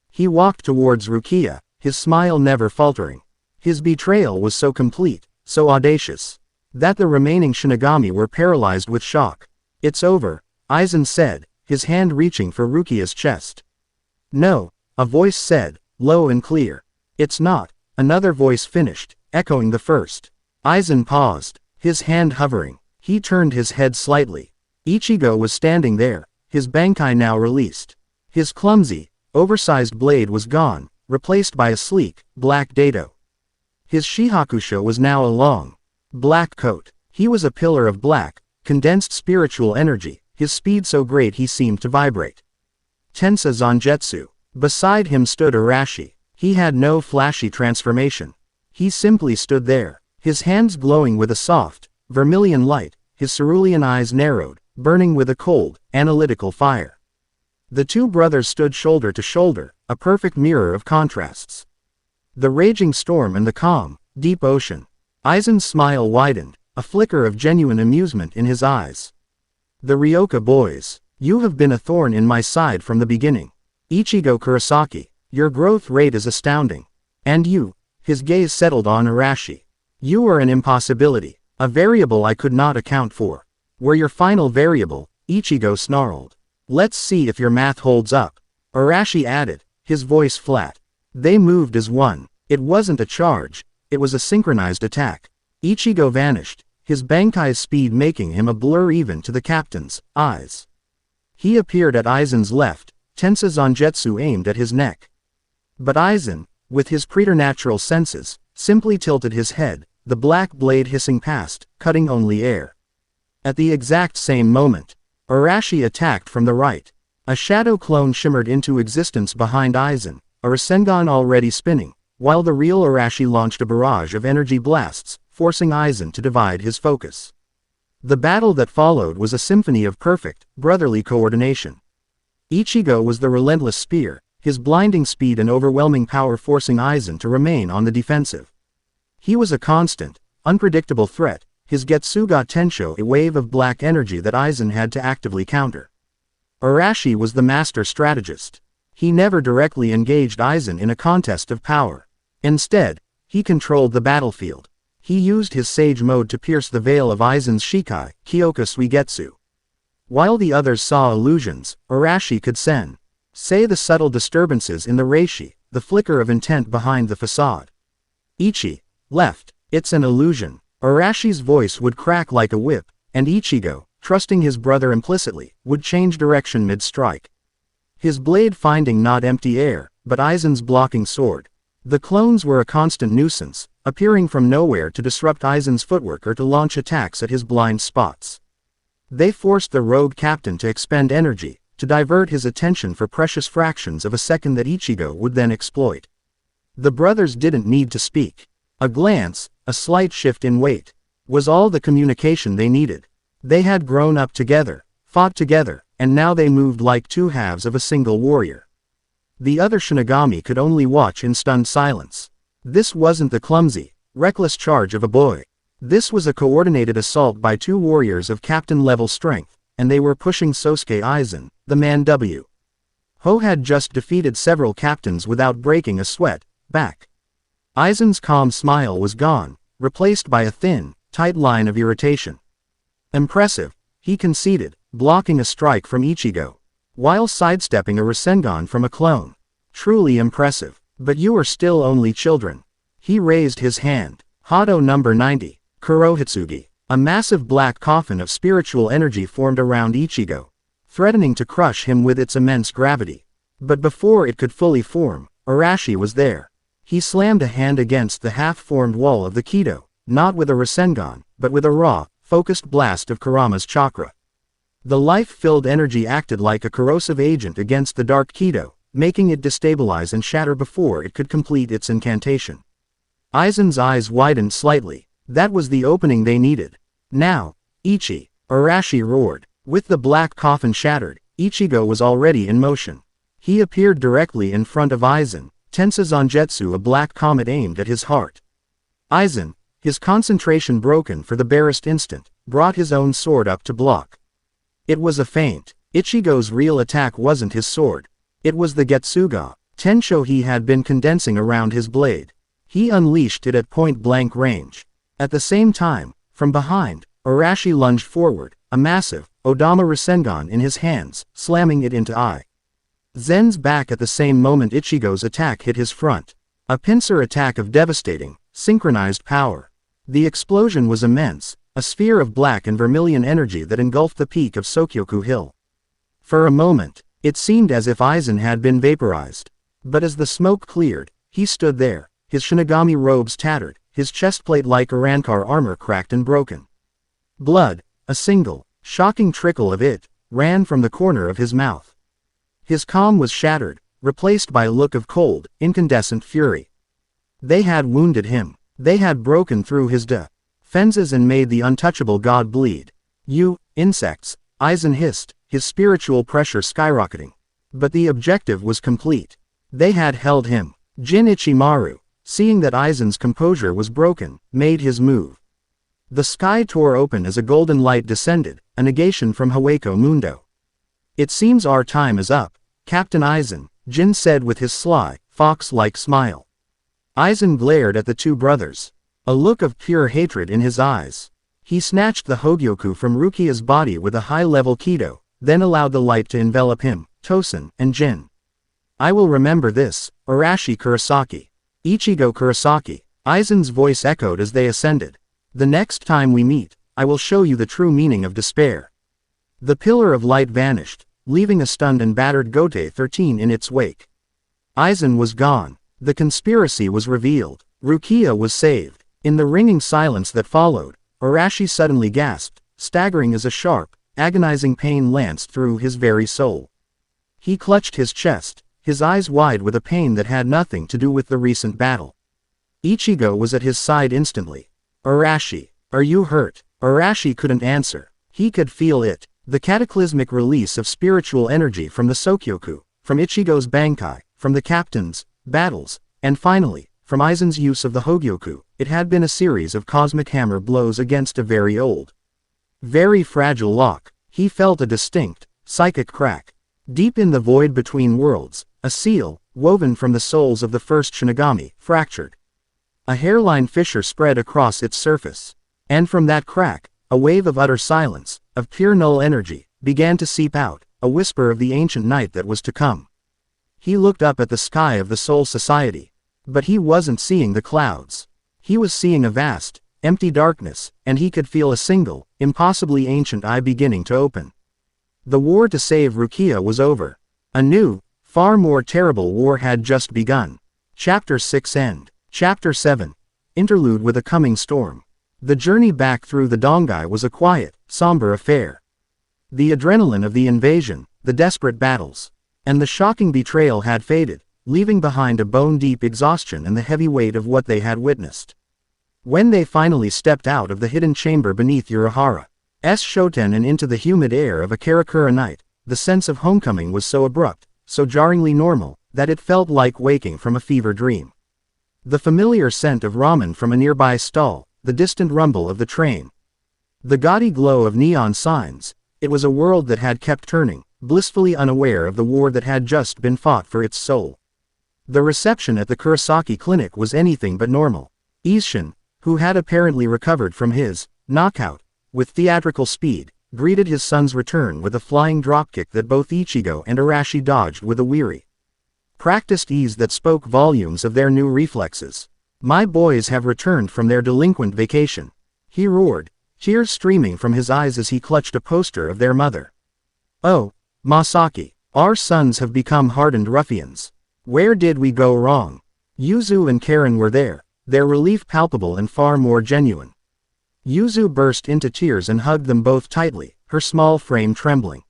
He walked towards Rukia, his smile never faltering. His betrayal was so complete, so audacious, that the remaining Shinigami were paralyzed with shock. "It's over," Aizen said, his hand reaching for Rukia's chest. "No," a voice said, low and clear. "It's not," another voice finished, echoing the first. Aizen paused, his hand hovering. He turned his head slightly. Ichigo was standing there, his bankai now released. His clumsy, oversized blade was gone, replaced by a sleek, black dado. His shihakusha was now a long, black coat. He was a pillar of black, condensed spiritual energy, his speed so great he seemed to vibrate. Tensa Zangetsu. Beside him stood Arashi. He had no flashy transformation. He simply stood there, his hands glowing with a soft, vermilion light, his cerulean eyes narrowed, burning with a cold, analytical fire. The two brothers stood shoulder to shoulder, a perfect mirror of contrasts. The raging storm and the calm, deep ocean. Aizen's smile widened, a flicker of genuine amusement in his eyes. "The Ryoka boys, you have been a thorn in my side from the beginning. Ichigo Kurosaki, your growth rate is astounding. And you," his gaze settled on Arashi. "You are an impossibility, a variable I could not account for. We're your final variable," Ichigo snarled. "Let's see if your math holds up," Arashi added, his voice flat. They moved as one. It wasn't a charge, it was a synchronized attack. Ichigo vanished, his bankai's speed making him a blur even to the captain's eyes. He appeared at Aizen's left, Tensa Zangetsu aimed at his neck. But Aizen, with his preternatural senses, simply tilted his head, the black blade hissing past, cutting only air. At the exact same moment, Arashi attacked from the right. A shadow clone shimmered into existence behind Aizen, a Rasengan already spinning, while the real Arashi launched a barrage of energy blasts, forcing Aizen to divide his focus. The battle that followed was a symphony of perfect, brotherly coordination. Ichigo was the relentless spear, his blinding speed and overwhelming power forcing Aizen to remain on the defensive. He was a constant, unpredictable threat, his Getsuga Tensho a wave of black energy that Aizen had to actively counter. Arashi was the master strategist. He never directly engaged Aizen in a contest of power. Instead, he controlled the battlefield. He used his sage mode to pierce the veil of Aizen's Shikai, Kyoka Suigetsu. While the others saw illusions, Arashi could say the subtle disturbances in the reishi, the flicker of intent behind the facade. Ichi, left, it's an illusion. Arashi's voice would crack like a whip, and Ichigo, trusting his brother implicitly, would change direction mid-strike. His blade finding not empty air, but Aizen's blocking sword. The clones were a constant nuisance, appearing from nowhere to disrupt Aizen's footwork or to launch attacks at his blind spots. They forced the rogue captain to expend energy, to divert his attention for precious fractions of a second that Ichigo would then exploit. The brothers didn't need to speak. A glance, a slight shift in weight, was all the communication they needed. They had grown up together, fought together, and now they moved like two halves of a single warrior. The other Shinigami could only watch in stunned silence. This wasn't the clumsy, reckless charge of a boy. This was a coordinated assault by two warriors of captain-level strength, and they were pushing Sosuke Aizen, the man Ho had just defeated several captains without breaking a sweat, back. Aizen's calm smile was gone, replaced by a thin, tight line of irritation. Impressive, he conceded, blocking a strike from Ichigo, while sidestepping a Rasengan from a clone. Truly impressive, but you are still only children. He raised his hand. Hado number 90, Kurohitsugi. A massive black coffin of spiritual energy formed around Ichigo, threatening to crush him with its immense gravity. But before it could fully form, Arashi was there. He slammed a hand against the half-formed wall of the Kido, not with a Rasengan, but with a raw, focused blast of Kurama's chakra. The life-filled energy acted like a corrosive agent against the dark Kido, making it destabilize and shatter before it could complete its incantation. Aizen's eyes widened slightly. That was the opening they needed. Now, Ichi, Arashi roared. With the black coffin shattered, Ichigo was already in motion. He appeared directly in front of Aizen, Tensa Zangetsu, a black comet aimed at his heart. Aizen, his concentration broken for the barest instant, brought his own sword up to block. It was a feint. Ichigo's real attack wasn't his sword. It was the Getsuga, Tensho he had been condensing around his blade. He unleashed it at point-blank range. At the same time, from behind, Arashi lunged forward, a massive, Odama Rasengan in his hands, slamming it into Aizen's back. At the same moment Ichigo's attack hit his front. A pincer attack of devastating, synchronized power. The explosion was immense, a sphere of black and vermilion energy that engulfed the peak of Sokyoku Hill. For a moment, it seemed as if Aizen had been vaporized. But as the smoke cleared, he stood there, his Shinigami robes tattered, his chestplate like Arankar armor cracked and broken. Blood, a single, shocking trickle of it, ran from the corner of his mouth. His calm was shattered, replaced by a look of cold, incandescent fury. They had wounded him. They had broken through his defenses and made the untouchable god bleed. You, insects, Aizen hissed, his spiritual pressure skyrocketing. But the objective was complete. They had held him. Jin Ichimaru, seeing that Aizen's composure was broken, made his move. The sky tore open as a golden light descended, a negation from Hueco Mundo. It seems our time is up, Captain Aizen, Jin said with his sly, fox-like smile. Aizen glared at the two brothers, a look of pure hatred in his eyes. He snatched the Hogyoku from Rukia's body with a high-level Kido, then allowed the light to envelop him, Tosen, and Jin. I will remember this, Arashi Kurosaki. Ichigo Kurosaki. Aizen's voice echoed as they ascended. The next time we meet, I will show you the true meaning of despair. The pillar of light vanished, leaving a stunned and battered Gote 13 in its wake. Aizen was gone. The conspiracy was revealed. Rukia was saved. In the ringing silence that followed, Arashi suddenly gasped, staggering as a sharp, agonizing pain lanced through his very soul. He clutched his chest, his eyes wide with a pain that had nothing to do with the recent battle. Ichigo was at his side instantly. Arashi, are you hurt? Arashi couldn't answer. He could feel it. The cataclysmic release of spiritual energy from the Sokyoku, from Ichigo's Bankai, from the captain's battles, and finally, from Aizen's use of the Hogyoku. It had been a series of cosmic hammer blows against a very old, very fragile lock. He felt a distinct, psychic crack. Deep in the void between worlds, a seal, woven from the souls of the first Shinigami, fractured. A hairline fissure spread across its surface. And from that crack, a wave of utter silence, of pure null energy, began to seep out, a whisper of the ancient night that was to come. He looked up at the sky of the Soul Society. But he wasn't seeing the clouds. He was seeing a vast, empty darkness, and he could feel a single, impossibly ancient eye beginning to open. The war to save Rukia was over. A new, far more terrible war had just begun. Chapter 6 End. Chapter 7. Interlude with a coming storm. The journey back through the Dongai was a quiet, somber affair. The adrenaline of the invasion, the desperate battles, and the shocking betrayal had faded, leaving behind a bone-deep exhaustion and the heavy weight of what they had witnessed. When they finally stepped out of the hidden chamber beneath Urahara's Shoten and into the humid air of a Karakura night, the sense of homecoming was so abrupt, so jarringly normal, that it felt like waking from a fever dream. The familiar scent of ramen from a nearby stall, the distant rumble of the train, the gaudy glow of neon signs, it was a world that had kept turning, blissfully unaware of the war that had just been fought for its soul. The reception at the Kurosaki clinic was anything but normal. Isshin, who had apparently recovered from his knockout with theatrical speed, greeted his son's return with a flying dropkick that both Ichigo and Arashi dodged with a weary, practiced ease that spoke volumes of their new reflexes. "My boys have returned from their delinquent vacation," he roared, tears streaming from his eyes as he clutched a poster of their mother. "Oh, Masaki, our sons have become hardened ruffians. Where did we go wrong?" Yuzu and Karen were there, their relief palpable and far more genuine. Yuzu burst into tears and hugged them both tightly, her small frame trembling.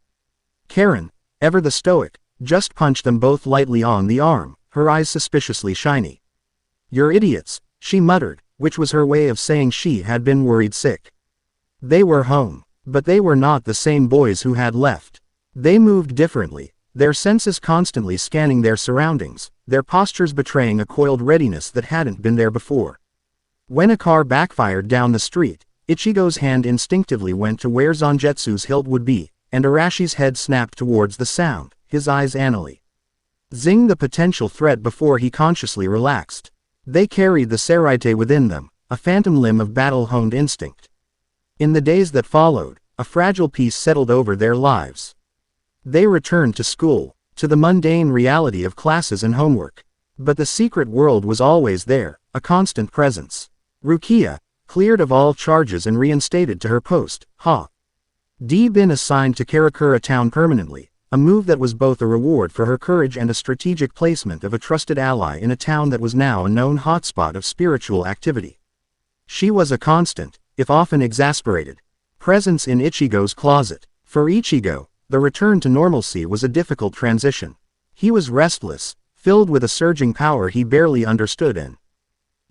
Karen, ever the stoic, just punched them both lightly on the arm, her eyes suspiciously shiny. "You're idiots," she muttered, which was her way of saying she had been worried sick. They were home, but they were not the same boys who had left. They moved differently, their senses constantly scanning their surroundings, their postures betraying a coiled readiness that hadn't been there before. When a car backfired down the street, Ichigo's hand instinctively went to where Zangetsu's hilt would be, and Arashi's head snapped towards the sound, his eyes anally zing the potential threat before he consciously relaxed. They carried the Seraite within them, a phantom limb of battle-honed instinct. In the days that followed, a fragile peace settled over their lives. They returned to school, to the mundane reality of classes and homework. But the secret world was always there, a constant presence. Rukia, cleared of all charges and reinstated to her post, had been assigned to Karakura town permanently, a move that was both a reward for her courage and a strategic placement of a trusted ally in a town that was now a known hotspot of spiritual activity. She was a constant, if often exasperated, presence in Ichigo's closet. For Ichigo, the return to normalcy was a difficult transition. He was restless, filled with a surging power he barely understood and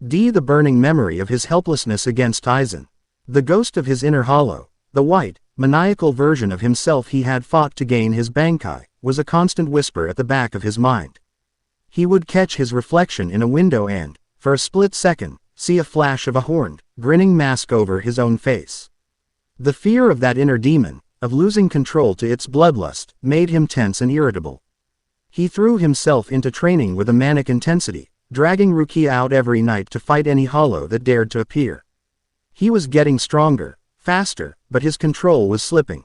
the burning memory of his helplessness against Aizen. The ghost of his inner hollow, the white, maniacal version of himself he had fought to gain his Bankai, was a constant whisper at the back of his mind. He would catch his reflection in a window and, for a split second, see a flash of a horned, grinning mask over his own face. The fear of that inner demon, of losing control to its bloodlust, made him tense and irritable. He threw himself into training with a manic intensity, dragging Rukia out every night to fight any hollow that dared to appear. He was getting stronger, faster, but his control was slipping.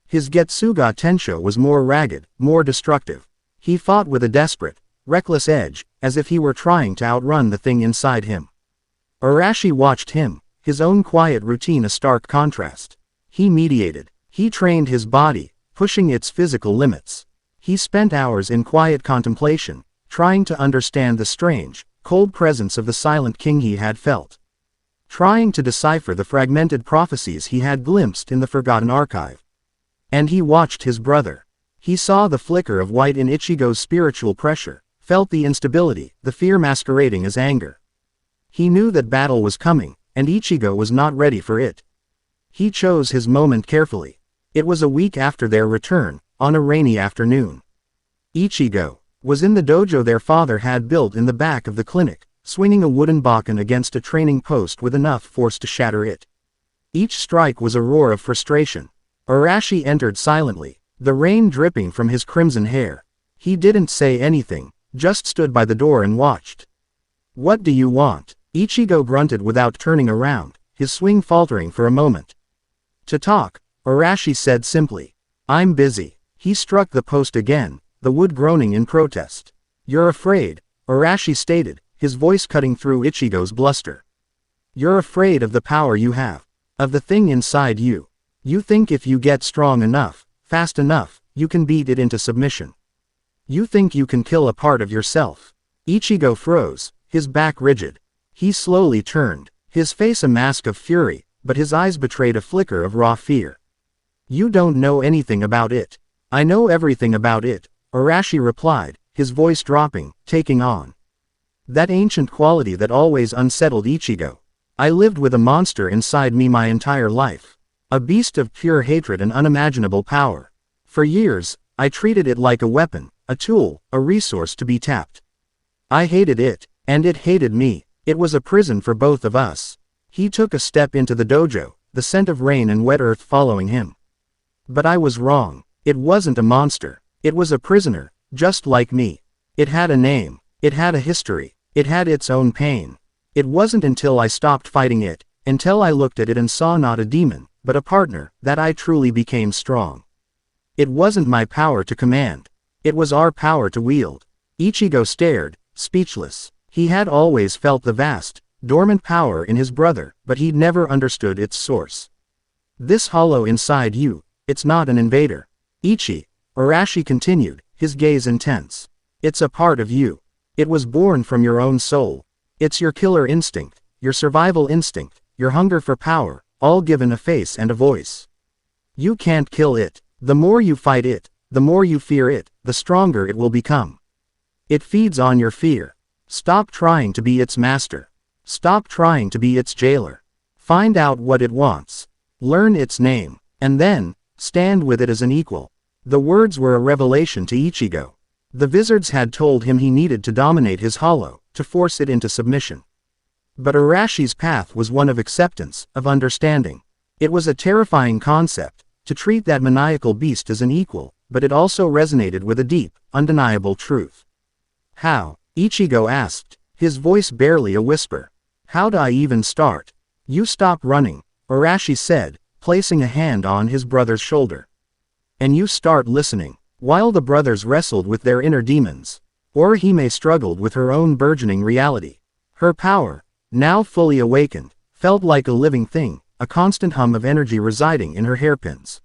His Getsuga Tensho was more ragged, more destructive. He fought with a desperate, reckless edge, as if he were trying to outrun the thing inside him. Arashi watched him, his own quiet routine a stark contrast. He mediated. He trained his body, pushing its physical limits. He spent hours in quiet contemplation, trying to understand the strange, cold presence of the silent king he had felt. Trying to decipher the fragmented prophecies he had glimpsed in the forgotten archive. And he watched his brother. He saw the flicker of white in Ichigo's spiritual pressure, felt the instability, the fear masquerading as anger. He knew that battle was coming, and Ichigo was not ready for it. He chose his moment carefully. It was a week after their return, on a rainy afternoon. Ichigo was in the dojo their father had built in the back of the clinic, swinging a wooden bakken against a training post with enough force to shatter it. Each strike was a roar of frustration. Arashi entered silently, the rain dripping from his crimson hair. He didn't say anything, just stood by the door and watched. "What do you want?" Ichigo grunted without turning around, his swing faltering for a moment. "To talk," Arashi said simply. I'm busy. He struck the post again, the wood groaning in protest. You're afraid, Arashi stated, his voice cutting through Ichigo's bluster. You're afraid of the power you have. Of the thing inside you. You think if you get strong enough, fast enough, you can beat it into submission. You think you can kill a part of yourself. Ichigo froze, his back rigid. He slowly turned, his face a mask of fury, but his eyes betrayed a flicker of raw fear. You don't know anything about it. I know everything about it, Arashi replied, his voice dropping, taking on that ancient quality that always unsettled Ichigo. I lived with a monster inside me my entire life. A beast of pure hatred and unimaginable power. For years, I treated it like a weapon, a tool, a resource to be tapped. I hated it, and it hated me. It was a prison for both of us. He took a step into the dojo, the scent of rain and wet earth following him. But I was wrong. It wasn't a monster. It was a prisoner, just like me. It had a name. It had a history. It had its own pain. It wasn't until I stopped fighting it, until I looked at it and saw not a demon, but a partner, that I truly became strong. It wasn't my power to command. It was our power to wield. Ichigo stared, speechless. He had always felt the vast, dormant power in his brother, but he'd never understood its source. This hollow inside you, it's not an invader. Arashi continued, his gaze intense. It's a part of you. It was born from your own soul. It's your killer instinct, your survival instinct, your hunger for power, all given a face and a voice. You can't kill it. The more you fight it, the more you fear it, the stronger it will become. It feeds on your fear. Stop trying to be its master. Stop trying to be its jailer. Find out what it wants. Learn its name. And then, stand with it as an equal. The words were a revelation to Ichigo. The wizards had told him he needed to dominate his hollow, to force it into submission. But Arashi's path was one of acceptance, of understanding. It was a terrifying concept, to treat that maniacal beast as an equal, but it also resonated with a deep, undeniable truth. How? Ichigo asked, his voice barely a whisper. How do I even start? You stop running, Arashi said, placing a hand on his brother's shoulder. And you start listening. While the brothers wrestled with their inner demons, Orihime struggled with her own burgeoning reality. Her power, now fully awakened, felt like a living thing, a constant hum of energy residing in her hairpins.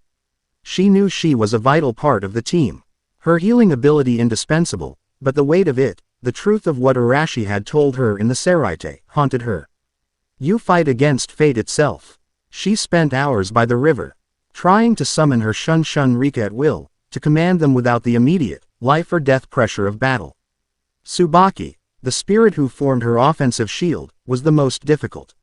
She knew she was a vital part of the team. Her healing ability indispensable, but the weight of it, the truth of what Arashi had told her in the Seraite, haunted her. You fight against fate itself. She spent hours by the river, trying to summon her Shun Rika at will, to command them without the immediate, life-or-death pressure of battle. Tsubaki, the spirit who formed her offensive shield, was the most difficult.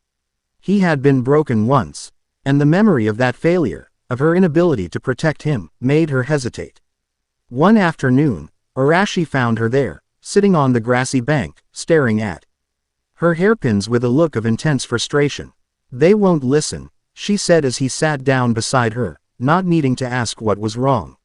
He had been broken once, and the memory of that failure, of her inability to protect him, made her hesitate. One afternoon, Arashi found her there, sitting on the grassy bank, staring at her hairpins with a look of intense frustration. They won't listen, she said as he sat down beside her, not needing to ask what was wrong.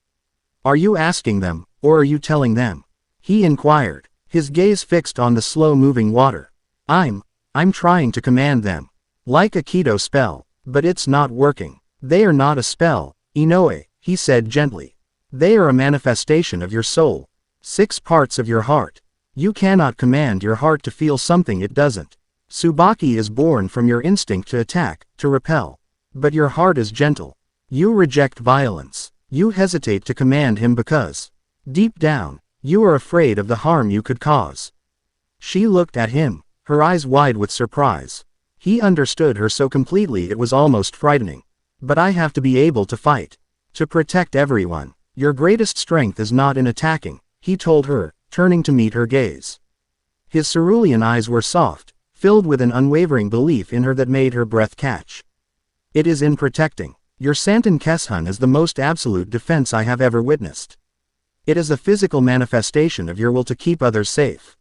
Are you asking them, or are you telling them? He inquired, his gaze fixed on the slow-moving water. I'm trying to command them. Like a Kido spell, but it's not working. They are not a spell, Inoue, he said gently. They are a manifestation of your soul. 6 parts of your heart. You cannot command your heart to feel something it doesn't. Tsubaki is born from your instinct to attack, to repel. But your heart is gentle. You reject violence. You hesitate to command him because, deep down, you are afraid of the harm you could cause. She looked at him, her eyes wide with surprise. He understood her so completely it was almost frightening. But I have to be able to fight. To protect everyone. Your greatest strength is not in attacking, he told her, turning to meet her gaze. His cerulean eyes were soft, filled with an unwavering belief in her that made her breath catch. It is in protecting. Your Santen Keshun is the most absolute defense I have ever witnessed. It is a physical manifestation of your will to keep others safe.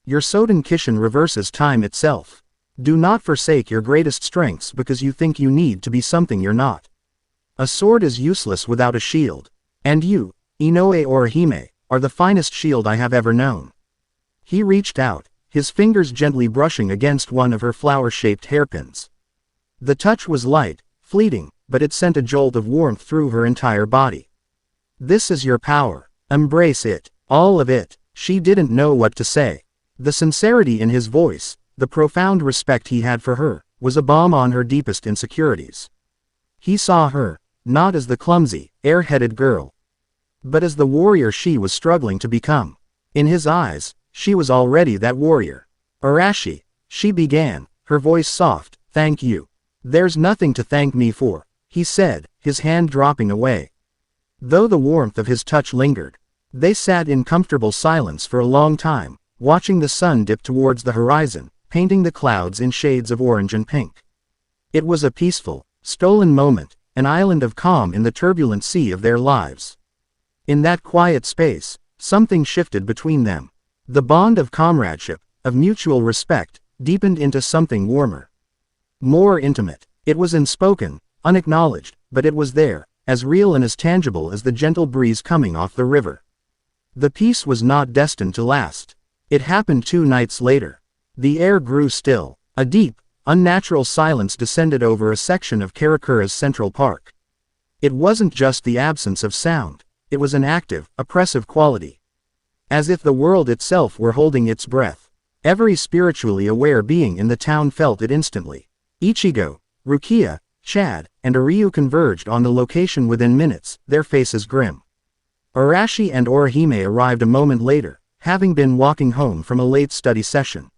Your Soden Kishin reverses time itself. Do not forsake your greatest strengths because you think you need to be something you're not. A sword is useless without a shield. And you, Inoue Orihime, are the finest shield I have ever known. He reached out, his fingers gently brushing against one of her flower-shaped hairpins. The touch was light, fleeting, but it sent a jolt of warmth through her entire body. This is your power. Embrace it. All of it. She didn't know what to say. The sincerity in his voice, the profound respect he had for her, was a balm on her deepest insecurities. He saw her, not as the clumsy, airheaded girl, but as the warrior she was struggling to become. In his eyes, she was already that warrior. Arashi, she began, her voice soft, thank you. There's nothing to thank me for, he said, his hand dropping away. Though the warmth of his touch lingered, they sat in comfortable silence for a long time, watching the sun dip towards the horizon, painting the clouds in shades of orange and pink. It was a peaceful, stolen moment, an island of calm in the turbulent sea of their lives. In that quiet space, something shifted between them. The bond of comradeship, of mutual respect, deepened into something warmer. More intimate. It was unspoken, unacknowledged, but it was there, as real and as tangible as the gentle breeze coming off the river. The peace was not destined to last. It happened 2 nights later. The air grew still. A deep, unnatural silence descended over a section of Karakura's Central Park. It wasn't just the absence of sound, it was an active, oppressive quality. As if the world itself were holding its breath. Every spiritually aware being in the town felt it instantly. Ichigo, Rukia, Chad, and Ariu converged on the location within minutes, their faces grim. Arashi and Orihime arrived a moment later, having been walking home from a late study session.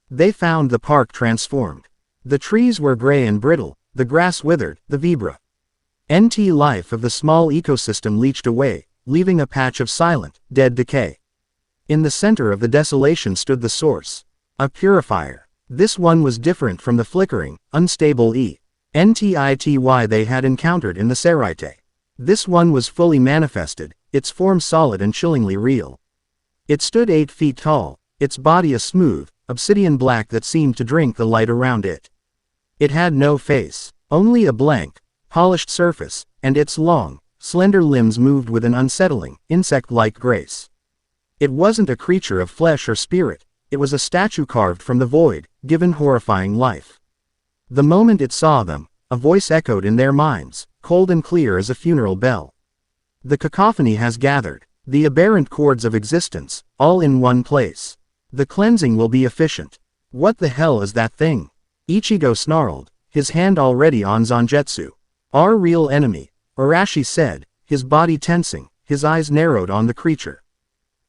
They found the park transformed. The trees were gray and brittle, the grass withered, the vibra. NT life of the small ecosystem leached away, leaving a patch of silent, dead decay. In the center of the desolation stood the source. A purifier. This one was different from the flickering, unstable NTITY they had encountered in the Seraite. This one was fully manifested, its form solid and chillingly real. It stood 8 feet tall, its body a smooth, obsidian black that seemed to drink the light around it. It had no face, only a blank, polished surface, and its long, slender limbs moved with an unsettling, insect-like grace. It wasn't a creature of flesh or spirit, it was a statue carved from the void, given horrifying life. The moment it saw them, a voice echoed in their minds, cold and clear as a funeral bell. The cacophony has gathered, the aberrant chords of existence, all in one place. The cleansing will be efficient. What the hell is that thing? Ichigo snarled, his hand already on Zangetsu. Our real enemy, Arashi said, his body tensing, his eyes narrowed on the creature.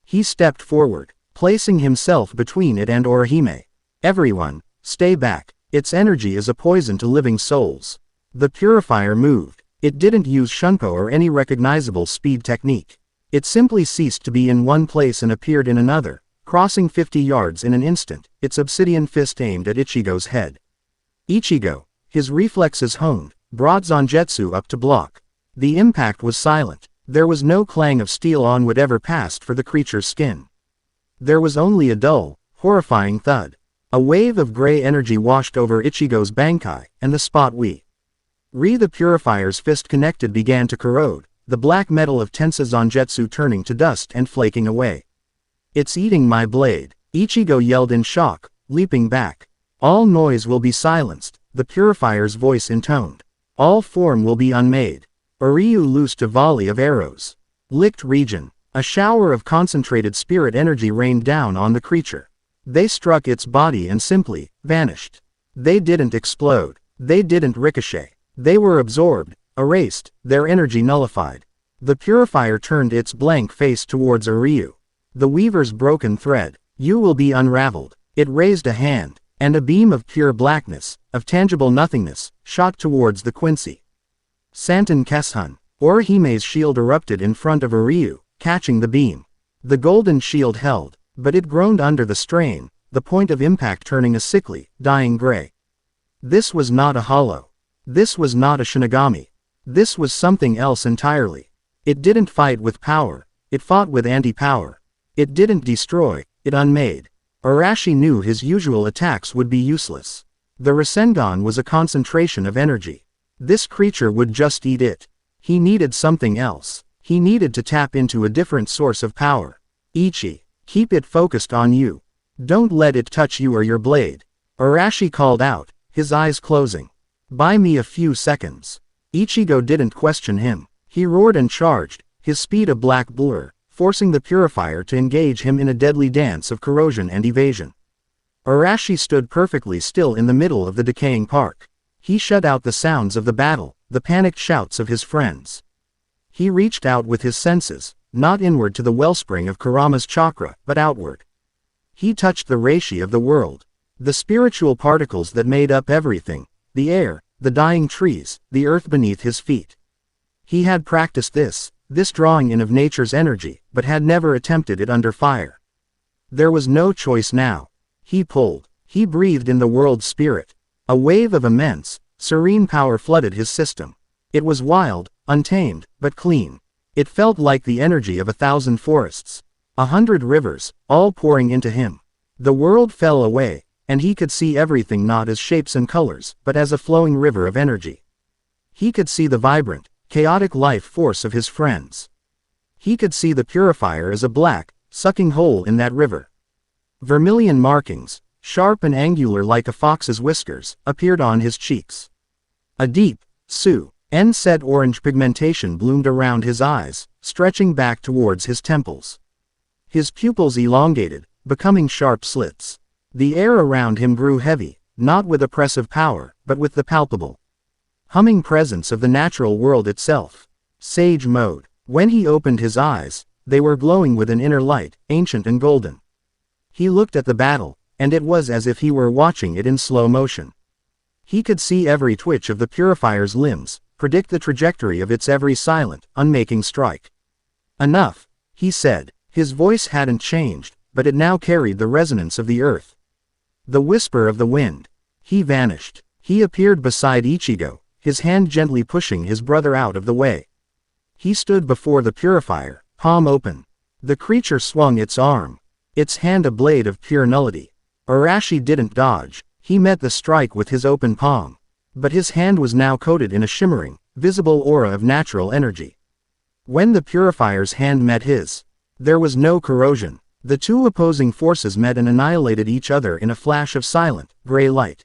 He stepped forward, placing himself between it and Orihime. Everyone, stay back. Its energy is a poison to living souls. The purifier moved. It didn't use Shunpo or any recognizable speed technique. It simply ceased to be in one place and appeared in another, crossing 50 yards in an instant, its obsidian fist aimed at Ichigo's head. Ichigo, his reflexes honed, brought Zangetsu up to block. The impact was silent. There was no clang of steel on whatever passed for the creature's skin. There was only a dull, horrifying thud. A wave of gray energy washed over Ichigo's Bankai, and the spot the purifier's fist connected began to corrode, the black metal of Tensa Zangetsu turning to dust and flaking away. It's eating my blade, Ichigo yelled in shock, leaping back. All noise will be silenced, the purifier's voice intoned. All form will be unmade. Ariu loosed a volley of arrows. Licked region. A shower of concentrated spirit energy rained down on the creature. They struck its body and simply vanished. They didn't explode. They didn't ricochet. They were absorbed, erased, their energy nullified. The purifier turned its blank face towards Ariu. The weaver's broken thread. You will be unraveled. It raised a hand, and a beam of pure blackness, of tangible nothingness, shot towards the Quincy. Santon Keshun. Orihime's shield erupted in front of Ariu, catching the beam. The golden shield held, but it groaned under the strain, the point of impact turning a sickly, dying gray. This was not a hollow. This was not a Shinigami. This was something else entirely. It didn't fight with power, it fought with anti-power. It didn't destroy, it unmade. Arashi knew his usual attacks would be useless. The Rasengan was a concentration of energy. This creature would just eat it. He needed something else. He needed to tap into a different source of power. Ichi, keep it focused on you. Don't let it touch you or your blade. Arashi called out, his eyes closing. Buy me a few seconds. Ichigo didn't question him. He roared and charged, his speed a black blur, forcing the purifier to engage him in a deadly dance of corrosion and evasion. Arashi stood perfectly still in the middle of the decaying park. He shut out the sounds of the battle, the panicked shouts of his friends. He reached out with his senses, not inward to the wellspring of Kurama's chakra, but outward. He touched the reishi of the world, the spiritual particles that made up everything, the air, the dying trees, the earth beneath his feet. He had practiced this drawing in of nature's energy, but had never attempted it under fire. There was no choice now. He pulled. He breathed in the world's spirit. A wave of immense, serene power flooded his system. It was wild, untamed, but clean. It felt like the energy of 1,000 forests. 100 rivers, all pouring into him. The world fell away, and he could see everything not as shapes and colors, but as a flowing river of energy. He could see the vibrant, chaotic life force of his friends. He could see the purifier as a black, sucking hole in that river. Vermilion markings, sharp and angular like a fox's whiskers, appeared on his cheeks. A deep, set orange pigmentation bloomed around his eyes, stretching back towards his temples. His pupils elongated, becoming sharp slits. The air around him grew heavy, not with oppressive power, but with the palpable, humming presence of the natural world itself. Sage mode. When he opened his eyes, they were glowing with an inner light, ancient and golden. He looked at the battle, and it was as if he were watching it in slow motion. He could see every twitch of the purifier's limbs, predict the trajectory of its every silent, unmaking strike. Enough, he said. His voice hadn't changed, but it now carried the resonance of the earth. The whisper of the wind. He vanished. He appeared beside Ichigo, his hand gently pushing his brother out of the way. He stood before the purifier, palm open. The creature swung its arm, its hand a blade of pure nullity. Arashi didn't dodge. He met the strike with his open palm. But his hand was now coated in a shimmering, visible aura of natural energy. When the purifier's hand met his, there was no corrosion. The two opposing forces met and annihilated each other in a flash of silent, gray light.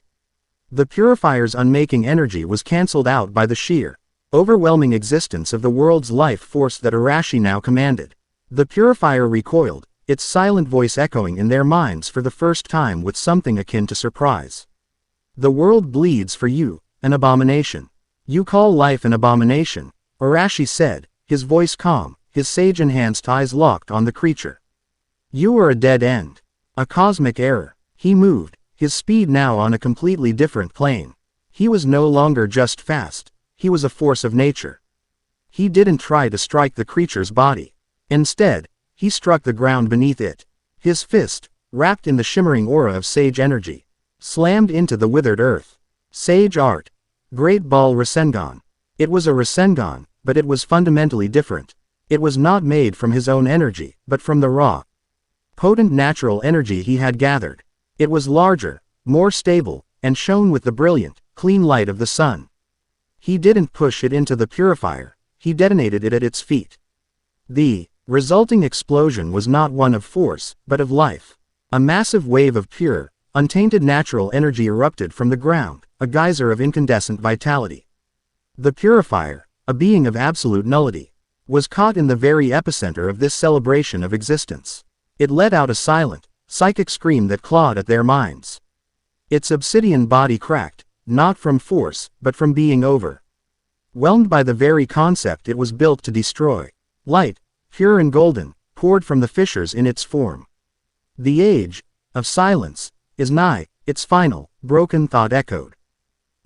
The purifier's unmaking energy was cancelled out by the sheer, overwhelming existence of the world's life force that Arashi now commanded. The purifier recoiled, its silent voice echoing in their minds for the first time with something akin to surprise. The world bleeds for you, an abomination. You call life an abomination, Arashi said, his voice calm, his sage-enhanced eyes locked on the creature. You are a dead end. A cosmic error. He moved, his speed now on a completely different plane. He was no longer just fast, he was a force of nature. He didn't try to strike the creature's body. Instead, he struck the ground beneath it. His fist, wrapped in the shimmering aura of sage energy, slammed into the withered earth. Sage art. Great Ball Rasengan. It was a Rasengan, but it was fundamentally different. It was not made from his own energy, but from the raw, potent natural energy he had gathered. It was larger, more stable, and shone with the brilliant, clean light of the sun. He didn't push it into the purifier, he detonated it at its feet. The resulting explosion was not one of force, but of life. A massive wave of pure, untainted natural energy erupted from the ground, a geyser of incandescent vitality. The purifier, a being of absolute nullity, was caught in the very epicenter of this celebration of existence. It let out a silent, psychic scream that clawed at their minds. Its obsidian body cracked, not from force, but from being overwhelmed by the very concept it was built to destroy. Light, pure and golden, poured from the fissures in its form. The age of silence is nigh, its final, broken thought echoed.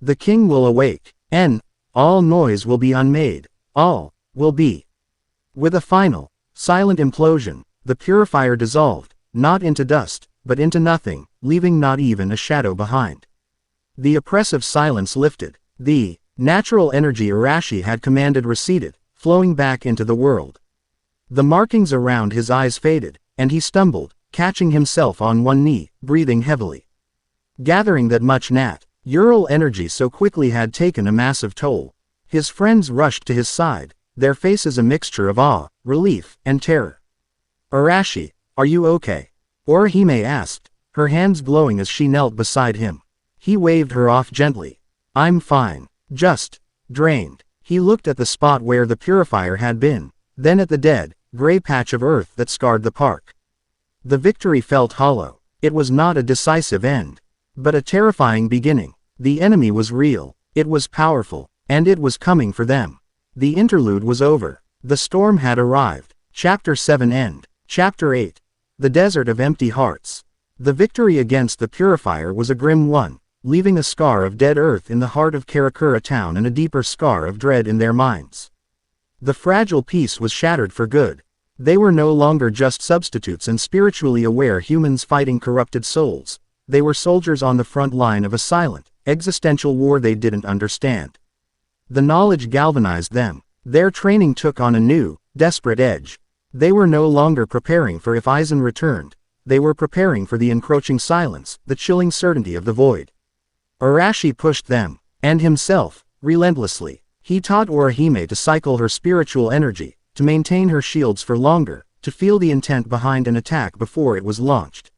The king will awake, and all noise will be unmade, all will be. With a final, silent implosion, the purifier dissolved, not into dust, but into nothing, leaving not even a shadow behind. The oppressive silence lifted. The natural energy Arashi had commanded receded, flowing back into the world. The markings around his eyes faded, and he stumbled, catching himself on one knee, breathing heavily. Gathering that much natural energy so quickly had taken a massive toll. His friends rushed to his side, their faces a mixture of awe, relief, and terror. Arashi, are you okay? Orihime asked, her hands glowing as she knelt beside him. He waved her off gently. I'm fine. Just drained. He looked at the spot where the purifier had been, then at the dead, gray patch of earth that scarred the park. The victory felt hollow. It was not a decisive end, but a terrifying beginning. The enemy was real, it was powerful, and it was coming for them. The interlude was over. The storm had arrived. Chapter 7 End. Chapter 8. The Desert of Empty Hearts. The victory against the Purifier was a grim one, leaving a scar of dead earth in the heart of Karakura town and a deeper scar of dread in their minds. The fragile peace was shattered for good. They were no longer just substitutes and spiritually aware humans fighting corrupted souls. They were soldiers on the front line of a silent, existential war they didn't understand. The knowledge galvanized them. Their training took on a new, desperate edge. They were no longer preparing for if Aizen returned. They were preparing for the encroaching silence, the chilling certainty of the void. Arashi pushed them, and himself, relentlessly. He taught Orihime to cycle her spiritual energy, to maintain her shields for longer, to feel the intent behind an attack before it was launched.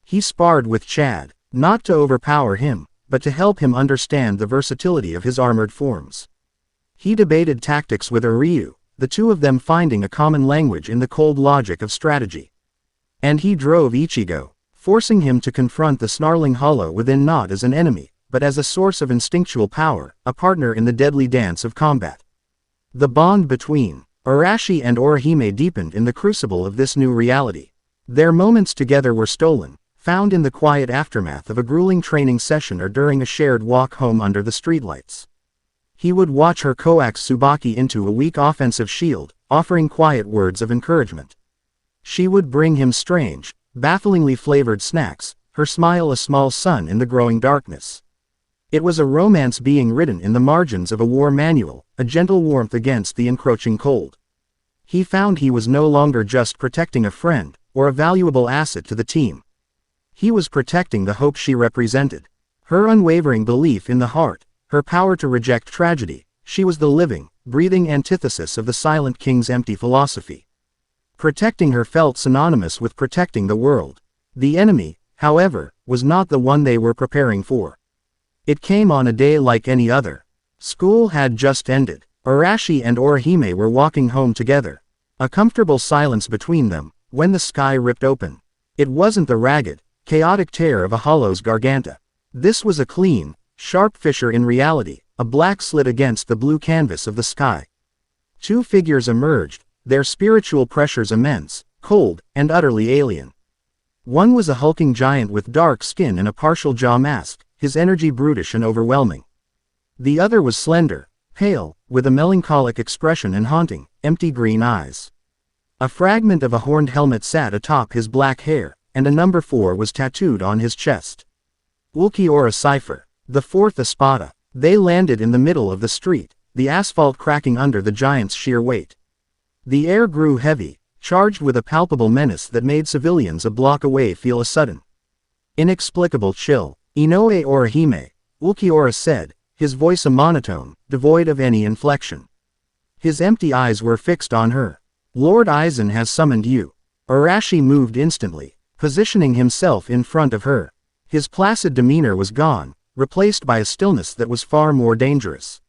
He sparred with Chad, not to overpower him, but to help him understand the versatility of his armored forms. He debated tactics with Ryu, the two of them finding a common language in the cold logic of strategy. And he drove Ichigo, forcing him to confront the snarling hollow within not as an enemy, but as a source of instinctual power, a partner in the deadly dance of combat. The bond between Arashi and Orihime deepened in the crucible of this new reality. Their moments together were stolen, found in the quiet aftermath of a grueling training session or during a shared walk home under the streetlights. He would watch her coax Tsubaki into a weak offensive shield, offering quiet words of encouragement. She would bring him strange, bafflingly flavored snacks, her smile a small sun in the growing darkness. It was a romance being written in the margins of a war manual, a gentle warmth against the encroaching cold. He found he was no longer just protecting a friend, or a valuable asset to the team. He was protecting the hope she represented. Her unwavering belief in the heart, her power to reject tragedy. She was the living, breathing antithesis of the Silent King's empty philosophy. Protecting her felt synonymous with protecting the world. The enemy, however, was not the one they were preparing for. It came on a day like any other. School had just ended. Arashi and Orihime were walking home together. A comfortable silence between them, when the sky ripped open. It wasn't the ragged, chaotic tear of a hollow's garganta. This was a clean, sharp fissure in reality, a black slit against the blue canvas of the sky. Two figures emerged, their spiritual pressures immense, cold, and utterly alien. One was a hulking giant with dark skin and a partial jaw mask, his energy brutish and overwhelming. The other was slender, pale, with a melancholic expression and haunting, empty green eyes. A fragment of a horned helmet sat atop his black hair, and a number 4 was tattooed on his chest. Ulquiorra cipher. The fourth Espada. They landed in the middle of the street, the asphalt cracking under the giant's sheer weight. The air grew heavy, charged with a palpable menace that made civilians a block away feel a sudden, inexplicable chill. Inoue Orihime, Ulquiorra said, his voice a monotone, devoid of any inflection. His empty eyes were fixed on her. Lord Aizen has summoned you. Arashi moved instantly, positioning himself in front of her. His placid demeanor was gone, replaced by a stillness that was far more dangerous.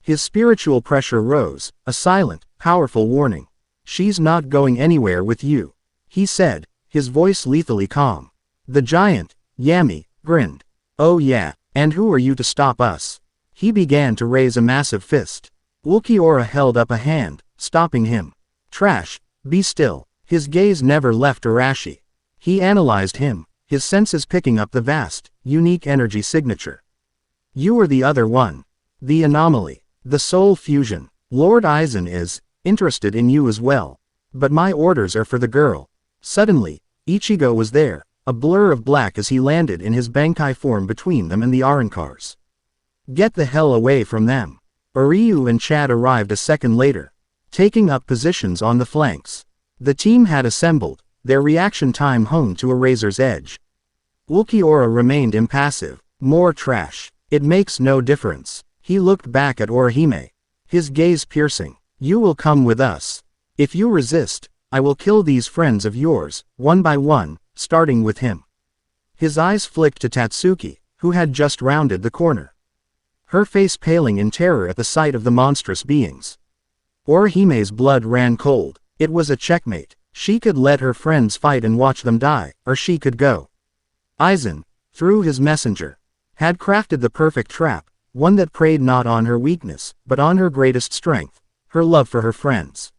His spiritual pressure rose, a silent, powerful warning. She's not going anywhere with you, he said, his voice lethally calm. The giant, Yami, grinned. Oh yeah, and who are you to stop us? He began to raise a massive fist. Ulquiorra held up a hand, stopping him. Trash, be still. His gaze never left Arashi. He analyzed him, his senses picking up the vast, unique energy signature. You are the other one. The anomaly. The soul fusion. Lord Aizen is interested in you as well. But my orders are for the girl. Suddenly, Ichigo was there, a blur of black as he landed in his Bankai form between them and the Arancars. Get the hell away from them. Ryu and Chad arrived a second later, taking up positions on the flanks. The team had assembled, their reaction time honed to a razor's edge. Ulquiorra remained impassive. More trash. It makes no difference. He looked back at Orihime, his gaze piercing. You will come with us. If you resist, I will kill these friends of yours, one by one, starting with him. His eyes flicked to Tatsuki, who had just rounded the corner, her face paling in terror at the sight of the monstrous beings. Orihime's blood ran cold. It was a checkmate. She could let her friends fight and watch them die, or she could go. Aizen, through his messenger, had crafted the perfect trap, one that preyed not on her weakness, but on her greatest strength, her love for her friends.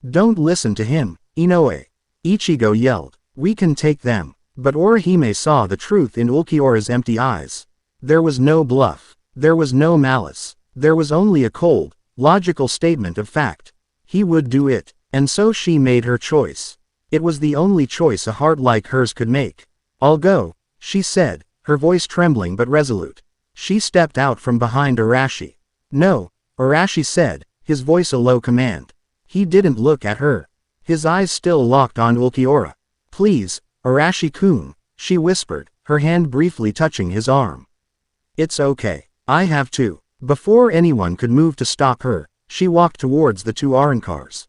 Don't listen to him, Inoue. Ichigo yelled. We can take them. But Orihime saw the truth in Ulquiorra's empty eyes. There was no bluff. There was no malice. There was only a cold, logical statement of fact. He would do it, and so she made her choice. It was the only choice a heart like hers could make. I'll go, she said, her voice trembling but resolute. She stepped out from behind Arashi. No, Arashi said, his voice a low command. He didn't look at her. His eyes still locked on Ulquiorra. Please, Arashi-kun, she whispered, her hand briefly touching his arm. It's okay. I have to. Before anyone could move to stop her, she walked towards the two Arrancars.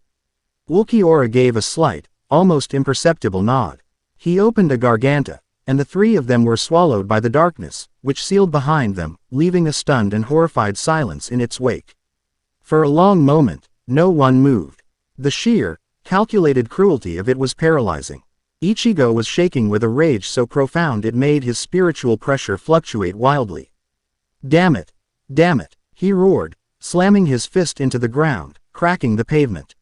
Ulquiorra gave a slight, almost imperceptible nod. He opened a garganta, and the three of them were swallowed by the darkness, which sealed behind them, leaving a stunned and horrified silence in its wake. For a long moment, no one moved. The sheer, calculated cruelty of it was paralyzing. Ichigo was shaking with a rage so profound it made his spiritual pressure fluctuate wildly. Damn it! Damn it! He roared, slamming his fist into the ground, cracking the pavement.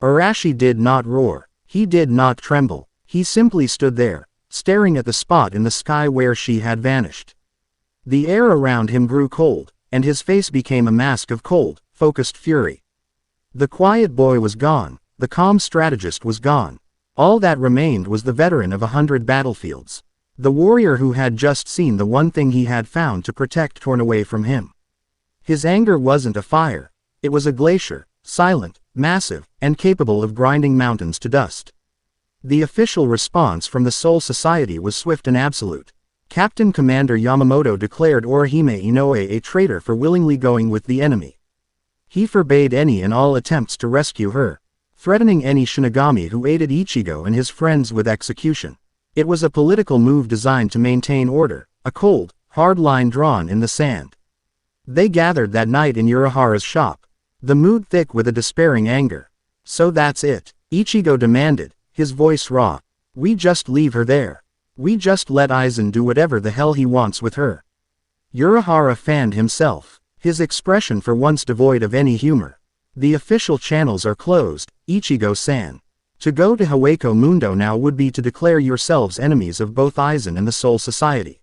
Arashi did not roar. He did not tremble. He simply stood there, staring at the spot in the sky where she had vanished. The air around him grew cold, and his face became a mask of cold, focused fury. The quiet boy was gone, the calm strategist was gone. All that remained was the veteran of 100 battlefields. The warrior who had just seen the one thing he had found to protect torn away from him. His anger wasn't a fire. It was a glacier, silent, massive, and capable of grinding mountains to dust. The official response from the Soul Society was swift and absolute. Captain Commander Yamamoto declared Orihime Inoue a traitor for willingly going with the enemy. He forbade any and all attempts to rescue her, threatening any Shinigami who aided Ichigo and his friends with execution. It was a political move designed to maintain order, a cold, hard line drawn in the sand. They gathered that night in Urahara's shop, the mood thick with a despairing anger. So that's it, Ichigo demanded, his voice raw. We just leave her there. We just let Aizen do whatever the hell he wants with her. Urahara fanned himself, his expression for once devoid of any humor. The official channels are closed, Ichigo-san. To go to Hawako Mundo now would be to declare yourselves enemies of both Aizen and the Soul Society.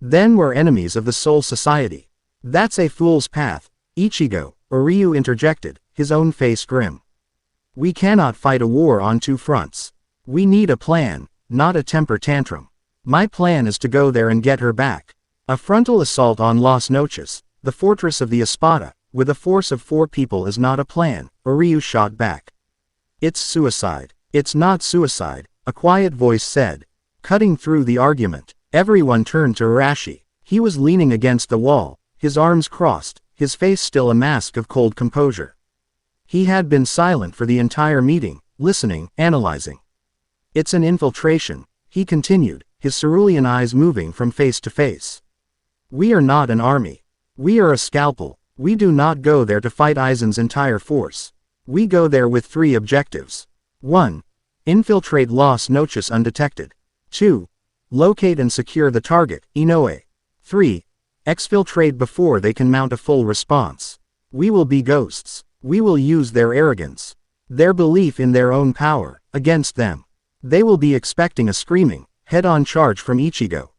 Then we're enemies of the Soul Society. That's a fool's path, Ichigo, Ryu interjected, his own face grim. We cannot fight a war on two fronts. We need a plan, not a temper tantrum. My plan is to go there and get her back. A frontal assault on Las Noches, the fortress of the Espada, with a force of 4 people is not a plan, Ryu shot back. It's suicide. It's not suicide, a quiet voice said. Cutting through the argument, everyone turned to Arashi. He was leaning against the wall, his arms crossed, his face still a mask of cold composure. He had been silent for the entire meeting, listening, analyzing. It's an infiltration, he continued, his cerulean eyes moving from face to face. We are not an army. We are a scalpel. We do not go there to fight Aizen's entire force. We go there with 3 objectives. 1. Infiltrate Las Noches undetected. 2. Locate and secure the target, Inoue. 3. Exfiltrate before they can mount a full response. We will be ghosts. We will use their arrogance, their belief in their own power, against them. They will be expecting a screaming, head-on charge from Ichigo.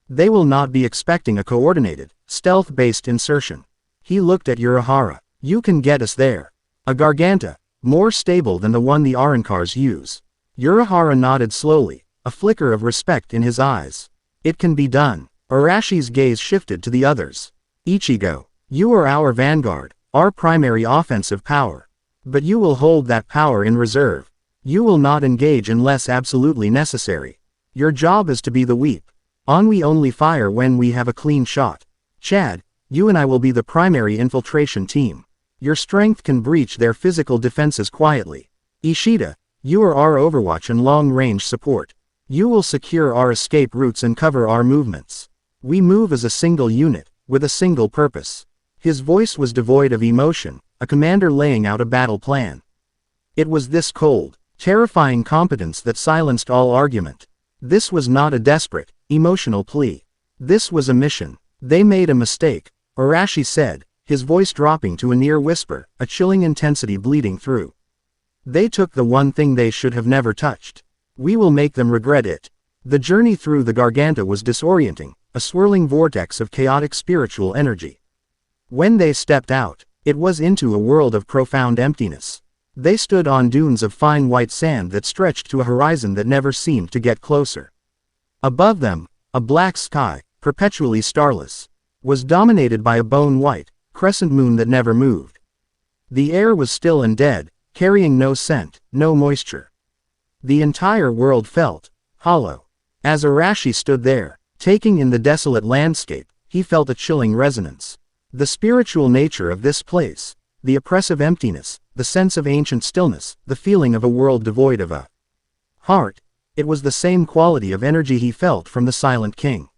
They will not be expecting a coordinated, stealth-based insertion. He looked at Urahara. You can get us there. A garganta, more stable than the one the Arrancars use. Urahara nodded slowly, a flicker of respect in his eyes. It can be done. Arashi's gaze shifted to the others. Ichigo, you are our vanguard, our primary offensive power. But you will hold that power in reserve. You will not engage unless absolutely necessary. Your job is to be the weep. We only fire when we have a clean shot. Chad, you and I will be the primary infiltration team. Your strength can breach their physical defenses quietly. Ishida, you are our overwatch and long-range support. You will secure our escape routes and cover our movements. We move as a single unit, with a single purpose. His voice was devoid of emotion, a commander laying out a battle plan. It was this cold, terrifying competence that silenced all argument. This was not a desperate, emotional plea. This was a mission. They made a mistake, Arashi said, his voice dropping to a near whisper, a chilling intensity bleeding through. They took the one thing they should have never touched. We will make them regret it. The journey through the Garganta was disorienting, a swirling vortex of chaotic spiritual energy. When they stepped out, it was into a world of profound emptiness. They stood on dunes of fine white sand that stretched to a horizon that never seemed to get closer. Above them, a black sky, perpetually starless, was dominated by a bone-white, crescent moon that never moved. The air was still and dead, carrying no scent, no moisture. The entire world felt hollow. As Arashi stood there, taking in the desolate landscape, he felt a chilling resonance. The spiritual nature of this place, the oppressive emptiness, the sense of ancient stillness, the feeling of a world devoid of a heart, it was the same quality of energy he felt from the Silent King.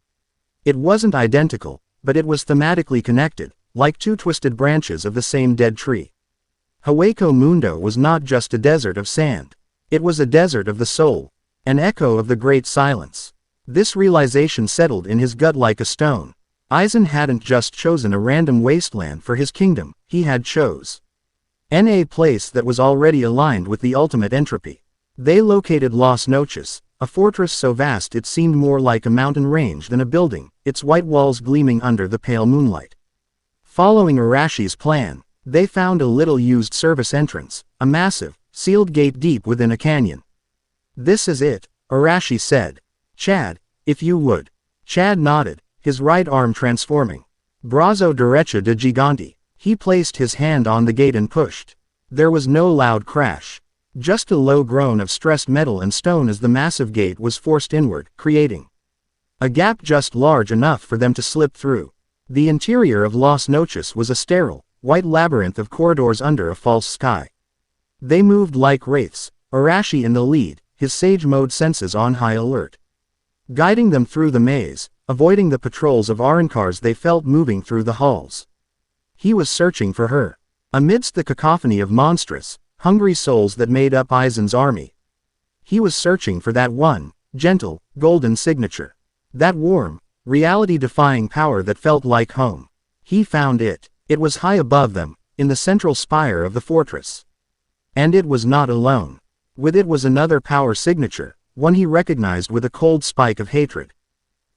It wasn't identical, but it was thematically connected, like two twisted branches of the same dead tree. Hueco Mundo was not just a desert of sand. It was a desert of the soul, an echo of the great silence. This realization settled in his gut like a stone. Aizen hadn't just chosen a random wasteland for his kingdom, he had chose a place that was already aligned with the ultimate entropy. They located Las Noches, a fortress so vast it seemed more like a mountain range than a building, its white walls gleaming under the pale moonlight. Following Arashi's plan, they found a little-used service entrance, a massive, sealed gate deep within a canyon. "This is it," Arashi said. "Chad, if you would." Chad nodded, his right arm transforming. Brazo derecha de gigante. He placed his hand on the gate and pushed. There was no loud crash. Just a low groan of stressed metal and stone as the massive gate was forced inward, creating a gap just large enough for them to slip through. The interior of Las Noches was a sterile, white labyrinth of corridors under a false sky. They moved like wraiths, Arashi in the lead, his sage mode senses on high alert. Guiding them through the maze, avoiding the patrols of Arancars they felt moving through the halls. He was searching for her. Amidst the cacophony of monstrous, hungry souls that made up Aizen's army. He was searching for that one, gentle, golden signature. That warm, reality-defying power that felt like home. He found it. It was high above them, in the central spire of the fortress. And it was not alone. With it was another power signature, one he recognized with a cold spike of hatred.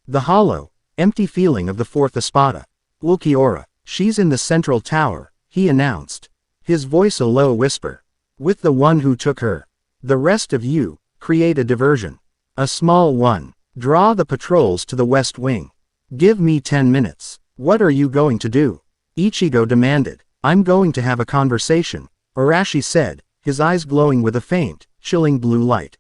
The hollow, empty feeling of the fourth Espada. Ulquiorra, she's in the central tower, he announced. His voice a low whisper. With the one who took her. The rest of you, create a diversion. A small one. Draw the patrols to the west wing. Give me 10 minutes. What are you going to do? Ichigo demanded. I'm going to have a conversation, Arashi said, his eyes glowing with a faint, chilling blue light.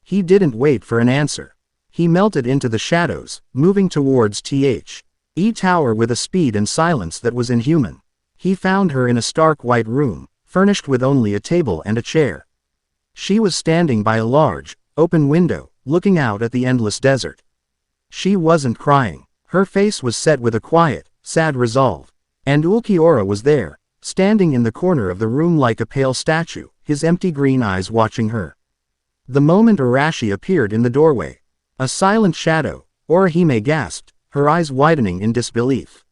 He didn't wait for an answer. He melted into the shadows, moving towards the tower with a speed and silence that was inhuman. He found her in a stark white room, furnished with only a table and a chair. She was standing by a large, open window, looking out at the endless desert. She wasn't crying. Her face was set with a quiet, sad resolve. And Ulquiorra was there, standing in the corner of the room like a pale statue, his empty green eyes watching her. The moment Arashi appeared in the doorway, a silent shadow, Orihime gasped, her eyes widening in disbelief.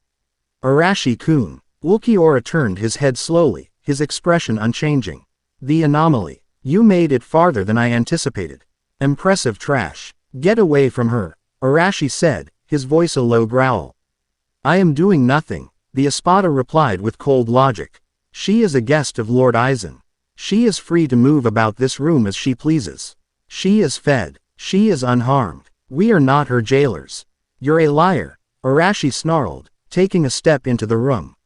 Arashi-kun. Ulquiorra turned his head slowly, his expression unchanging. The anomaly. You made it farther than I anticipated. Impressive trash. Get away from her, Arashi said, his voice a low growl. I am doing nothing, the Espada replied with cold logic. She is a guest of Lord Aizen. She is free to move about this room as she pleases. She is fed. She is unharmed. We are not her jailers. You're a liar, Arashi snarled, taking a step into the room.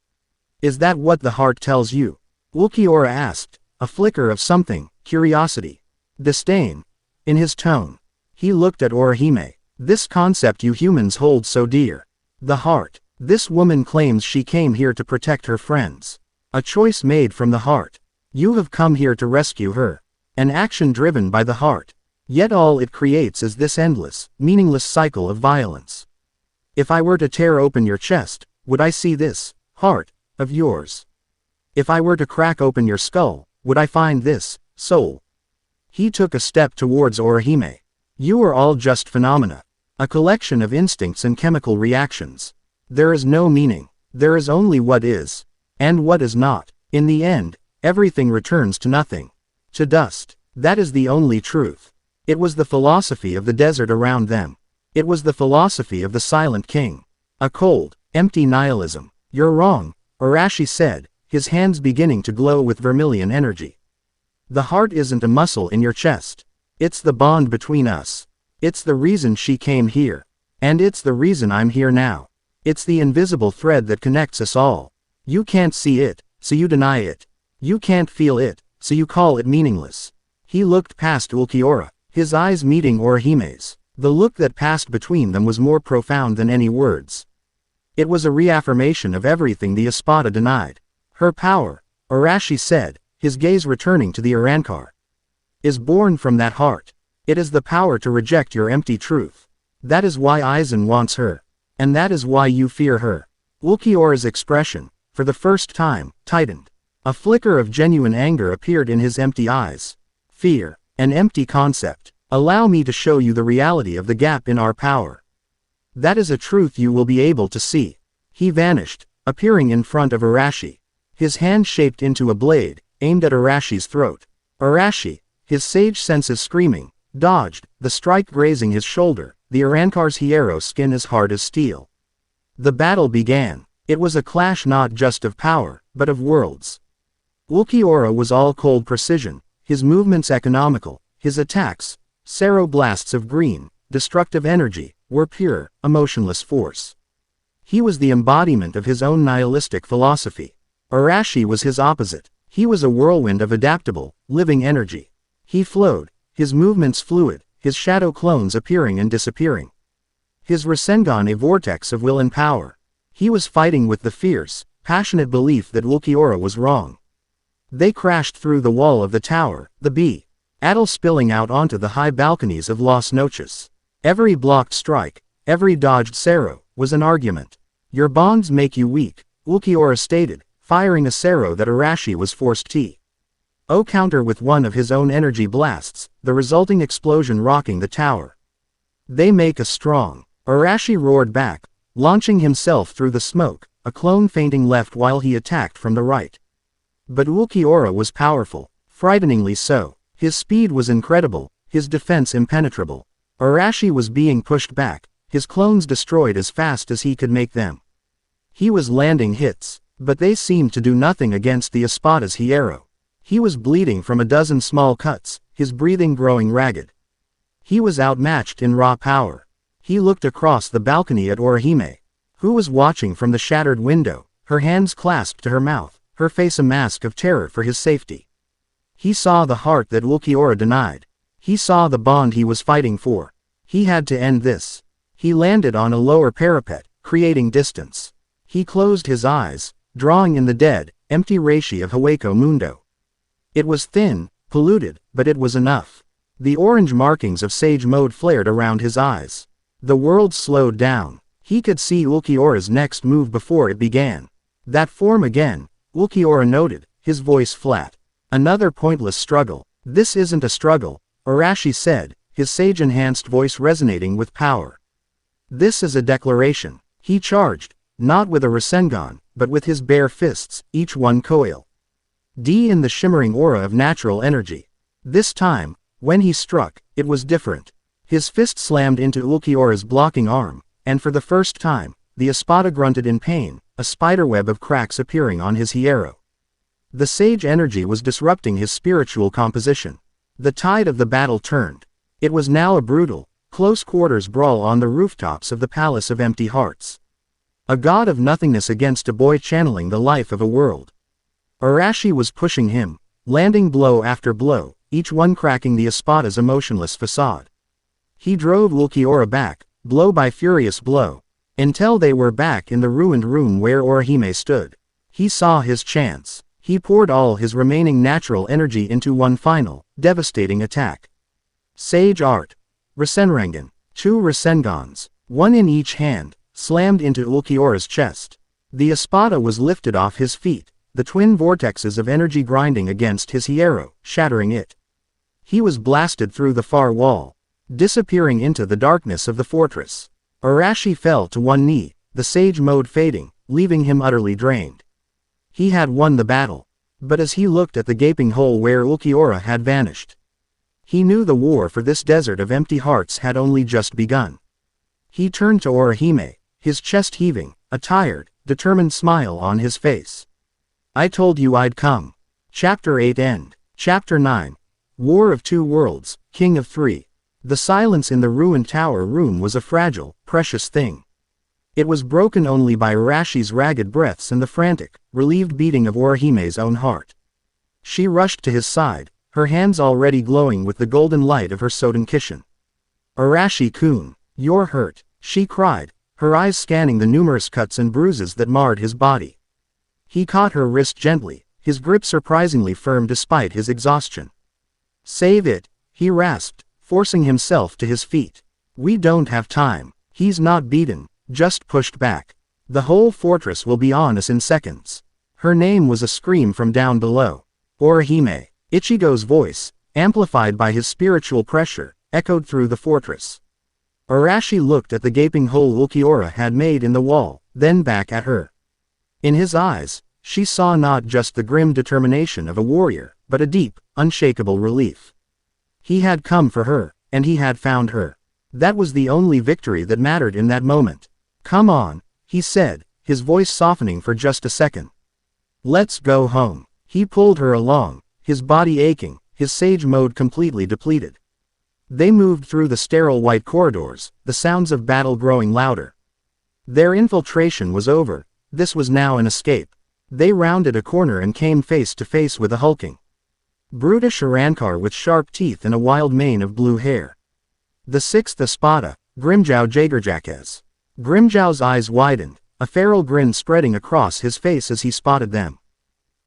Is that what the heart tells you? Ulquiorra asked, a flicker of something, curiosity, disdain, in his tone. He looked at Orihime. This concept you humans hold so dear. The heart. This woman claims she came here to protect her friends. A choice made from the heart. You have come here to rescue her. An action driven by the heart. Yet all it creates is this endless, meaningless cycle of violence. If I were to tear open your chest, would I see this heart of yours? If I were to crack open your skull, would I find this, soul? He took a step towards Orihime. You are all just phenomena. A collection of instincts and chemical reactions. There is no meaning. There is only what is. And what is not. In the end, everything returns to nothing. To dust. That is the only truth. It was the philosophy of the desert around them. It was the philosophy of the Silent King. A cold, empty nihilism. You're wrong, Arashi said, his hands beginning to glow with vermilion energy. The heart isn't a muscle in your chest. It's the bond between us. It's the reason she came here. And it's the reason I'm here now. It's the invisible thread that connects us all. You can't see it, so you deny it. You can't feel it, so you call it meaningless. He looked past Ulquiorra, his eyes meeting Orihime's. The look that passed between them was more profound than any words. It was a reaffirmation of everything the Espada denied. Her power, Arashi said, his gaze returning to the Arankar, is born from that heart. It is the power to reject your empty truth. That is why Aizen wants her. And that is why you fear her. Ulquiorra's expression, for the first time, tightened. A flicker of genuine anger appeared in his empty eyes. Fear, an empty concept. Allow me to show you the reality of the gap in our power. That is a truth you will be able to see. He vanished, appearing in front of Arashi. His hand shaped into a blade, aimed at Arashi's throat. Arashi, his sage senses screaming, dodged, the strike grazing his shoulder, the Arankar's hierro skin as hard as steel. The battle began. It was a clash not just of power, but of worlds. Ulquiorra was all cold precision, his movements economical, his attacks, Sero blasts of green, destructive energy, were pure, emotionless force. He was the embodiment of his own nihilistic philosophy. Arashi was his opposite. He was a whirlwind of adaptable, living energy. He flowed, his movements fluid, his shadow clones appearing and disappearing. His Rasengan a vortex of will and power. He was fighting with the fierce, passionate belief that Ulquiorra was wrong. They crashed through the wall of the tower, the battle spilling out onto the high balconies of Las Noches. Every blocked strike, every dodged Sero, was an argument. Your bonds make you weak, Ulquiorra stated, firing a Sero that Arashi was forced to counter with one of his own energy blasts, the resulting explosion rocking the tower. They make us strong. Arashi roared back, launching himself through the smoke, a clone fainting left while he attacked from the right. But Ulquiorra was powerful, frighteningly so. His speed was incredible, his defense impenetrable. Arashi was being pushed back, his clones destroyed as fast as he could make them. He was landing hits, but they seemed to do nothing against the Espada's hierro. He was bleeding from a dozen small cuts, his breathing growing ragged. He was outmatched in raw power. He looked across the balcony at Orihime, who was watching from the shattered window, her hands clasped to her mouth, her face a mask of terror for his safety. He saw the heart that Ulquiorra denied. He saw the bond he was fighting for. He had to end this. He landed on a lower parapet, creating distance. He closed his eyes, drawing in the dead, empty reishi of Hueco Mundo. It was thin, polluted, but it was enough. The orange markings of sage mode flared around his eyes. The world slowed down. He could see Ulquiorra's next move before it began. That form again, Ulquiorra noted, his voice flat. Another pointless struggle. This isn't a struggle, Arashi said, his sage-enhanced voice resonating with power. This is a declaration. He charged, not with a Rasengan, but with his bare fists, each one coil in the shimmering aura of natural energy. This time, when he struck, it was different. His fist slammed into Ulquiorra's blocking arm, and for the first time, the Espada grunted in pain, a spiderweb of cracks appearing on his hierro. The sage energy was disrupting his spiritual composition. The tide of the battle turned. It was now a brutal, close-quarters brawl on the rooftops of the Palace of Empty Hearts. A god of nothingness against a boy channeling the life of a world. Arashi was pushing him, landing blow after blow, each one cracking the Espada's emotionless facade. He drove Ulquiorra back, blow by furious blow, until they were back in the ruined room where Orihime stood. He saw his chance. He poured all his remaining natural energy into one final, devastating attack. Sage Art. Rasengan. 2 Rasengans, one in each hand, slammed into Ulquiorra's chest. The Espada was lifted off his feet, the twin vortexes of energy grinding against his hierro, shattering it. He was blasted through the far wall, disappearing into the darkness of the fortress. Arashi fell to one knee, the sage mode fading, leaving him utterly drained. He had won the battle. But as he looked at the gaping hole where Ulquiorra had vanished, he knew the war for this desert of empty hearts had only just begun. He turned to Orihime, his chest heaving, a tired, determined smile on his face. "I told you I'd come." Chapter 8 End. Chapter 9. War of Two Worlds, King of Three. The silence in the ruined tower room was a fragile, precious thing. It was broken only by Arashi's ragged breaths and the frantic, relieved beating of Orihime's own heart. She rushed to his side, her hands already glowing with the golden light of her Sotenkishin. "Arashi-kun, you're hurt," she cried, her eyes scanning the numerous cuts and bruises that marred his body. He caught her wrist gently, his grip surprisingly firm despite his exhaustion. "Save it," he rasped, forcing himself to his feet. "We don't have time." "He's not beaten, just pushed back. The whole fortress will be on us in seconds." Her name was a scream from down below. "Orihime." Ichigo's voice, amplified by his spiritual pressure, echoed through the fortress. Arashi looked at the gaping hole Ulquiorra had made in the wall, then back at her. In his eyes, she saw not just the grim determination of a warrior, but a deep, unshakable relief. He had come for her, and he had found her. That was the only victory that mattered in that moment. "Come on," he said, his voice softening for just a second. "Let's go home." He pulled her along, his body aching, his sage mode completely depleted. They moved through the sterile white corridors, the sounds of battle growing louder. Their infiltration was over, this was now an escape. They rounded a corner and came face to face with a hulking, brutish Arankar with sharp teeth and a wild mane of blue hair. The sixth Espada, Grimjow Jagerjaquez. Grimjow's eyes widened, a feral grin spreading across his face as he spotted them.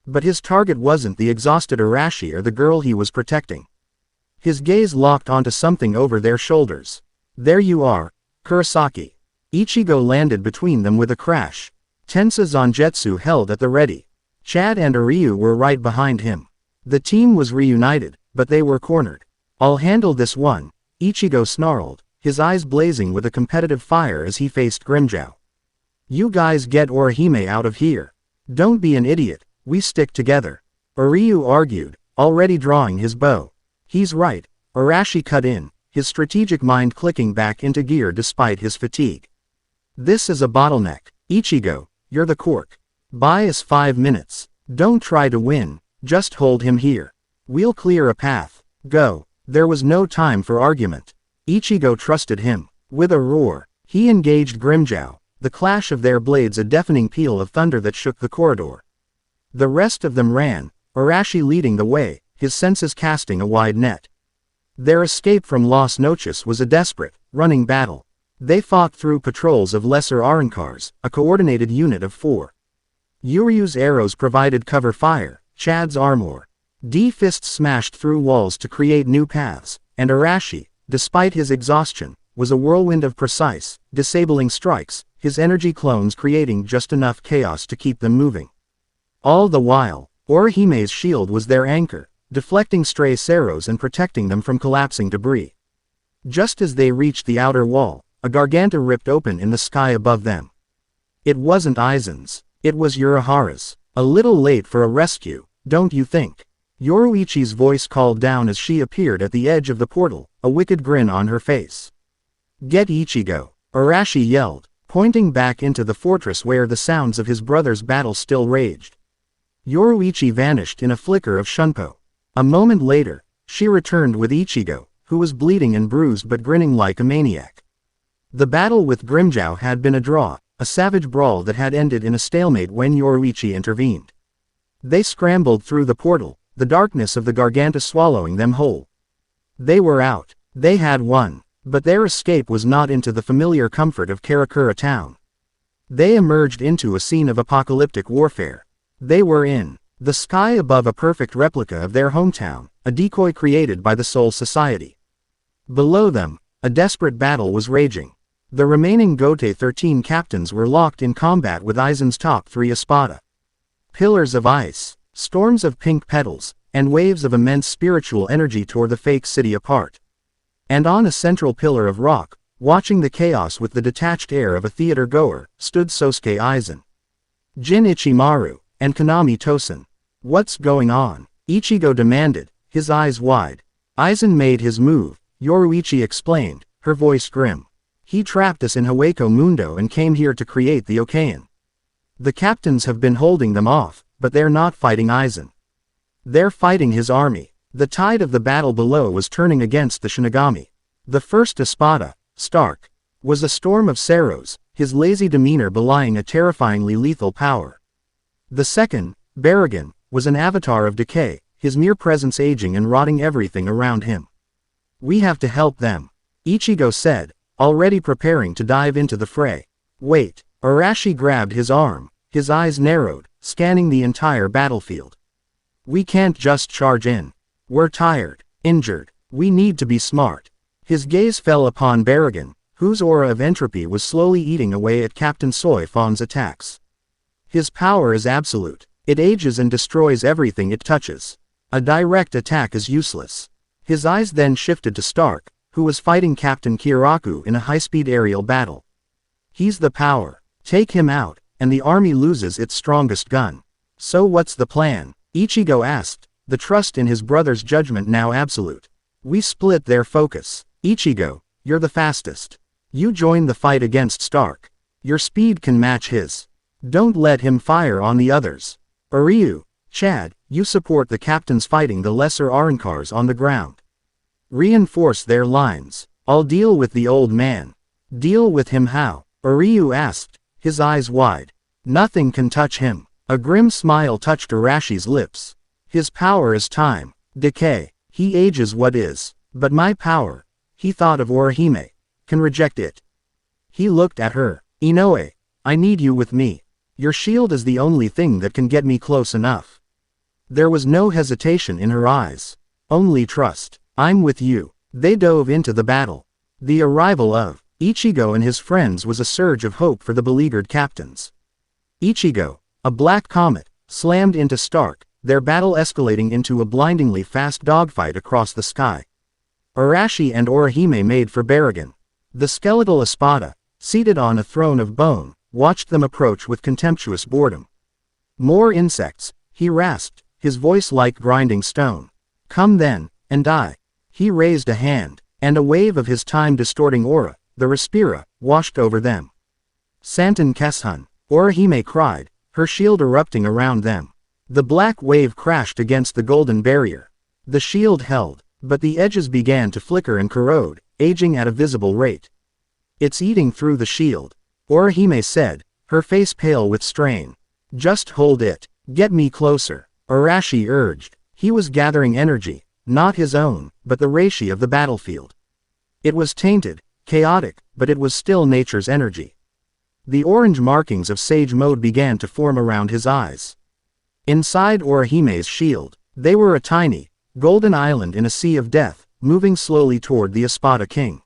But his target wasn't the exhausted Arashi or the girl he was protecting. His gaze locked onto something over their shoulders. "There you are, Kurosaki." Ichigo landed between them with a crash. Tensa Zangetsu held at the ready. Chad and Aryu were right behind him. The team was reunited, but they were cornered. "I'll handle this one," Ichigo snarled, his eyes blazing with a competitive fire as he faced Grimjow. "You guys get Orihime out of here. Don't be an idiot, we stick together." Aryu argued, already drawing his bow. "He's right," Arashi cut in, his strategic mind clicking back into gear despite his fatigue. "This is a bottleneck. Ichigo, you're the cork. Buy us 5 minutes. Don't try to win, just hold him here. We'll clear a path. Go." There was no time for argument. Ichigo trusted him. With a roar, he engaged Grimjow, the clash of their blades a deafening peal of thunder that shook the corridor. The rest of them ran, Arashi leading the way, his senses casting a wide net. Their escape from Las Noches was a desperate, running battle. They fought through patrols of lesser Arankars, a coordinated unit of 4. Yuryu's arrows provided cover fire, Chad's armor. D-fists smashed through walls to create new paths, and Arashi, despite his exhaustion, was a whirlwind of precise, disabling strikes, his energy clones creating just enough chaos to keep them moving. All the while, Orihime's shield was their anchor, deflecting stray arrows and protecting them from collapsing debris. Just as they reached the outer wall, a garganta ripped open in the sky above them. It wasn't Aizen's, it was Urahara's. "A little late for a rescue, don't you think?" Yoruichi's voice called down as she appeared at the edge of the portal, a wicked grin on her face. "Get Ichigo," Arashi yelled, pointing back into the fortress where the sounds of his brother's battle still raged. Yoruichi vanished in a flicker of shunpo. A moment later, she returned with Ichigo, who was bleeding and bruised but grinning like a maniac. The battle with Grimjow had been a draw, a savage brawl that had ended in a stalemate when Yoruichi intervened. They scrambled through the portal, the darkness of the garganta swallowing them whole. They were out. They had won. But their escape was not into the familiar comfort of Karakura town. They emerged into a scene of apocalyptic warfare. They were in the sky above, a perfect replica of their hometown, a decoy created by the Soul Society. Below them, a desperate battle was raging. The remaining Gote 13 captains were locked in combat with Aizen's top 3 Espada. Pillars of ice, storms of pink petals, and waves of immense spiritual energy tore the fake city apart. And on a central pillar of rock, watching the chaos with the detached air of a theater-goer, stood Sosuke Aizen, Jin Ichimaru, and Konami Tosen. "What's going on?" Ichigo demanded, his eyes wide. Aizen made his move, Yoruichi explained, her voice grim. "He trapped us in Hueco Mundo and came here to create the Okayan. The captains have been holding them off, but they're not fighting Aizen. They're fighting his army." The tide of the battle below was turning against the Shinigami. The first Espada, Stark, was a storm of sorrows, his lazy demeanor belying a terrifyingly lethal power. The second, Baragon, was an avatar of decay, his mere presence aging and rotting everything around him. "We have to help them," Ichigo said, already preparing to dive into the fray. "Wait." Arashi grabbed his arm, his eyes narrowed, scanning the entire battlefield. "We can't just charge in. We're tired, injured. We need to be smart." His gaze fell upon Baragon, whose aura of entropy was slowly eating away at Captain Soi Fon's attacks. His power is absolute. It ages and destroys everything it touches. A direct attack is useless. His eyes then shifted to Stark, who was fighting Captain Kiraku in a high-speed aerial battle. "He's the power. Take him out, and the army loses its strongest gun." "So what's the plan?" Ichigo asked, the trust in his brother's judgment now absolute. "We split their focus. Ichigo, you're the fastest. You join the fight against Stark. Your speed can match his. Don't let him fire on the others. Uryu, Chad, you support the captains fighting the lesser Arrancars on the ground. Reinforce their lines. I'll deal with the old man." "Deal with him how?" Uryu asked, his eyes wide. "Nothing can touch him." A grim smile touched Arashi's lips. "His power is time, decay. He ages what is. But my power," he thought of Orihime, "can reject it." He looked at her. "Inoue, I need you with me. Your shield is the only thing that can get me close enough." There was no hesitation in her eyes. Only trust. "I'm with you." They dove into the battle. The arrival of Ichigo and his friends was a surge of hope for the beleaguered captains. Ichigo, a black comet, slammed into Stark, their battle escalating into a blindingly fast dogfight across the sky. Arashi and Orihime made for Baragon. The skeletal Espada, seated on a throne of bone, watched them approach with contemptuous boredom. "More insects," he rasped, his voice like grinding stone. "Come then, and die." He raised a hand, and a wave of his time-distorting aura, the Respira, washed over them. "Santen Keshun," Orihime cried, her shield erupting around them. The black wave crashed against the golden barrier. The shield held, but the edges began to flicker and corrode, aging at a visible rate. "It's eating through the shield," Orihime said, her face pale with strain. "Just hold it. Get me closer," Arashi urged. He was gathering energy, not his own, but the reishi of the battlefield. It was tainted, chaotic, but it was still nature's energy. The orange markings of Sage Mode began to form around his eyes. Inside Orihime's shield, they were a tiny, golden island in a sea of death, moving slowly toward the Espada King.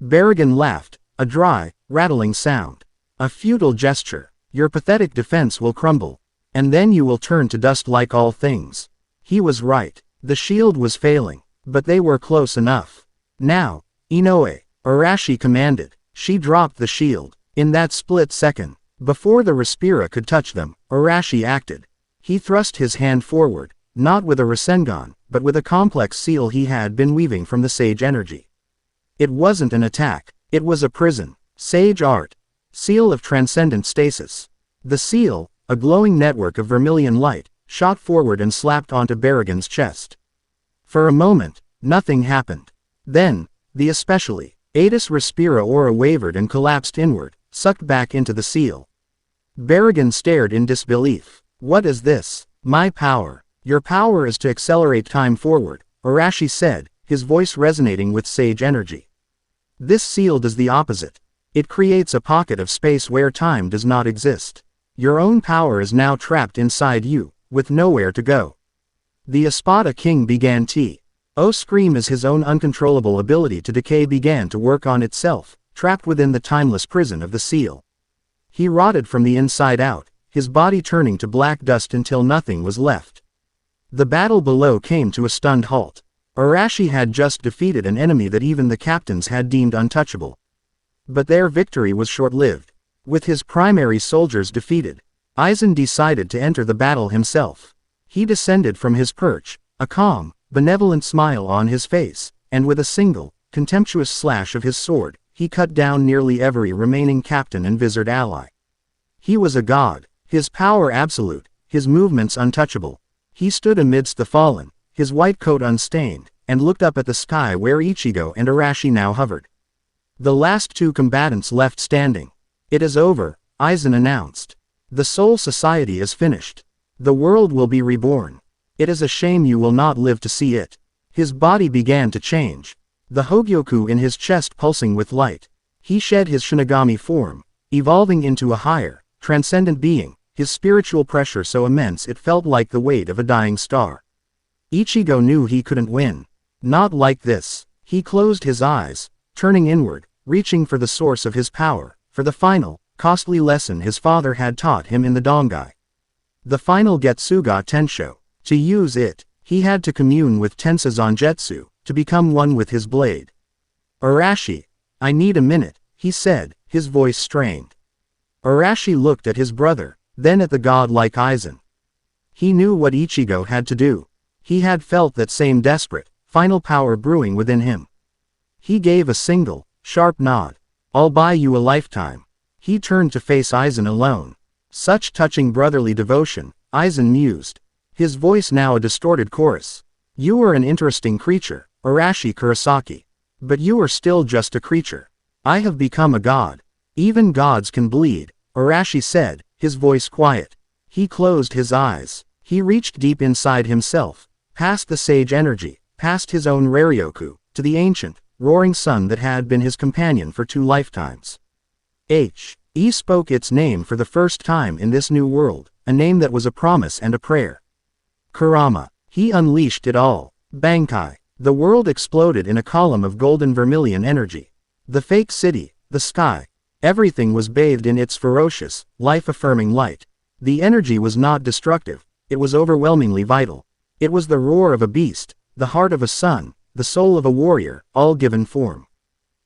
Baragon laughed, a dry, rattling sound. "A futile gesture. Your pathetic defense will crumble, and then you will turn to dust like all things." He was right. The shield was failing, but they were close enough. "Now, Inoue," Arashi commanded. She dropped the shield. In that split second, before the Respira could touch them, Arashi acted. He thrust his hand forward, not with a Rasengan, but with a complex seal he had been weaving from the sage energy. It wasn't an attack. It was a prison. Sage art. Seal of transcendent stasis. The seal, a glowing network of vermilion light, shot forward and slapped onto Baragon's chest. For a moment, nothing happened. Then, the especially Atis Respira aura wavered and collapsed inward, sucked back into the seal. Baragon stared in disbelief. "What is this?" "My power." "Your power is to accelerate time forward," Arashi said, his voice resonating with sage energy. "This seal does the opposite. It creates a pocket of space where time does not exist. Your own power is now trapped inside you, with nowhere to go." The Espada King began to scream as his own uncontrollable ability to decay began to work on itself, trapped within the timeless prison of the seal. He rotted from the inside out, his body turning to black dust until nothing was left. The battle below came to a stunned halt. Arashi had just defeated an enemy that even the captains had deemed untouchable. But their victory was short-lived. With his primary soldiers defeated, Aizen decided to enter the battle himself. He descended from his perch, a calm, benevolent smile on his face, and with a single, contemptuous slash of his sword, he cut down nearly every remaining captain and visored ally. He was a god, his power absolute, his movements untouchable. He stood amidst the fallen, his white coat unstained, and looked up at the sky where Ichigo and Arashi now hovered. The last two combatants left standing. "It is over," Aizen announced. "The Soul Society is finished. The world will be reborn. It is a shame you will not live to see it." His body began to change. The Hogyoku in his chest pulsing with light. He shed his Shinigami form, evolving into a higher, transcendent being, his spiritual pressure so immense it felt like the weight of a dying star. Ichigo knew he couldn't win. Not like this. He closed his eyes, turning inward, reaching for the source of his power, for the final, costly lesson his father had taught him in the Dongai. The final Getsuga Tensho. To use it, he had to commune with Tensa Zangetsu, to become one with his blade. "Arashi, I need a minute," he said, his voice strained. Arashi looked at his brother, then at the god like Aizen. He knew what Ichigo had to do. He had felt that same desperate, final power brewing within him. He gave a single, sharp nod. "I'll buy you a lifetime." He turned to face Aizen alone. Such touching brotherly devotion, Aizen mused. His voice now a distorted chorus. "You are an interesting creature, Arashi Kurosaki. But you are still just a creature. I have become a god. Even gods can bleed," Arashi said, his voice quiet. He closed his eyes. He reached deep inside himself, past the sage energy, past his own Raryoku, to the ancient, roaring sun that had been his companion for 2 lifetimes. He spoke its name for the first time in this new world, a name that was a promise and a prayer. Kurama. He unleashed it all. Bankai. The world exploded in a column of golden vermilion energy. The fake city, the sky, everything was bathed in its ferocious, life-affirming light. The energy was not destructive, it was overwhelmingly vital. It was the roar of a beast, the heart of a sun, the soul of a warrior, all given form.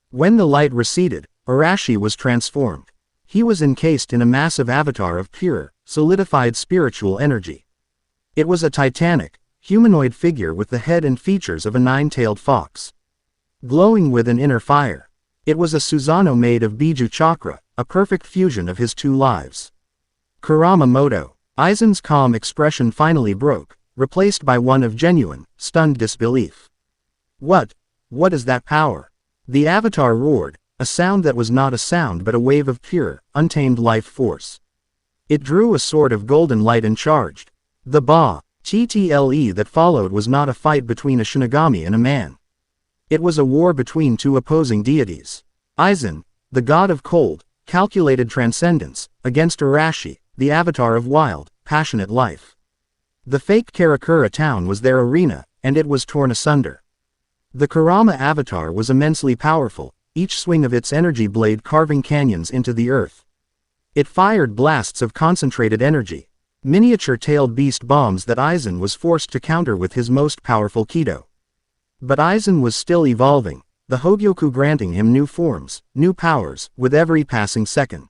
When the light receded, Arashi was transformed. He was encased in a massive avatar of pure, solidified spiritual energy. It was a titanic, humanoid figure with the head and features of a 9-tailed fox. Glowing with an inner fire. It was a Susanoo made of Biju chakra, a perfect fusion of his 2 lives. Kurama Moto. Aizen's calm expression finally broke, replaced by one of genuine, stunned disbelief. What is that power?" The avatar roared, a sound that was not a sound but a wave of pure, untamed life force. It drew a sword of golden light and charged. The Ba-Ttle that followed was not a fight between a Shinigami and a man. It was a war between 2 opposing deities. Aizen, the god of cold, calculated transcendence, against Arashi, the avatar of wild, passionate life. The fake Karakura town was their arena, and it was torn asunder. The Kurama avatar was immensely powerful, each swing of its energy blade carving canyons into the earth. It fired blasts of concentrated energy, miniature-tailed beast bombs that Aizen was forced to counter with his most powerful Kido. But Aizen was still evolving, the Hogyoku granting him new forms, new powers, with every passing second.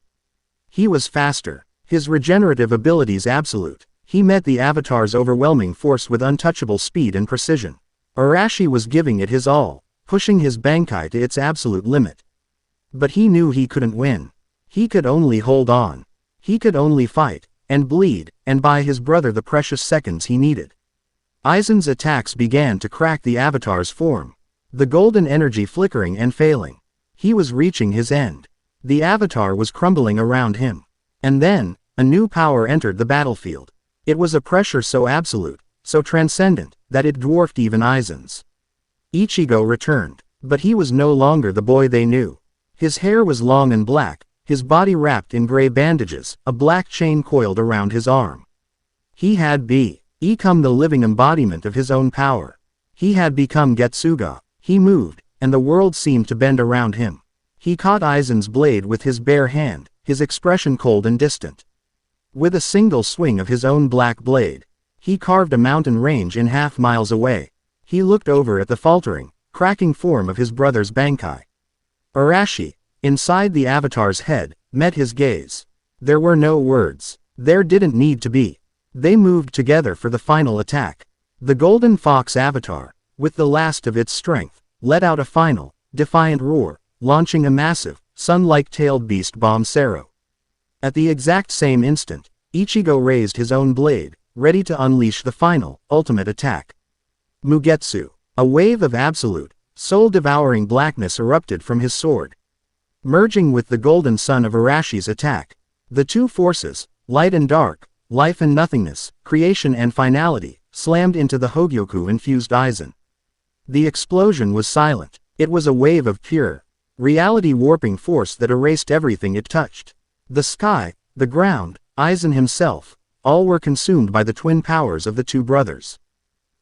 He was faster, his regenerative abilities absolute. He met the avatar's overwhelming force with untouchable speed and precision. Arashi was giving it his all, pushing his Bankai to its absolute limit. But he knew he couldn't win. He could only hold on. He could only fight, and bleed, and buy his brother the precious seconds he needed. Aizen's attacks began to crack the avatar's form. The golden energy flickering and failing. He was reaching his end. The avatar was crumbling around him. And then, a new power entered the battlefield. It was a pressure so absolute, so transcendent, that it dwarfed even Aizen's. Ichigo returned, but he was no longer the boy they knew. His hair was long and black, his body wrapped in gray bandages, a black chain coiled around his arm. He had become the living embodiment of his own power. He had become Getsuga. He moved, and the world seemed to bend around him. He caught Aizen's blade with his bare hand, his expression cold and distant. With a single swing of his own black blade, he carved a mountain range in half miles away. He looked over at the faltering, cracking form of his brother's Bankai. Arashi, inside the Avatar's head, met his gaze. There were no words. There didn't need to be. They moved together for the final attack. The Golden Fox Avatar, with the last of its strength, let out a final, defiant roar, launching a massive, sun-like tailed beast bomb Sero. At the exact same instant, Ichigo raised his own blade, ready to unleash the final, ultimate attack. Mugetsu. A wave of absolute, soul-devouring blackness erupted from his sword. Merging with the golden sun of Arashi's attack, the two forces, light and dark, life and nothingness, creation and finality, slammed into the Hogyoku-infused Aizen. The explosion was silent. It was a wave of pure, reality-warping force that erased everything it touched. The sky, the ground, Aizen himself, all were consumed by the twin powers of the two brothers.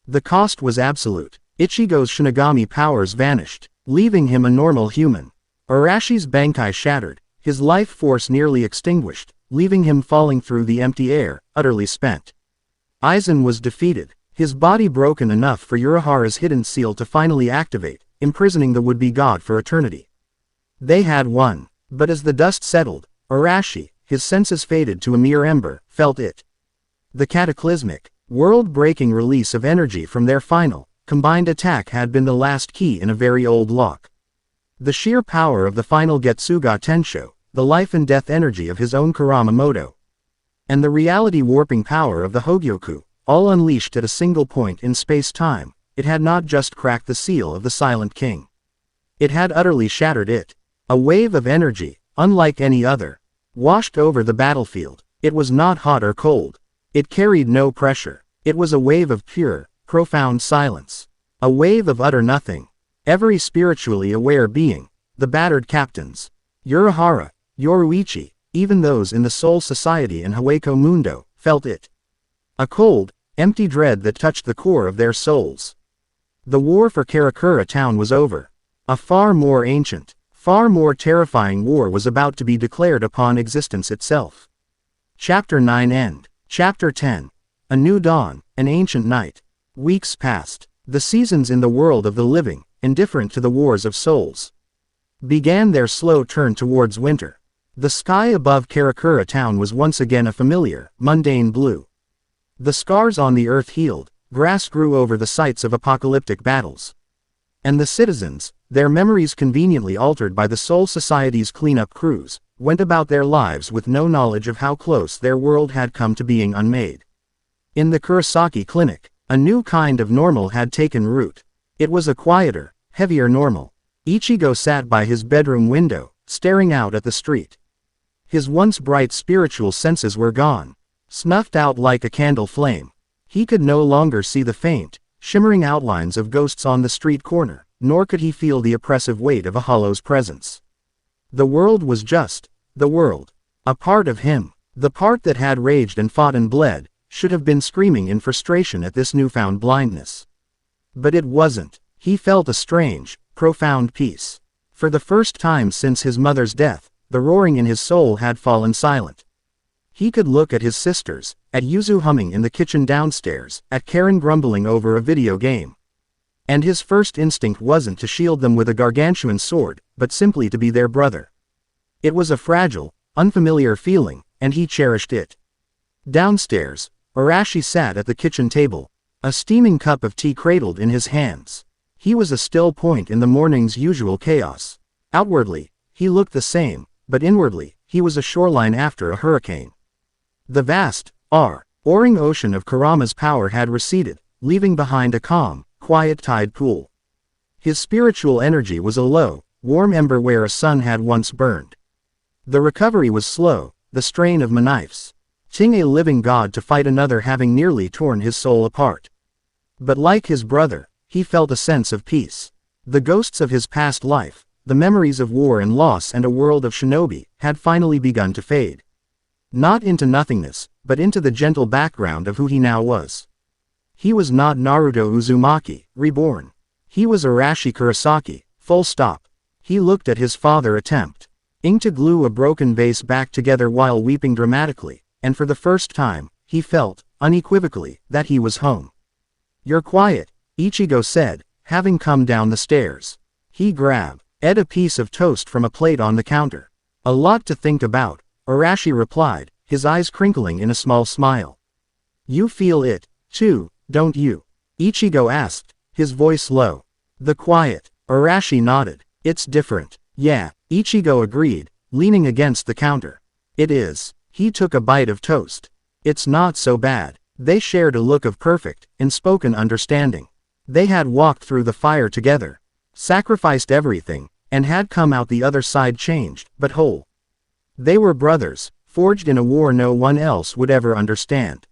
The cost was absolute. Ichigo's Shinigami powers vanished, leaving him a normal human. Arashi's Bankai shattered, his life force nearly extinguished, leaving him falling through the empty air, utterly spent. Aizen was defeated, his body broken enough for Urahara's hidden seal to finally activate, imprisoning the would-be god for eternity. They had won, but as the dust settled, Arashi, his senses faded to a mere ember, felt it. The cataclysmic, world-breaking release of energy from their final, combined attack had been the last key in a very old lock. The sheer power of the final Getsuga Tensho, the life and death energy of his own Kurama-moto, and the reality-warping power of the Hogyoku, all unleashed at a single point in space-time, it had not just cracked the seal of the Silent King. It had utterly shattered it. A wave of energy, unlike any other, washed over the battlefield. It was not hot or cold. It carried no pressure. It was a wave of pure, profound silence. A wave of utter nothing. Every spiritually aware being, the battered captains, Urahara, Yoruichi, even those in the Soul Society and Hueco Mundo, felt it. A cold, empty dread that touched the core of their souls. The war for Karakura town was over. A far more ancient, far more terrifying war was about to be declared upon existence itself. Chapter 9 End. Chapter 10. A New Dawn, an Ancient Night. Weeks passed. The seasons in the world of the living, indifferent to the wars of souls, began their slow turn towards winter. The sky above Karakura town was once again a familiar, mundane blue. The scars on the earth healed, grass grew over the sites of apocalyptic battles. And the citizens, their memories conveniently altered by the Soul Society's cleanup crews, went about their lives with no knowledge of how close their world had come to being unmade. In the Kurosaki clinic, a new kind of normal had taken root. It was a quieter, heavier normal. Ichigo sat by his bedroom window, staring out at the street. His once bright spiritual senses were gone, snuffed out like a candle flame. He could no longer see the faint, shimmering outlines of ghosts on the street corner, nor could he feel the oppressive weight of a hollow's presence. The world was just, the world. A part of him, the part that had raged and fought and bled, should have been screaming in frustration at this newfound blindness. But it wasn't. He felt a strange, profound peace. For the first time since his mother's death, the roaring in his soul had fallen silent. He could look at his sisters, at Yuzu humming in the kitchen downstairs, at Karen grumbling over a video game. And his first instinct wasn't to shield them with a gargantuan sword, but simply to be their brother. It was a fragile, unfamiliar feeling, and he cherished it. Downstairs, Arashi sat at the kitchen table, a steaming cup of tea cradled in his hands. He was a still point in the morning's usual chaos. Outwardly, he looked the same, but inwardly, he was a shoreline after a hurricane. The vast, roaring ocean of Kurama's power had receded, leaving behind a calm, quiet tide pool. His spiritual energy was a low, warm ember where a sun had once burned. The recovery was slow, the strain of knives. Ting a living god to fight another having nearly torn his soul apart. But like his brother, he felt a sense of peace. The ghosts of his past life, the memories of war and loss and a world of shinobi, had finally begun to fade. Not into nothingness, but into the gentle background of who he now was. He was not Naruto Uzumaki, reborn. He was Arashi Kurosaki, full stop. He looked at his father attempt to glue a broken vase back together while weeping dramatically, and for the first time, he felt, unequivocally, that he was home. "You're quiet," Ichigo said, having come down the stairs. He grabbed a piece of toast from a plate on the counter. "A lot to think about," Arashi replied, his eyes crinkling in a small smile. "You feel it, too, don't you?" Ichigo asked, his voice low. "The quiet," Arashi nodded. "It's different." "Yeah," Ichigo agreed, leaning against the counter. "It is." He took a bite of toast. "It's not so bad." They shared a look of perfect, unspoken understanding. They had walked through the fire together, sacrificed everything, and had come out the other side changed, but whole. They were brothers, forged in a war no one else would ever understand.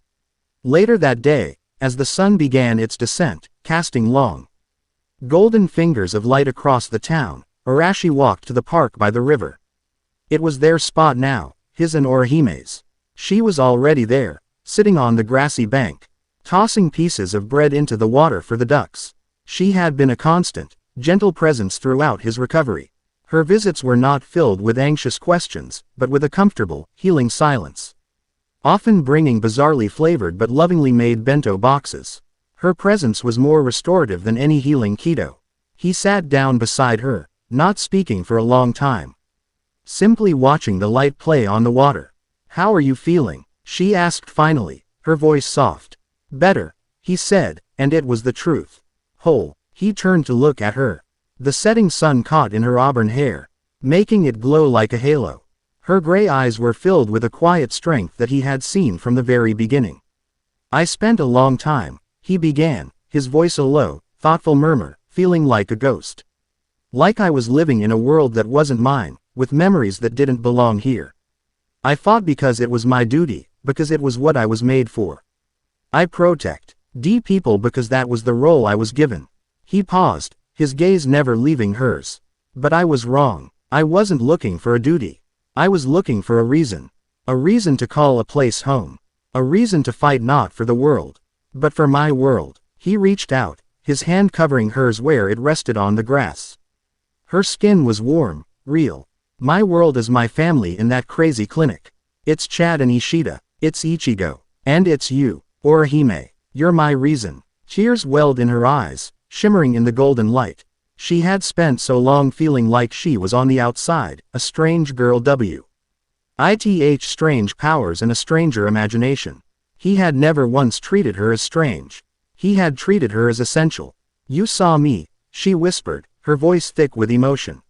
Later that day, as the sun began its descent, casting long, golden fingers of light across the town, Arashi walked to the park by the river. It was their spot now, his and Orihime's. She was already there, sitting on the grassy bank, tossing pieces of bread into the water for the ducks. She had been a constant, gentle presence throughout his recovery. Her visits were not filled with anxious questions, but with a comfortable, healing silence. Often bringing bizarrely flavored but lovingly made bento boxes. Her presence was more restorative than any healing keto. He sat down beside her, not speaking for a long time. Simply watching the light play on the water. "How are you feeling?" she asked finally, her voice soft. "Better," he said, and it was the truth. "Whole." He turned to look at her. The setting sun caught in her auburn hair, making it glow like a halo. Her gray eyes were filled with a quiet strength that he had seen from the very beginning. "I spent a long time," he began, his voice a low, thoughtful murmur, feeling like a ghost. "Like I was living in a world that wasn't mine, with memories that didn't belong here. I fought because it was my duty, because it was what I was made for. I protect people because that was the role I was given." He paused, his gaze never leaving hers. "But I was wrong. I wasn't looking for a duty. I was looking for a reason. A reason to call a place home. A reason to fight not for the world, but for my world." He reached out, his hand covering hers where it rested on the grass. Her skin was warm, real. "My world is my family in that crazy clinic. It's Chad and Ishida. It's Ichigo. And it's you, Orihime. You're my reason." Tears welled in her eyes, shimmering in the golden light. She had spent so long feeling like she was on the outside, a strange girl with strange powers and a stranger imagination. He had never once treated her as strange. He had treated her as essential. "You saw me," she whispered, her voice thick with emotion.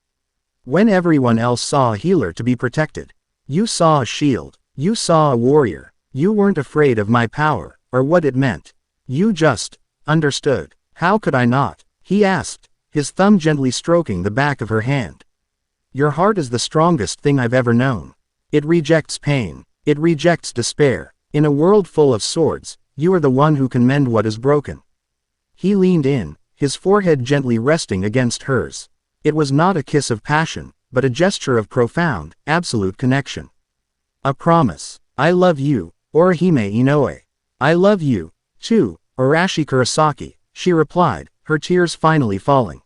"When everyone else saw a healer to be protected. You saw a shield. You saw a warrior. You weren't afraid of my power, or what it meant. You just understood." "How could I not?" he asked, his thumb gently stroking the back of her hand. "Your heart is the strongest thing I've ever known. It rejects pain. It rejects despair. In a world full of swords, you are the one who can mend what is broken." He leaned in, his forehead gently resting against hers. It was not a kiss of passion, but a gesture of profound, absolute connection. "A promise. I love you, Orihime Inoue. I love you, too, Arashi Kurosaki," she replied, her tears finally falling.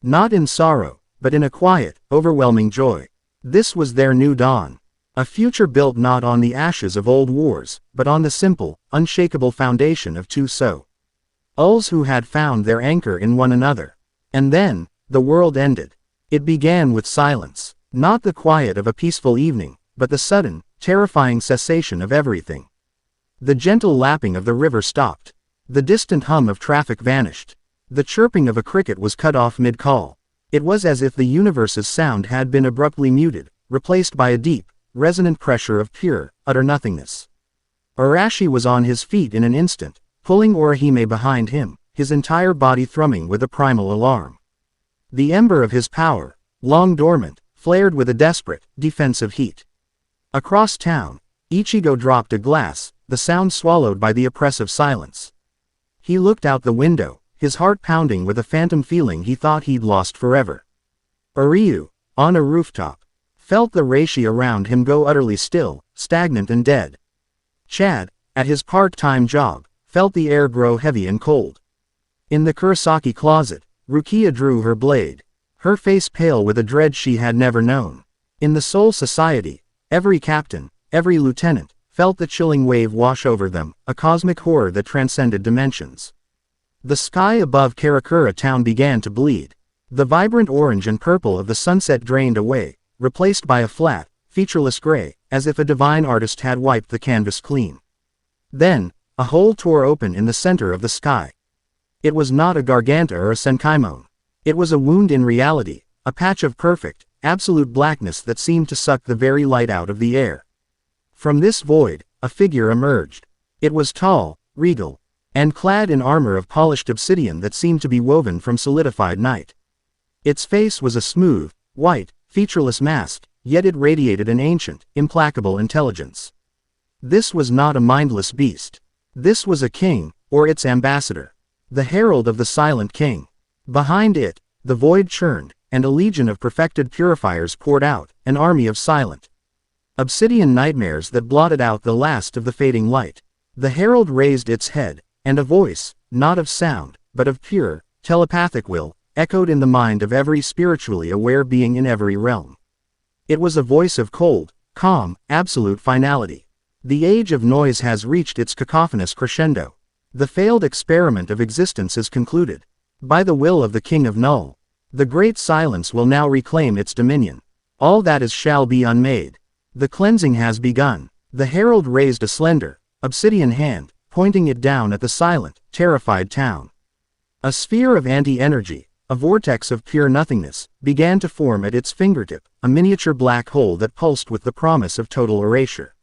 Not in sorrow, but in a quiet, overwhelming joy. This was their new dawn. A future built not on the ashes of old wars, but on the simple, unshakable foundation of two souls who had found their anchor in one another. And then, the world ended. It began with silence. Not the quiet of a peaceful evening, but the sudden, terrifying cessation of everything. The gentle lapping of the river stopped. The distant hum of traffic vanished. The chirping of a cricket was cut off mid-call. It was as if the universe's sound had been abruptly muted, replaced by a deep, resonant pressure of pure, utter nothingness. Arashi was on his feet in an instant, pulling Orihime behind him, his entire body thrumming with a primal alarm. The ember of his power, long dormant, flared with a desperate, defensive heat. Across town, Ichigo dropped a glass, the sound swallowed by the oppressive silence. He looked out the window, his heart pounding with a phantom feeling he thought he'd lost forever. Ryu, on a rooftop, felt the reishi around him go utterly still, stagnant and dead. Chad, at his part-time job, felt the air grow heavy and cold. In the Kurosaki closet, Rukia drew her blade, her face pale with a dread she had never known. In the Soul Society, every captain, every lieutenant, felt the chilling wave wash over them, a cosmic horror that transcended dimensions. The sky above Karakura town began to bleed. The vibrant orange and purple of the sunset drained away, replaced by a flat, featureless gray, as if a divine artist had wiped the canvas clean. Then, a hole tore open in the center of the sky. It was not a garganta or a senkaimon. It was a wound in reality, a patch of perfect, absolute blackness that seemed to suck the very light out of the air. From this void, a figure emerged. It was tall, regal, and clad in armor of polished obsidian that seemed to be woven from solidified night. Its face was a smooth, white, featureless mask, yet it radiated an ancient, implacable intelligence. This was not a mindless beast. This was a king, or its ambassador. The herald of the silent king. Behind it, the void churned, and a legion of perfected purifiers poured out, an army of silent obsidian nightmares that blotted out the last of the fading light. The herald raised its head, and a voice, not of sound, but of pure, telepathic will, echoed in the mind of every spiritually aware being in every realm. It was a voice of cold, calm, absolute finality. The age of noise has reached its cacophonous crescendo. The failed experiment of existence is concluded. By the will of the King of Null, the great silence will now reclaim its dominion. All that is shall be unmade. The cleansing has begun. The herald raised a slender, obsidian hand, pointing it down at the silent, terrified town. A sphere of anti-energy, a vortex of pure nothingness, began to form at its fingertip, a miniature black hole that pulsed with the promise of total erasure.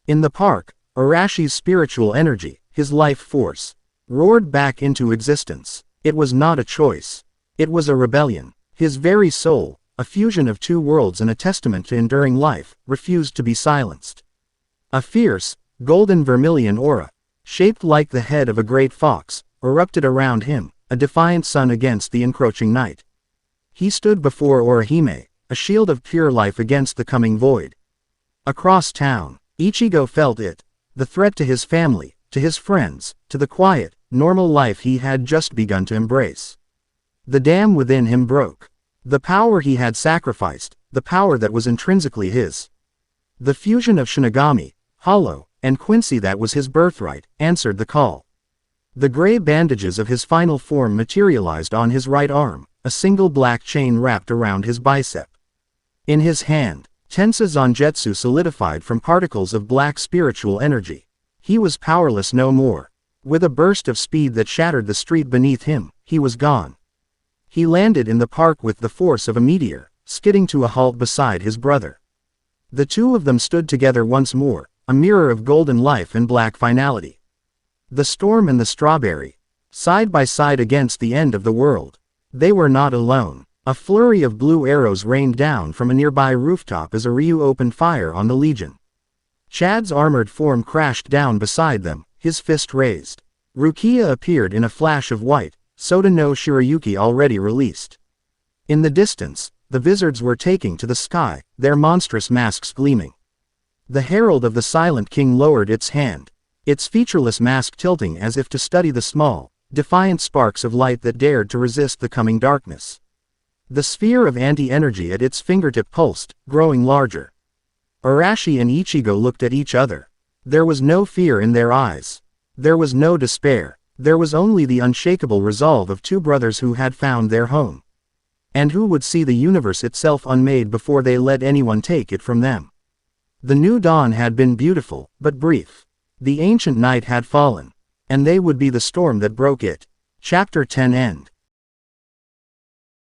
In the park, Arashi's spiritual energy, his life force, roared back into existence. It was not a choice. It was a rebellion. His very soul, a fusion of two worlds and a testament to enduring life, refused to be silenced. A fierce, golden vermilion aura, shaped like the head of a great fox, erupted around him, a defiant sun against the encroaching night. He stood before Orihime, a shield of pure life against the coming void. Across town, Ichigo felt it, the threat to his family, to his friends, to the quiet, normal life he had just begun to embrace. The dam within him broke. The power he had sacrificed, the power that was intrinsically his. The fusion of Shinigami, Hollow, and Quincy that was his birthright, answered the call. The gray bandages of his final form materialized on his right arm, a single black chain wrapped around his bicep. In his hand, Tensa Zangetsu solidified from particles of black spiritual energy. He was powerless no more. With a burst of speed that shattered the street beneath him, he was gone. He landed in the park with the force of a meteor, skidding to a halt beside his brother. The two of them stood together once more, a mirror of golden life and black finality. The storm and the strawberry, side by side against the end of the world. They were not alone. A flurry of blue arrows rained down from a nearby rooftop as Ryu opened fire on the Legion. Chad's armored form crashed down beside them, his fist raised. Rukia appeared in a flash of white, Soda no Shirayuki already released. In the distance, the wizards were taking to the sky, their monstrous masks gleaming. The herald of the silent king lowered its hand, its featureless mask tilting as if to study the small, defiant sparks of light that dared to resist the coming darkness. The sphere of anti-energy at its fingertip pulsed, growing larger. Arashi and Ichigo looked at each other. There was no fear in their eyes. There was no despair. There was only the unshakable resolve of two brothers who had found their home. And who would see the universe itself unmade before they let anyone take it from them. The new dawn had been beautiful, but brief. The ancient night had fallen. And they would be the storm that broke it. Chapter 10 End.